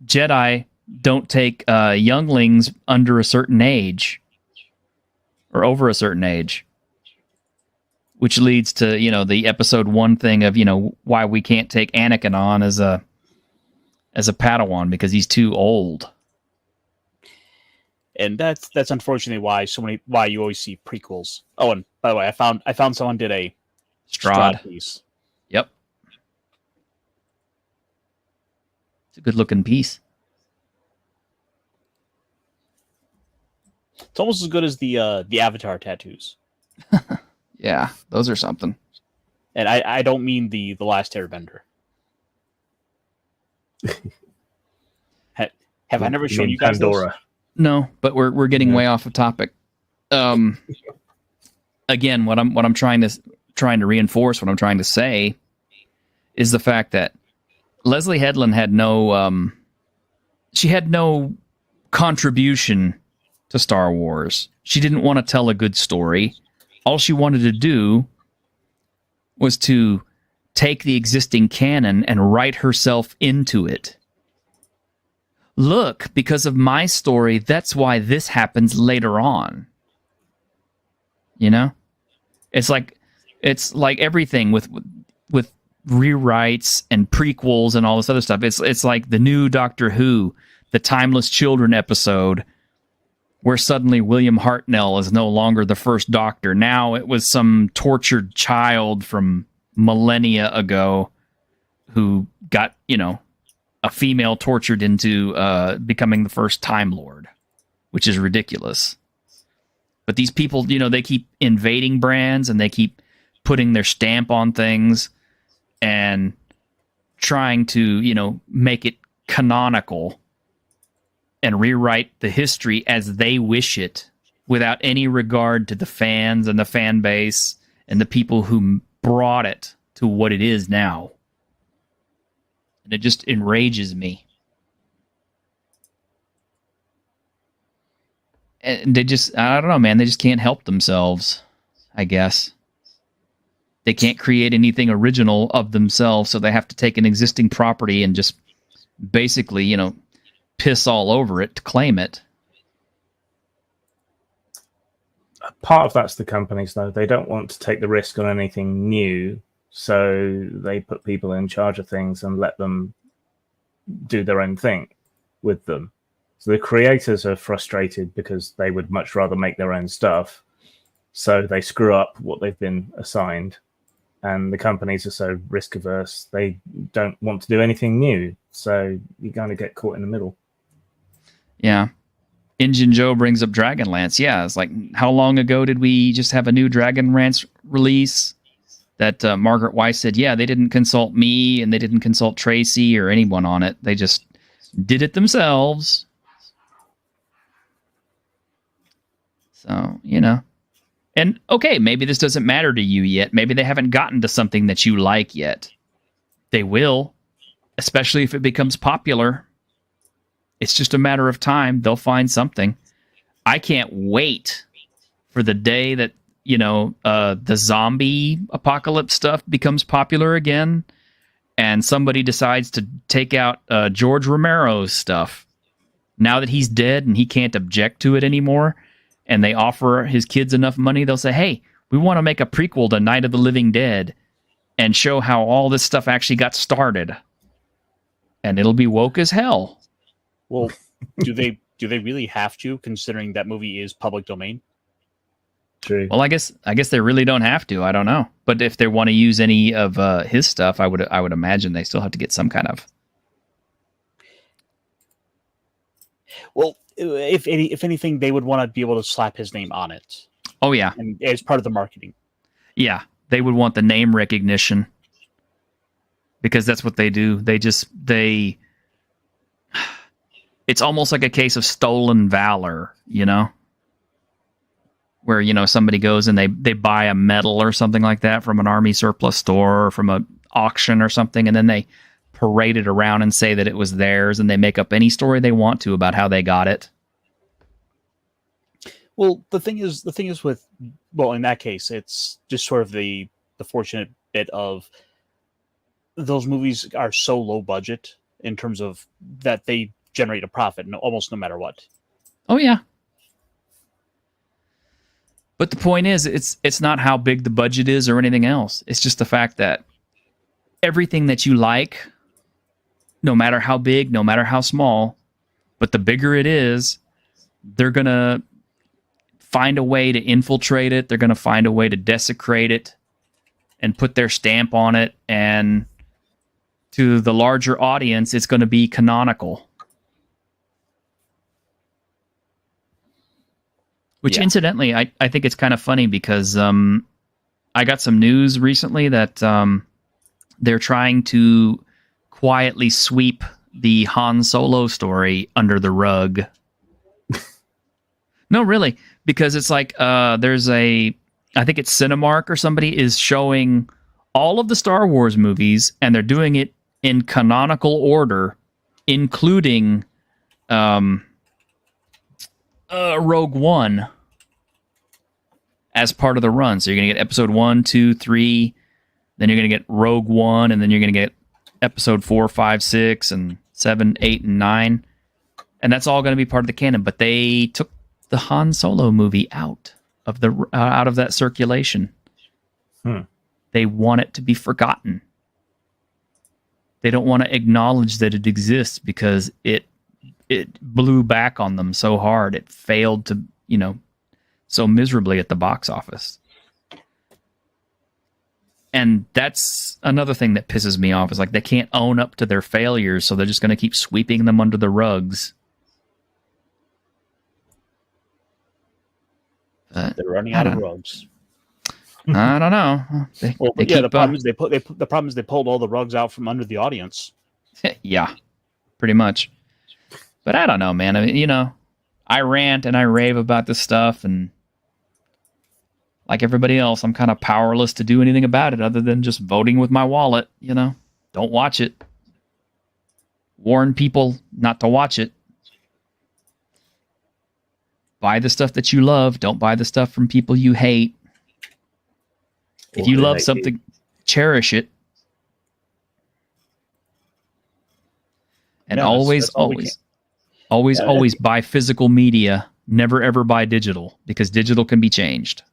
Jedi don't take younglings under a certain age or over a certain age, which leads to, the episode 1 thing of, why we can't take Anakin on as a Padawan because he's too old. And that's unfortunately why you always see prequels. Oh, and by the way, I found someone did a Strahd piece. Yep. It's a good looking piece. It's almost as good as the Avatar tattoos. Yeah, those are something. And I don't mean the Last Airbender. Have I never shown you guys Pandora? those? No, but we're getting way off of topic. Again, what I'm trying to reinforce, what I'm trying to say, is the fact that Leslie Headland had no contribution to Star Wars. She didn't want to tell a good story. All she wanted to do was to take the existing canon and write herself into it. Look, because of my story, that's why this happens later on. It's like everything with rewrites and prequels and all this other stuff. It's like the new Doctor Who, the Timeless Children episode, where suddenly William Hartnell is no longer the first Doctor. Now it was some tortured child from millennia ago who got, a female tortured into becoming the first Time Lord, which is ridiculous. But these people, they keep invading brands and they keep putting their stamp on things and trying to, make it canonical and rewrite the history as they wish it without any regard to the fans and the fan base and the people who brought it to what it is now. And it just enrages me. And they just, I don't know, man, they just can't help themselves, I guess. They can't create anything original of themselves, so they have to take an existing property and just basically, piss all over it to claim it. Part of that's the companies, though. They don't want to take the risk on anything new, so they put people in charge of things and let them do their own thing with them. So the creators are frustrated because they would much rather make their own stuff. So they screw up what they've been assigned. And the companies are so risk averse, they don't want to do anything new. So you kind of get caught in the middle. Yeah. Injun Joe brings up Dragonlance. Yeah, it's like, how long ago did we just have a new Dragonlance release? That Margaret Weiss said, yeah, they didn't consult me and they didn't consult Tracy or anyone on it. They just did it themselves. So, And, okay, maybe this doesn't matter to you yet. Maybe they haven't gotten to something that you like yet. They will, especially if it becomes popular. It's just a matter of time. They'll find something. I can't wait for the day that, the zombie apocalypse stuff becomes popular again and somebody decides to take out George Romero's stuff. Now that he's dead and he can't object to it anymore, and they offer his kids enough money, they'll say, hey, we want to make a prequel to Night of the Living Dead and show how all this stuff actually got started. And it'll be woke as hell. Well, do they really have to, considering that movie is public domain? True. Well, I guess they really don't have to. I don't know. But if they want to use any of his stuff, I would imagine they still have to get some kind of. Well, if anything, they would want to be able to slap his name on it. Oh, yeah. And as part of the marketing. Yeah. They would want the name recognition. Because that's what they do. It's almost like a case of stolen valor, Where, somebody goes and they buy a medal or something like that from an army surplus store or from an auction or something, and then they parade it around and say that it was theirs, and they make up any story they want to about how they got it. Well, the thing is with, in that case, it's just sort of the fortunate bit of those movies are so low budget in terms of that they generate a profit almost no matter what. Oh, yeah. But the point is, it's not how big the budget is or anything else. It's just the fact that everything that you like, no matter how big, no matter how small, but the bigger it is, they're going to find a way to infiltrate it. They're going to find a way to desecrate it and put their stamp on it. And to the larger audience, it's going to be canonical. Which, incidentally, I think it's kind of funny because I got some news recently that they're trying to quietly sweep the Han Solo story under the rug. No, really, because it's like there's I think it's Cinemark or somebody is showing all of the Star Wars movies, and they're doing it in canonical order, including Rogue One as part of the run. So you're going to get episode 1, 2, 3, then you're going to get Rogue One, and then you're going to get episode 4, 5, 6, and 7, 8, and 9. And that's all going to be part of the canon. But they took the Han Solo movie out of that circulation. They want it to be forgotten. They don't want to acknowledge that it exists because it blew back on them so hard. It failed to, so miserably at the box office. And that's another thing that pisses me off is like they can't own up to their failures, so they're just going to keep sweeping them under the rugs. They're running out of rugs. I don't know. The problem is they pulled all the rugs out from under the audience. Yeah, pretty much. But I don't know, man. I mean, I rant and I rave about this stuff, and like everybody else, I'm kind of powerless to do anything about it other than just voting with my wallet. Don't watch it. Warn people not to watch it. Buy the stuff that you love. Don't buy the stuff from people you hate. If you love something, cherish it. And always buy physical media. Never, ever buy digital, because digital can be changed.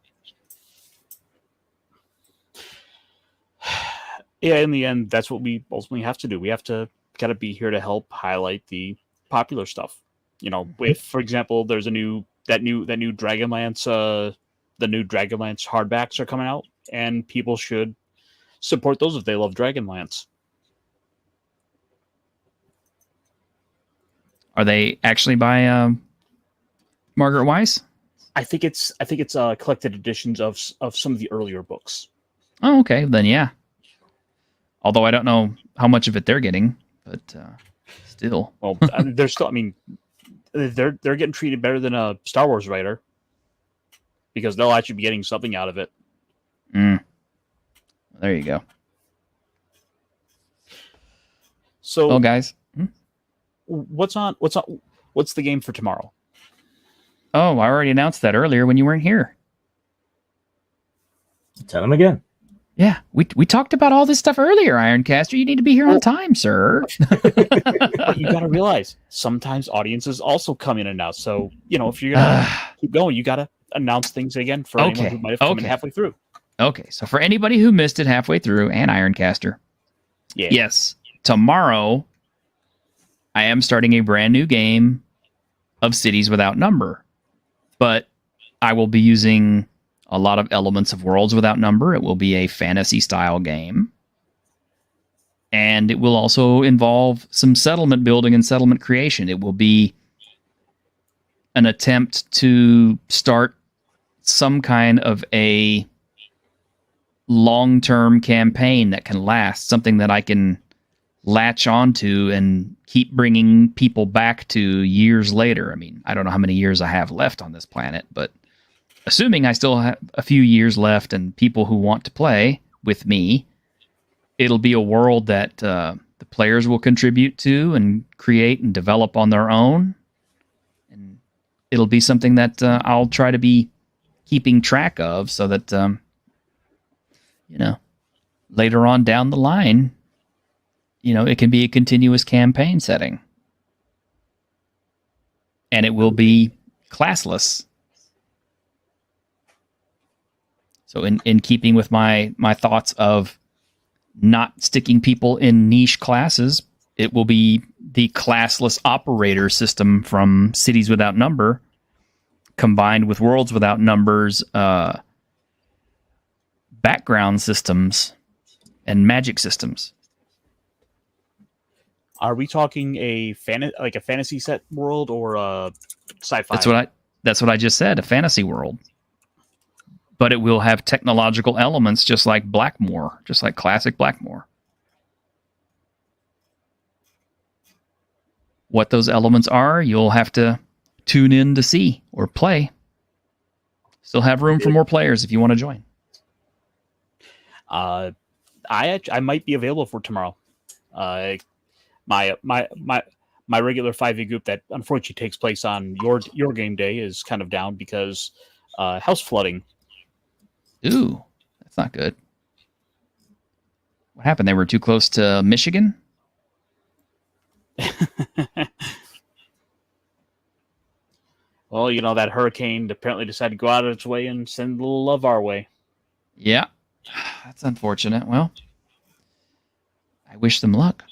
Yeah, in the end, that's what we ultimately have to do. We have to kind of be here to help highlight the popular stuff. If, for example, there's that new Dragonlance, the new Dragonlance hardbacks are coming out, and people should support those if they love Dragonlance. Are they actually by Margaret Weiss? I think it's collected editions of some of the earlier books. Oh, okay, then yeah. Although I don't know how much of it they're getting, but still. Well, they're still. I mean, they're getting treated better than a Star Wars writer because they'll actually be getting something out of it. There you go. So, well, guys, what's the game for tomorrow? Oh, I already announced that earlier when you weren't here. Tell them again. Yeah, we talked about all this stuff earlier, Ironcaster. You need to be here on time, sir. But you got to realize sometimes audiences also come in and out. So, if you're going to keep going, you got to announce things again for anyone who might have come in halfway through. Okay, so for anybody who missed it halfway through, and Ironcaster, yes, tomorrow I am starting a brand new game of Cities Without Number. But I will be using a lot of elements of Worlds Without Number. It will be a fantasy-style game. And it will also involve some settlement building and settlement creation. It will be an attempt to start some kind of a long-term campaign that can last, something that I can latch onto and keep bringing people back to years later. I mean, I don't know how many years I have left on this planet, but assuming I still have a few years left and people who want to play with me, it'll be a world that the players will contribute to and create and develop on their own. And it'll be something that I'll try to be keeping track of so that, later on down the line, it can be a continuous campaign setting. And it will be classless. So in keeping with my thoughts of not sticking people in niche classes, it will be the classless operator system from Cities Without Number combined with Worlds Without Numbers, background systems, and magic systems. Are we talking a fantasy set world or a sci-fi? That's what I just said, a fantasy world. But it will have technological elements just like Blackmoor, just like classic Blackmoor. What those elements are, you'll have to tune in to see or play. Still have room for more players if you want to join. I might be available for tomorrow. My regular 5e group that unfortunately takes place on your game day is kind of down because house flooding. Ooh, that's not good. What happened? They were too close to Michigan? Well, that hurricane apparently decided to go out of its way and send a little love our way. Yeah, that's unfortunate. Well, I wish them luck.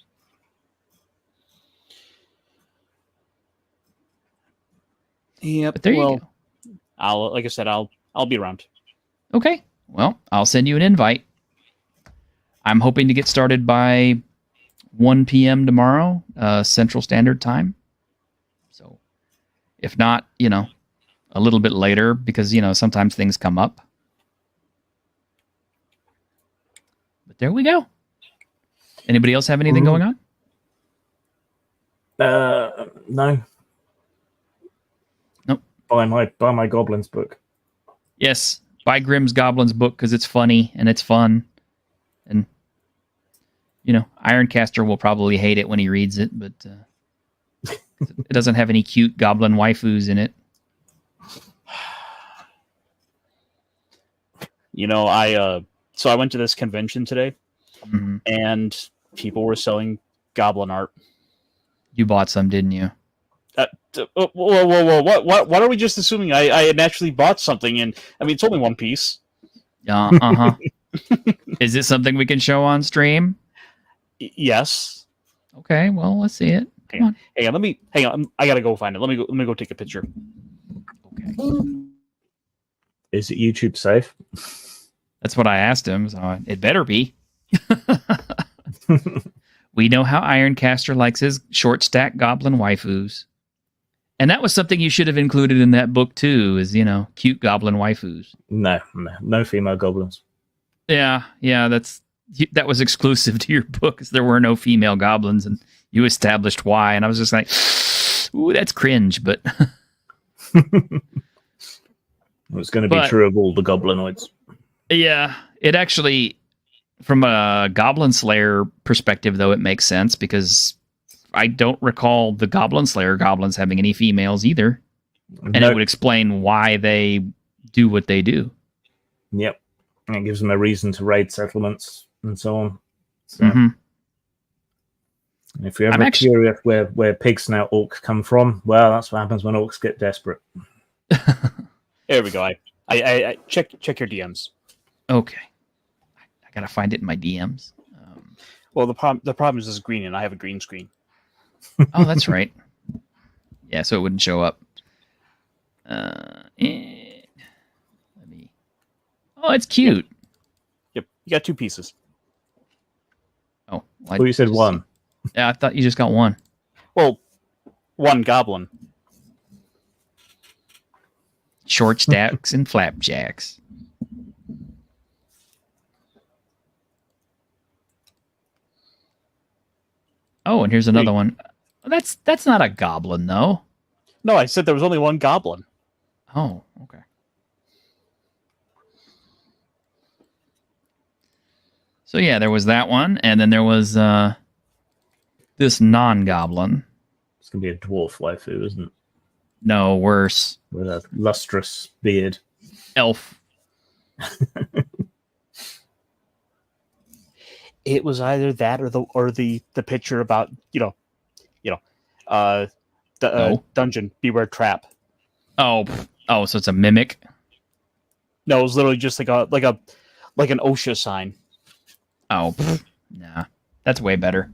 Yep. But there you go. Like I said, I'll be around. Okay. Well, I'll send you an invite. I'm hoping to get started by 1 p.m. tomorrow, Central Standard Time. So, if not, a little bit later, because, sometimes things come up. But there we go. Anybody else have anything going on? No. Nope. Buy my Goblins book. Yes. Buy Grimm's Goblins book because it's funny and it's fun. And, Ironcaster will probably hate it when he reads it, but it doesn't have any cute goblin waifus in it. So I went to this convention today, and people were selling goblin art. You bought some, didn't you? Whoa! What are we just assuming? I had naturally bought something, and it's only one piece. Uh-huh. Is it something we can show on stream? Yes. Okay, well, let's see it. Hang on. Hang on. I gotta go find it. Let me go take a picture. Okay. Is it YouTube safe? That's what I asked him, so it better be. We know how Ironcaster likes his short stack goblin waifus. And that was something you should have included in that book too, is, cute goblin waifus. No female goblins. Yeah, that was exclusive to your book, because there were no female goblins, and you established why, and I was just like, ooh, that's cringe, but... It's going to be true of all the goblinoids. Yeah, it actually... From a Goblin Slayer perspective, though, it makes sense, because I don't recall the Goblin Slayer goblins having any females either. And it would explain why they do what they do. Yep. And it gives them a reason to raid settlements and so on. So, if you're ever curious where pig snout orcs come from, well, that's what happens when orcs get desperate. There we go. I check your DMs. Okay. I gotta find it in my DMs. Well, the problem is it's green, and I have a green screen. Oh, that's right. Yeah, so it wouldn't show up. Let me. Oh, it's cute. Yep, you got two pieces. Oh, well, you said one. Yeah, I thought you just got one. Well, one goblin. Short stacks and flapjacks. Oh, and here's another one. That's not a goblin, though. No, I said there was only one goblin. Oh, okay. So yeah, there was that one, and then there was this non-goblin. It's gonna be a dwarf waifu, isn't it? No, worse. With a lustrous beard. Elf. It was either that or the picture about dungeon beware trap. Oh, so it's a mimic. No, it was literally just like an OSHA sign. Oh, nah, that's way better.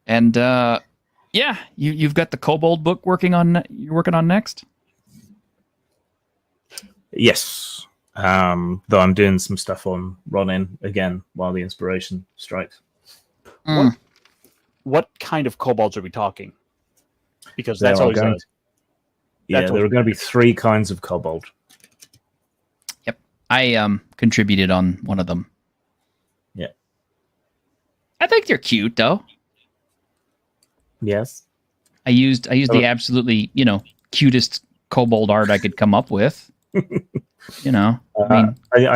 And yeah, you've got the Kobold book you're working on next. Yes. Though I'm doing some stuff on Ronin again while the inspiration strikes. What kind of kobolds are we talking? Because There that's are always going there are going to be 3 kinds of kobold. Yep, I contributed on one of them. Yeah. I think they're cute though. Yes. I used the absolutely, cutest kobold art I could come up with. I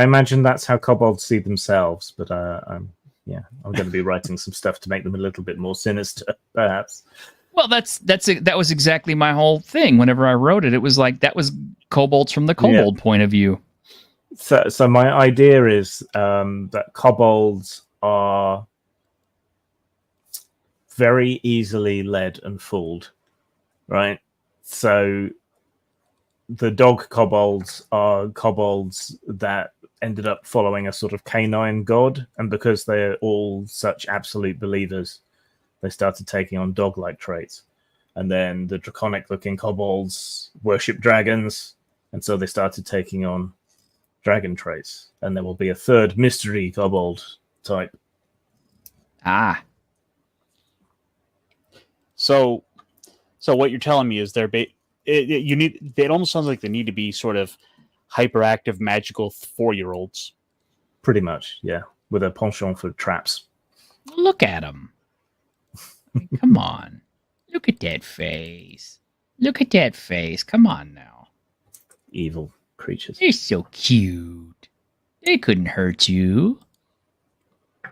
imagine that's how kobolds see themselves, but I'm going to be writing some stuff to make them a little bit more sinister, perhaps. Well, that was exactly my whole thing. Whenever I wrote it, it was like that was kobolds from the kobold point of view. So my idea is that kobolds are very easily led and fooled, right? So the dog kobolds are kobolds that ended up following a sort of canine god, and because they're all such absolute believers, they started taking on dog-like traits. And then the draconic-looking kobolds worship dragons, and so they started taking on dragon traits. And there will be a third mystery kobold type. Ah. So what you're telling me is it almost sounds like they need to be sort of hyperactive, magical 4-year-olds. Pretty much, yeah, with a penchant for traps. Look at them. Come on. Look at that face. Look at that face. Come on now. Evil creatures. They're so cute. They couldn't hurt you. Of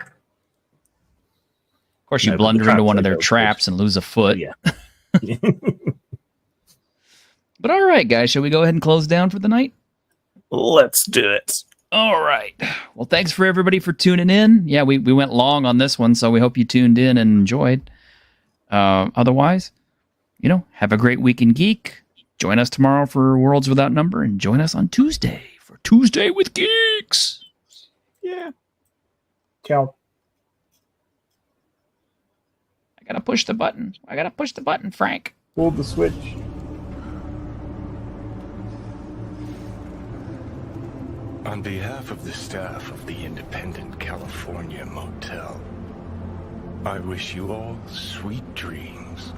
course, you blunder into one of their traps and lose a foot. Yeah. But all right, guys, shall we go ahead and close down for the night? Let's do it. All right. Well, thanks for everybody for tuning in. Yeah, we went long on this one, so we hope you tuned in and enjoyed. Otherwise, have a great week in Geek. Join us tomorrow for Worlds Without Number, and join us on Tuesday for Tuesday with Geeks. Yeah. Ciao. I gotta push the button. Frank. Pull the switch. On behalf of the staff of the Independent California Motel, I wish you all sweet dreams.